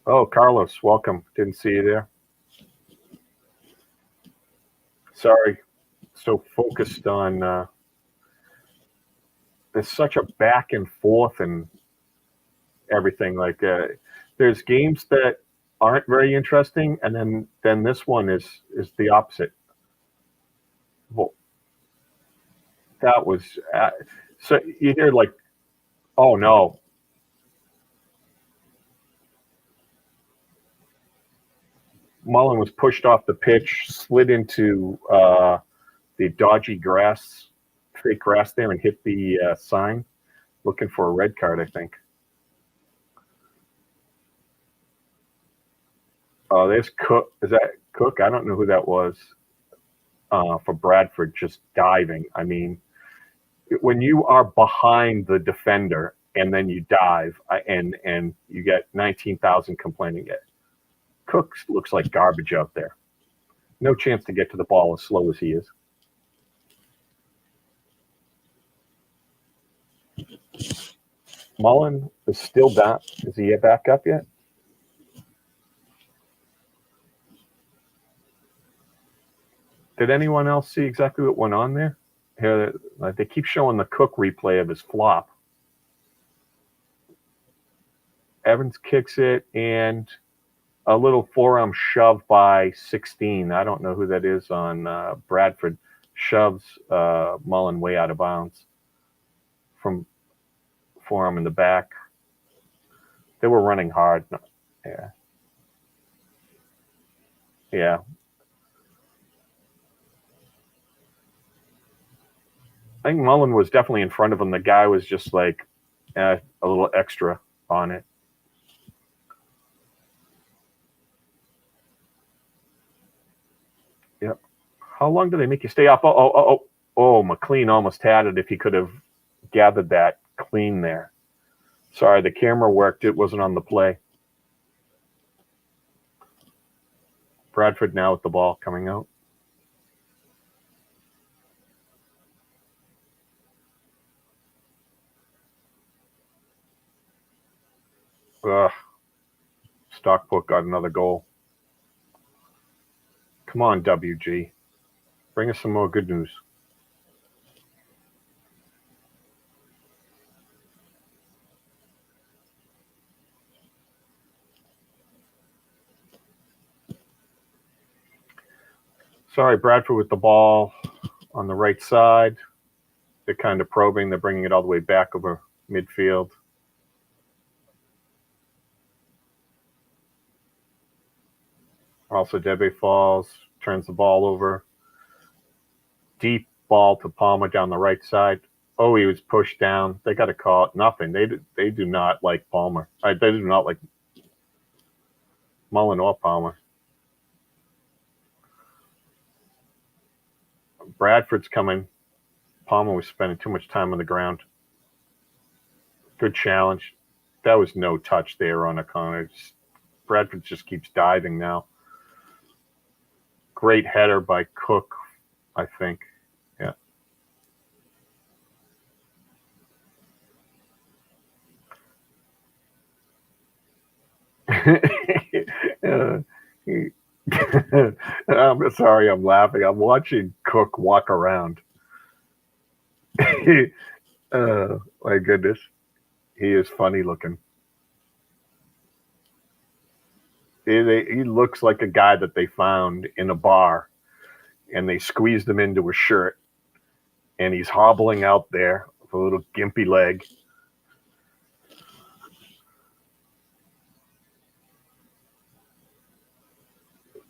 Oh, Carlos, welcome. Didn't see you there. Sorry, so focused on there's such a back and forth and everything. Like there's games that aren't very interesting, and then this one is the opposite. Well, that was so you hear like, oh no. Mullen was pushed off the pitch, slid into the dodgy grass, fake grass there, and hit the sign. Looking for a red card, I think. Oh, there's Cook. Is that Cook? I don't know who that was. For Bradford, just diving. I mean, when you are behind the defender and then you dive, and you get 19,000 complaining, it. Cook looks like garbage out there. No chance to get to the ball as slow as he is. Mullen is still down. Is he back up yet? Did anyone else see exactly what went on there? Here, they keep showing the Cook replay of his flop. Evans kicks it, and a little forearm shove by 16. I don't know who that is on Bradford. Shoves Mullen way out of bounds from forearm in the back. They were running hard. Yeah. Yeah. I think Mullen was definitely in front of him. The guy was just like a little extra on it. Yep. How long do they make you stay up? Oh, McLean almost had it if he could have gathered that clean there. Sorry, the camera worked. It wasn't on the play. Bradford now with the ball coming out. Stockport got another goal. Come on, WG. Bring us some more good news. Sorry, Bradford with the ball on the right side. They're kind of probing. They're bringing it all the way back over midfield. Also, Debe falls, turns the ball over. Deep ball to Palmer down the right side. Oh, he was pushed down. They got to call it. Nothing. They do not like Palmer. They do not like Mullen or Palmer. Bradford's coming. Palmer was spending too much time on the ground. Good challenge. That was no touch there on O'Connor. Bradford just keeps diving now. Great header by Cook, I think. Yeah. I'm sorry, I'm laughing. I'm watching Cook walk around. My goodness. He is funny looking. He looks like a guy that they found in a bar and they squeezed him into a shirt and he's hobbling out there with a little gimpy leg.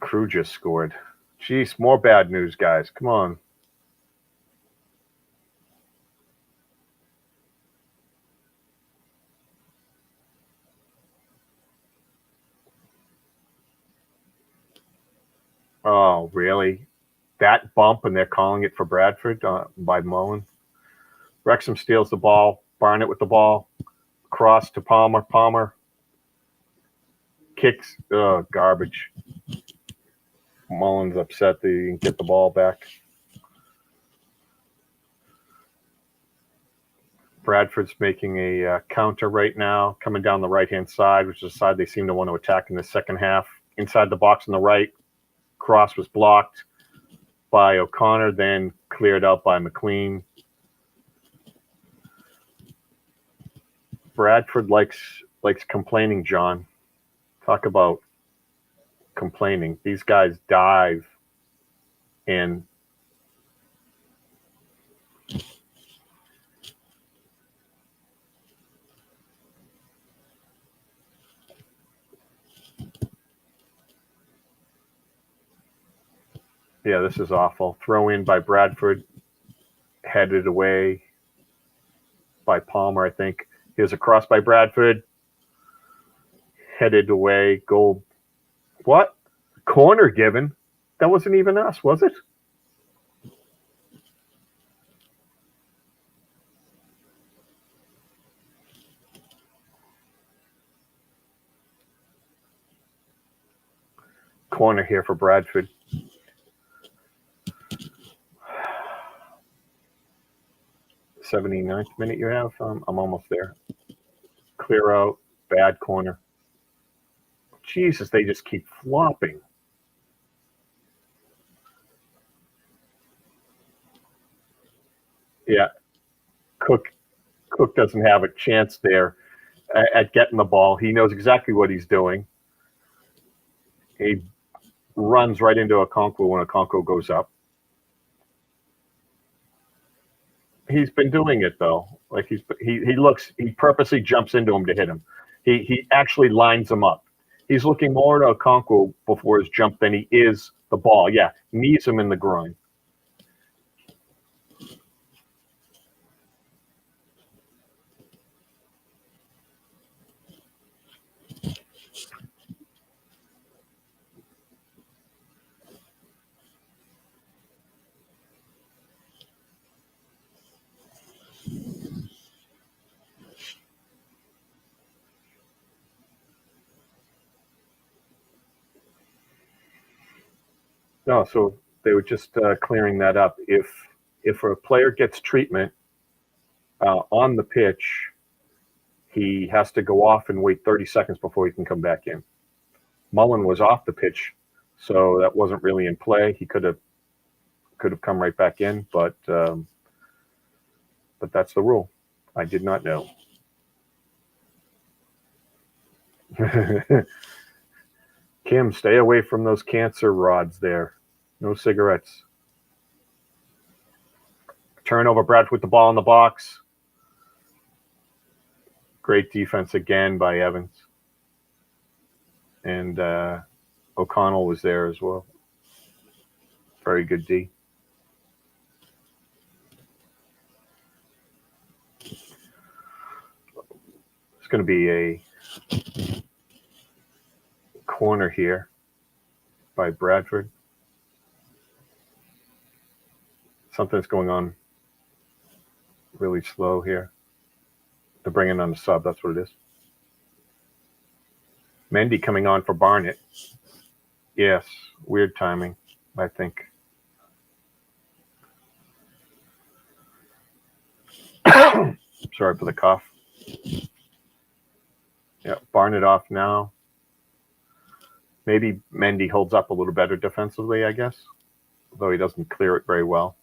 Crew just scored. Jeez, more bad news, guys. Come on. Oh, really? That bump, and they're calling it for Bradford by Mullen. Wrexham steals the ball. Barnett with the ball. Cross to Palmer. Palmer kicks. Garbage. Mullen's upset that he didn't get the ball back. Bradford's making a counter right now, coming down the right-hand side, which is the side they seem to want to attack in the second half. Inside the box on the right, cross was blocked by O'Connor, then cleared out by McLean. Bradford likes complaining, John. Talk about complaining. These guys dive and yeah, this is awful. Throw in by Bradford, headed away by Palmer, I think. Here's a cross by Bradford, headed away, goal. What? Corner given? That wasn't even us, was it? Corner here for Bradford. 79th minute you have? I'm almost there. Clear out. Bad corner. Jesus, they just keep flopping. Yeah. Cook doesn't have a chance there at getting the ball. He knows exactly what he's doing. He runs right into Okonkwo when Okonkwo goes up. He's been doing it though. Like he purposely jumps into him to hit him. He actually lines him up. He's looking more to Okonkwo before his jump than he is the ball. Yeah, knees him in the groin. No, so they were just clearing that up. If a player gets treatment on the pitch, he has to go off and wait 30 seconds before he can come back in. Mullen was off the pitch, so that wasn't really in play. He could have come right back in, but that's the rule. I did not know. Kim, stay away from those cancer rods there. No cigarettes. Turnover, Bradford with the ball in the box. Great defense again by Evans. And O'Connell was there as well. Very good D. It's going to be a corner here by Bradford. Something's going on really slow here. They're bringing on the sub. That's what it is. Mendy coming on for Barnett. Yes, weird timing, I think. Sorry for the cough. Yeah, Barnett off now. Maybe Mendy holds up a little better defensively, I guess, although he doesn't clear it very well.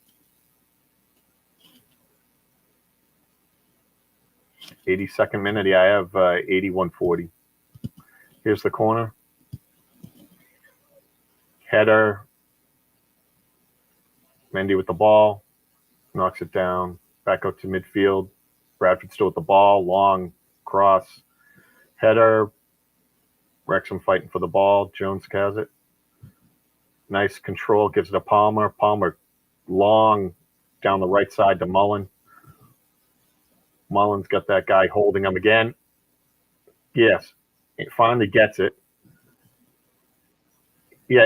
82nd minute. Yeah, I have 81-40. Here's the corner. Header. Mendy with the ball. Knocks it down. Back out to midfield. Bradford still with the ball. Long cross. Header. Wrexham fighting for the ball. Jones has it. Nice control. Gives it to Palmer. Palmer long down the right side to Mullen. Mullen's got that guy holding him again. Yes. He finally gets it. Yeah.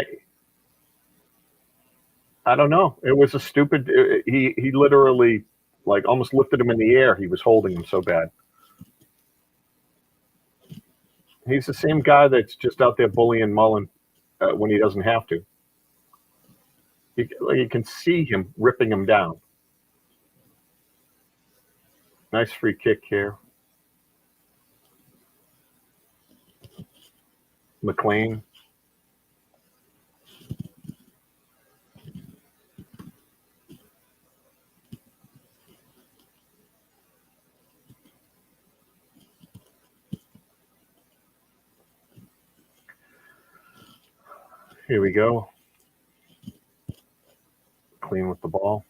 I don't know. It was a stupid. He literally like almost lifted him in the air. He was holding him so bad. He's the same guy that's just out there bullying Mullen when he doesn't have to. You can see him ripping him down. Nice free kick here. McLean. Here we go. Clean with the ball.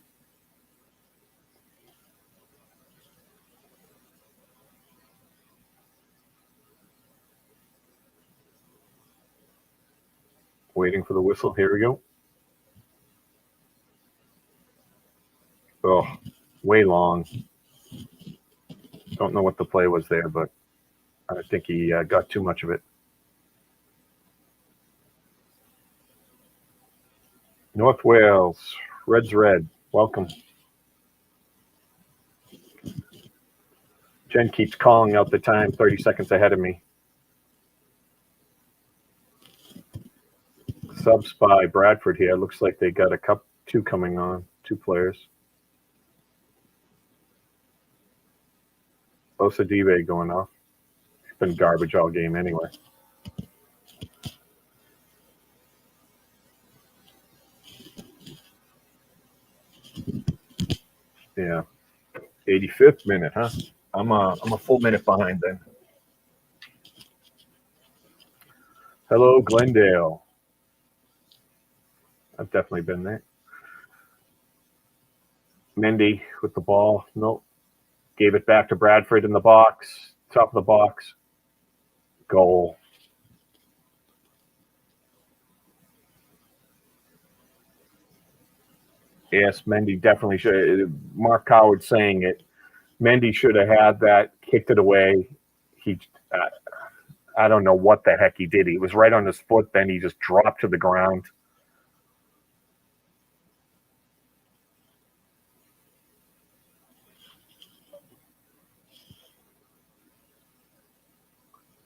Waiting for the whistle. Here we go. Oh, way long. Don't know what the play was there, but I think he got too much of it. North Wales, Red's red. Welcome. Jen keeps calling out the time 30 seconds ahead of me. Subs by Bradford here. Looks like they got two coming on, two players. Osadibe going off. He's been garbage all game anyway. Yeah. 85th minute, huh? I'm a full minute behind then. Hello, Glendale. I've definitely been there. Mendy with the ball. Nope. Gave it back to Bradford in the box. Top of the box. Goal. Yes, Mendy definitely should. Mark Howard saying it. Mendy should have had that, kicked it away. I don't know what the heck he did. He was right on his foot, then he just dropped to the ground.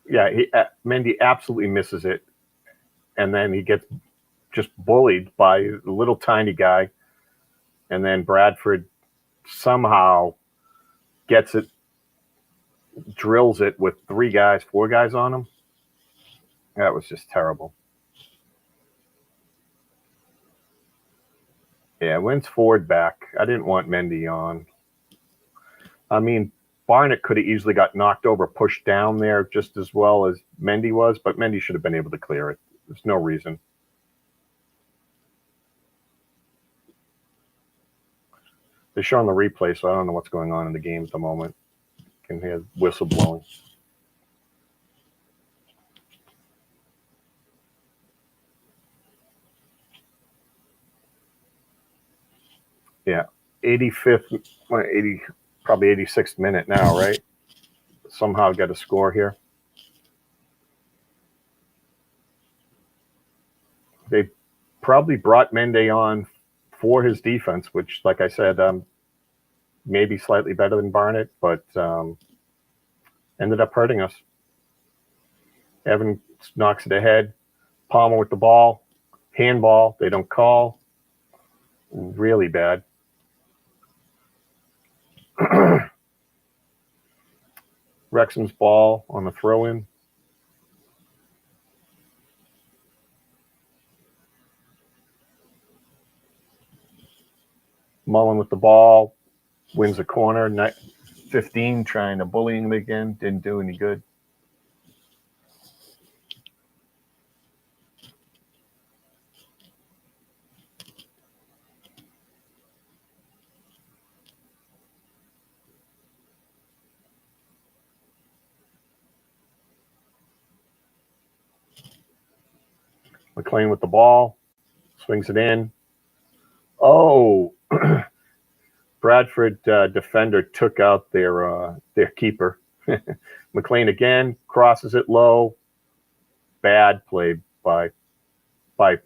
Yeah, Mendy absolutely misses it. And then he gets just bullied by a little tiny guy. And then Bradford somehow gets it, drills it with four guys on him. That was just terrible. Yeah, when's Ford back? I didn't want Mendy on. I mean, Barnett could have easily got knocked over, pushed down there just as well as Mendy was, but Mendy should have been able to clear it. There's no reason. They're showing the replay, so I don't know what's going on in the game at the moment. Can hear whistle blowing. Yeah, 85th, 80, probably 86th minute now, right? Somehow get a score here. They probably brought Mendy on for his defense, which, like I said, maybe slightly better than Barnett, but ended up hurting us. Evan knocks it ahead. Palmer with the ball. Handball. They don't call. Really bad. Wrexham's ball on the throw-in. Mullen with the ball. Wins the corner. 15 trying to bully him again. Didn't do any good. McLean with the ball, swings it in. Oh, Bradford defender took out their keeper. McLean again crosses it low. Bad play by. I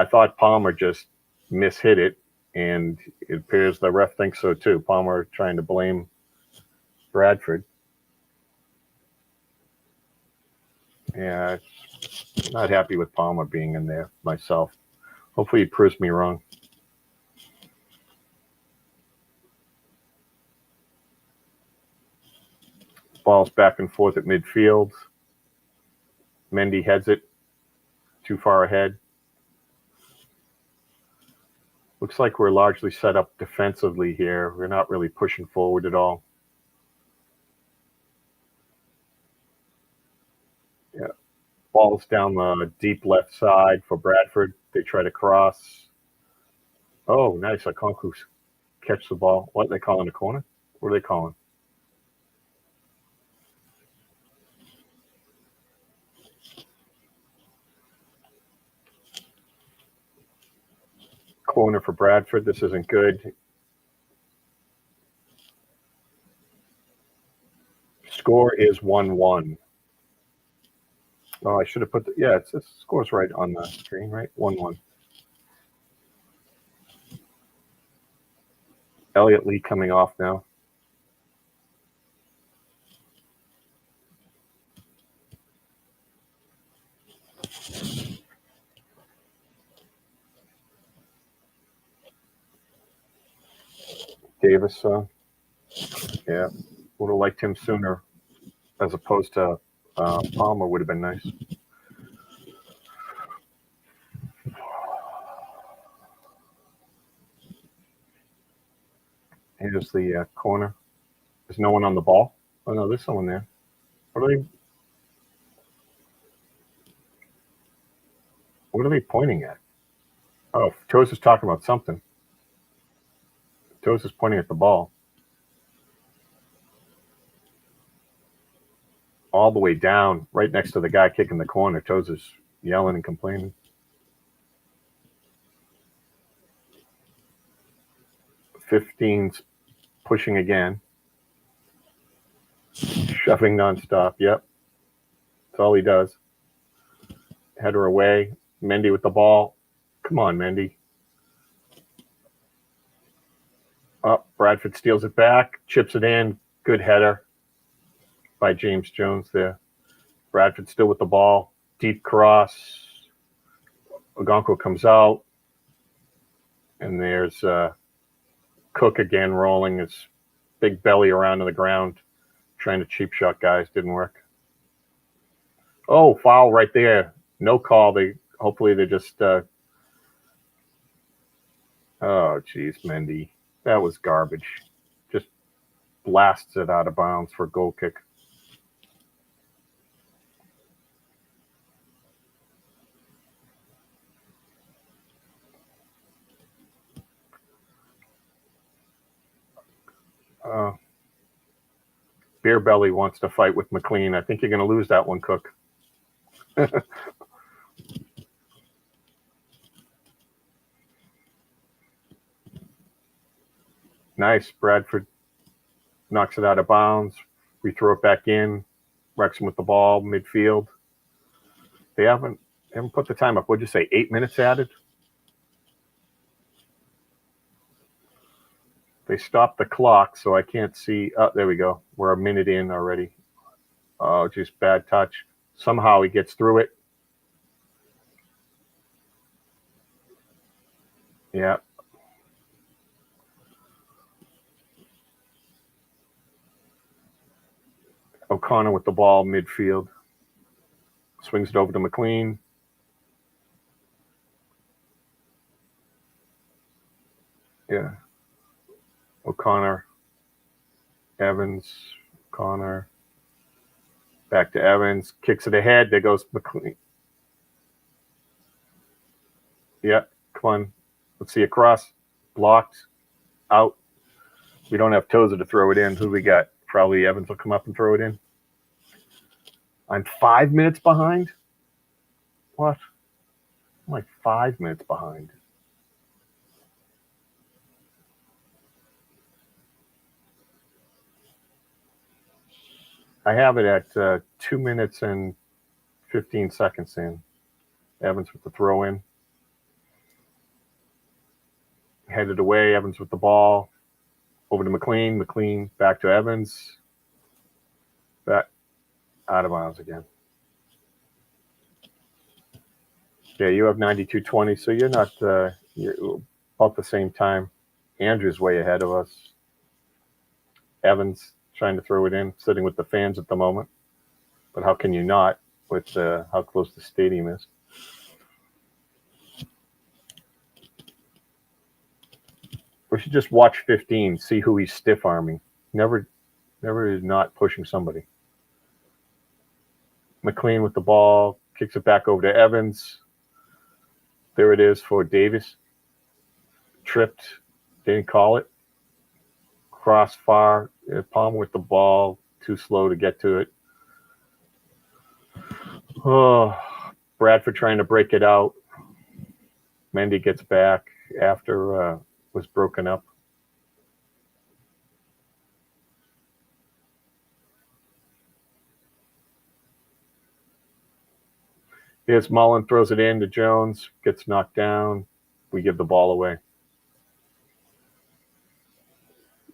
thought Palmer just mishit it, and it appears the ref thinks so too. Palmer trying to blame Bradford. Yeah, not happy with Palmer being in there myself. Hopefully he proves me wrong. Ball's back and forth at midfield. Mendy heads it too far ahead. Looks like we're largely set up defensively here. We're not really pushing forward at all. Yeah. Ball's down the deep left side for Bradford. They try to cross. Oh, nice. Akonku's catch the ball. What are they calling, a corner? What are they calling? Corner for Bradford. This isn't good. Score is 1-1. Oh, I should have put it score's right on the screen, right? 1-1. Elliot Lee coming off now. Davis, yeah, would have liked him sooner as opposed to Palmer would have been nice. Here's the corner. There's no one on the ball. Oh, no, there's someone there. What are they pointing at? Oh, Toes is talking about something. Toes is pointing at the ball. All the way down, right next to the guy kicking the corner. Toes is yelling and complaining. 15's pushing again. Shoving nonstop. Yep. That's all he does. Header away. Mendy with the ball. Come on, Mendy. Oh, Bradford steals it back. Chips it in. Good header by James Jones there. Bradford still with the ball. Deep cross. Ogonko comes out. And there's Cook again rolling his big belly around to the ground. Trying to cheap shot guys. Didn't work. Oh, foul right there. No call. Hopefully they just oh, geez, Mendy. That was garbage. Just blasts it out of bounds for a goal kick. Beer Belly wants to fight with McLean. I think you're going to lose that one, Cook. Nice. Bradford knocks it out of bounds. We throw it back in. Wrexham with the ball, midfield. They haven't put the time up. What'd you say, 8 minutes added? They stopped the clock, so I can't see. Oh, there we go. We're a minute in already. Oh, just bad touch. Somehow he gets through it. Yeah. O'Connor with the ball, midfield. Swings it over to McLean. Yeah. O'Connor. Evans. O'Connor. Back to Evans. Kicks it ahead. There goes McLean. Yeah. Come on. Let's see a cross. Blocked. Out. We don't have Tozer to throw it in. Who we got? Probably Evans will come up and throw it in. I'm 5 minutes behind? What? I'm like 5 minutes behind. I have it at 2 minutes and 15 seconds in. Evans with the throw in. Headed away. Evans with the ball. Over to McLean. McLean back to Evans. Back out of bounds again. Yeah, you have 92.20, so you're not you're about the same time. Andrew's way ahead of us. Evans trying to throw it in, sitting with the fans at the moment. But how can you not with how close the stadium is? We should just watch 15, see who he's stiff arming. Never not pushing somebody. McLean with the ball, kicks it back over to Evans. There it is for Davis. Tripped, didn't call it. Cross far, Palmer with the ball, too slow to get to it. Oh, Bradford trying to break it out. Mendy gets back after was broken up. Here's Mullen, throws it in to Jones, gets knocked down. We give the ball away.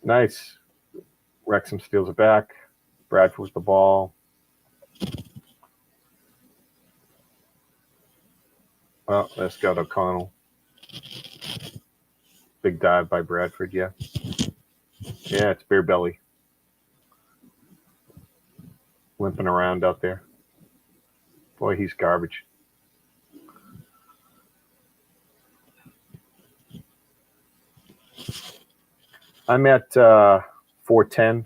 Nice. Wrexham steals it back. Bradford with the ball. Well, let's go to O'Connell. Big dive by Bradford, yeah. Yeah, it's Beer Belly. Limping around out there. Boy, he's garbage. I'm at 410.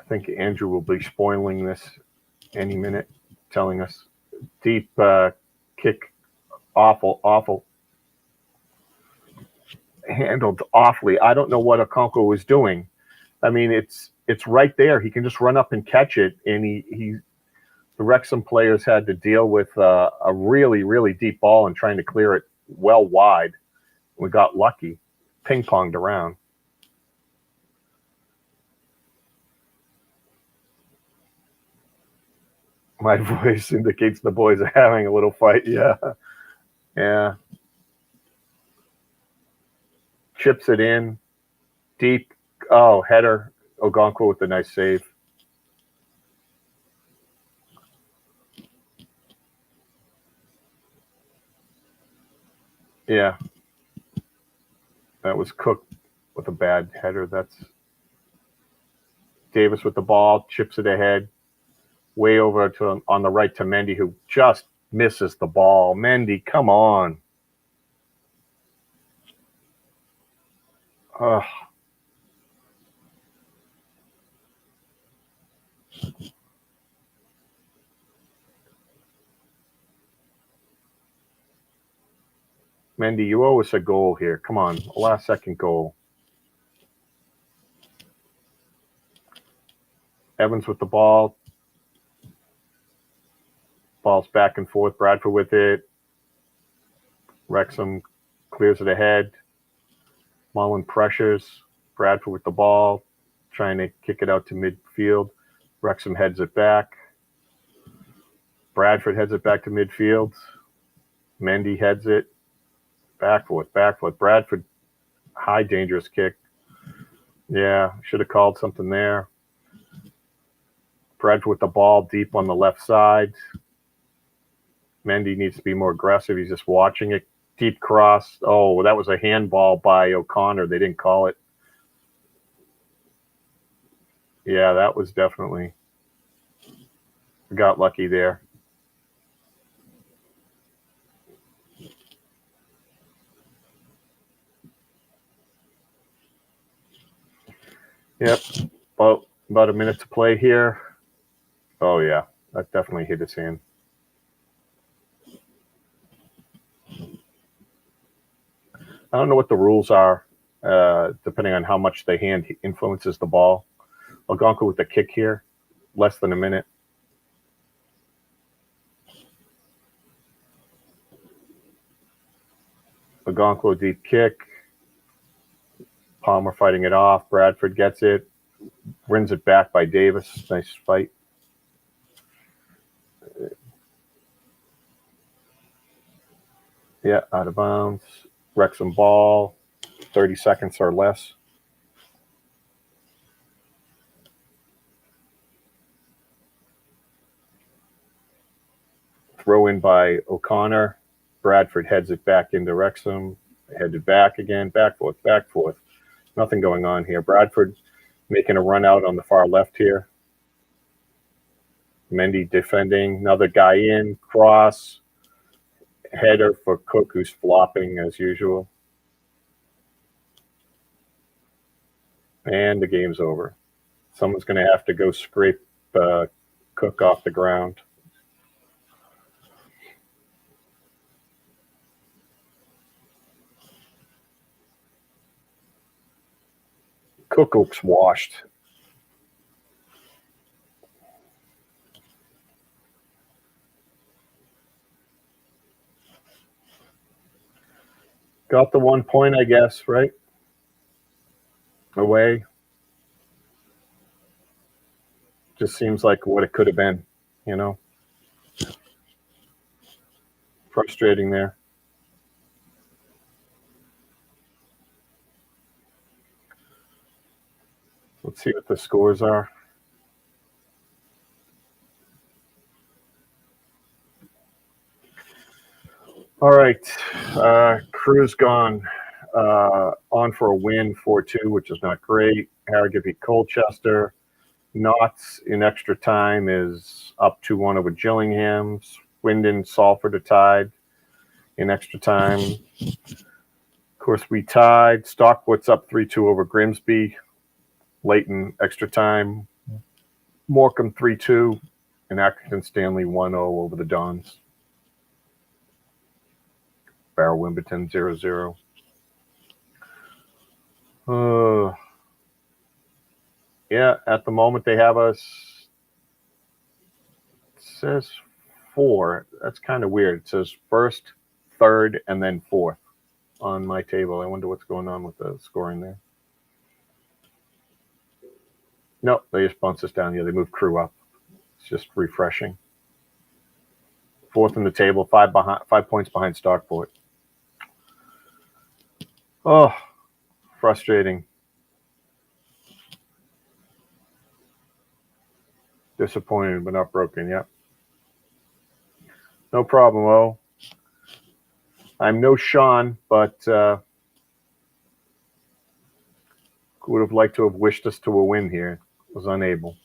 I think Andrew will be spoiling this any minute, telling us deep kick, awful. Handled awfully. I don't know what Okonkwo was doing. I mean, it's right there. He can just run up and catch it, and the Wrexham players had to deal with a really deep ball and trying to clear it well wide. We got lucky, ping-ponged around. My voice indicates the boys are having a little fight. Yeah. Chips it in. Deep. Oh, header. Okonkwo with a nice save. Yeah. That was Cook with a bad header. That's Davis with the ball. Chips it ahead. Way over to on the right to Mendy, who just misses the ball. Mendy, come on. Mendy, you owe us a goal here. Come on, a last-second goal. Evans with the ball. Ball's back and forth. Bradford with it. Wrexham clears it ahead. Mullen pressures. Bradford with the ball, trying to kick it out to midfield. Wrexham heads it back. Bradford heads it back to midfield. Mendy heads it. Back foot. Bradford, high dangerous kick. Yeah, should have called something there. Bradford with the ball deep on the left side. Mendy needs to be more aggressive. He's just watching it. Deep cross. Oh, that was a handball by O'Connor. They didn't call it. Yeah, that was definitely. Got lucky there. Yep. About a minute to play here. Oh, yeah. That definitely hit his hand. I don't know what the rules are, depending on how much the hand influences the ball. Algonquin with the kick here. Less than a minute. Algonquin deep kick. Palmer fighting it off. Bradford gets it. Wins it back by Davis. Nice fight. Yeah, out of bounds. Wrexham ball. 30 seconds or less. Throw in by O'Connor. Bradford heads it back into Wrexham. Headed back again. Back forth. Nothing going on here. Bradford making a run out on the far left here. Mendy defending. Another guy in. Cross. Header for Cook, who's flopping as usual. And the game's over. Someone's going to have to go scrape Cook off the ground. Cook looks washed. Got the 1 point, I guess, right? Away. Just seems like what it could have been, you know? Frustrating there. Let's see what the scores are. All right. Crew's gone on for a win, 4-2, which is not great. Harrogate beat Colchester. Notts in extra time is up 2-1 over Gillingham. Swindon, Salford are tied in extra time. Of course, we tied. Stockport's up 3-2 over Grimsby. Leighton, extra time. Morecambe 3-2. And Accrington Stanley 1-0 over the Dons. Barrow Wimbledon 0-0. Yeah, at the moment they have us. It says 4. That's kind of weird. It says first, third, and then fourth on my table. I wonder what's going on with the scoring there. No, they just bounced us down. Yeah, they moved Crew up. It's just refreshing. Fourth in the table, 5 points behind Stockport. Oh, frustrating. Disappointed, but not broken. Yep. No problem, O. I'm no Shaun, but would have liked to have wished us to a win here. Was unable.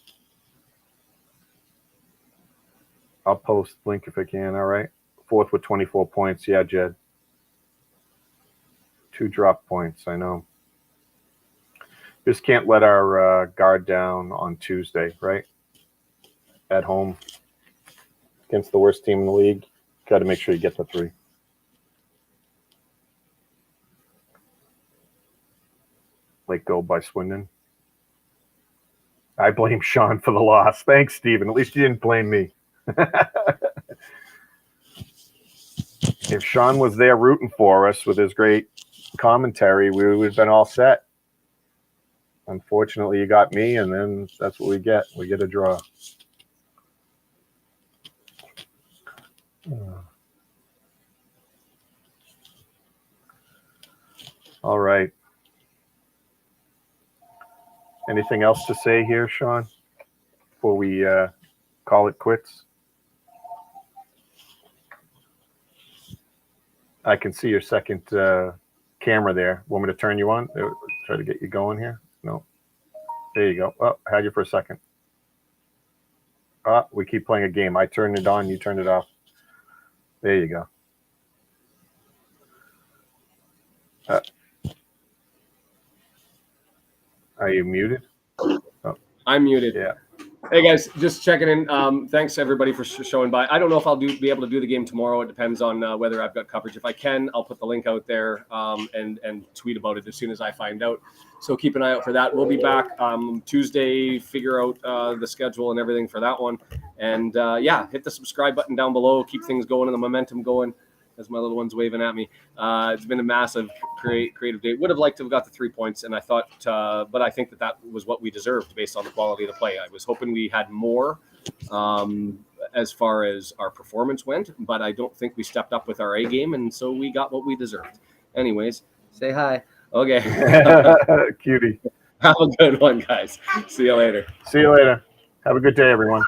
I'll post link if I can. All right. Fourth with 24 points. Yeah, Jed. 2 drop points. I know. Just can't let our guard down on Tuesday, right? At home against the worst team in the league. Got to make sure you get the 3. Late goal by Swindon. I blame Shaun for the loss. Thanks, Stephen. At least you didn't blame me. If Shaun was there rooting for us with his great commentary, we would have been all set. Unfortunately, you got me, and then that's what we get. We get a draw. All right. Anything else to say here, Shaun, before we call it quits? I can see your second camera there. Want me to turn you on? Try to get you going here? No. There you go. Oh, I had you for a second. We keep playing a game. I turned it on, you turned it off. There you go. Are you muted? Oh. I'm muted. Yeah. Hey guys, just checking in. Thanks everybody for showing by. I don't know if I'll be able to do the game tomorrow. It depends on whether I've got coverage. If I can, I'll put the link out there and tweet about it as soon as I find out. So keep an eye out for that. We'll be back Tuesday. Figure out the schedule and everything for that one. And yeah, hit the subscribe button down below. Keep things going and the momentum going. As my little one's waving at me. It's been a massive creative day. Would have liked to have got the 3 points, and I thought, but I think that was what we deserved based on the quality of the play. I was hoping we had more as far as our performance went, but I don't think we stepped up with our A game, and so we got what we deserved. Anyways, say hi. Okay. Cutie. Have a good one, guys. See you later. See you later. Have a good day, everyone.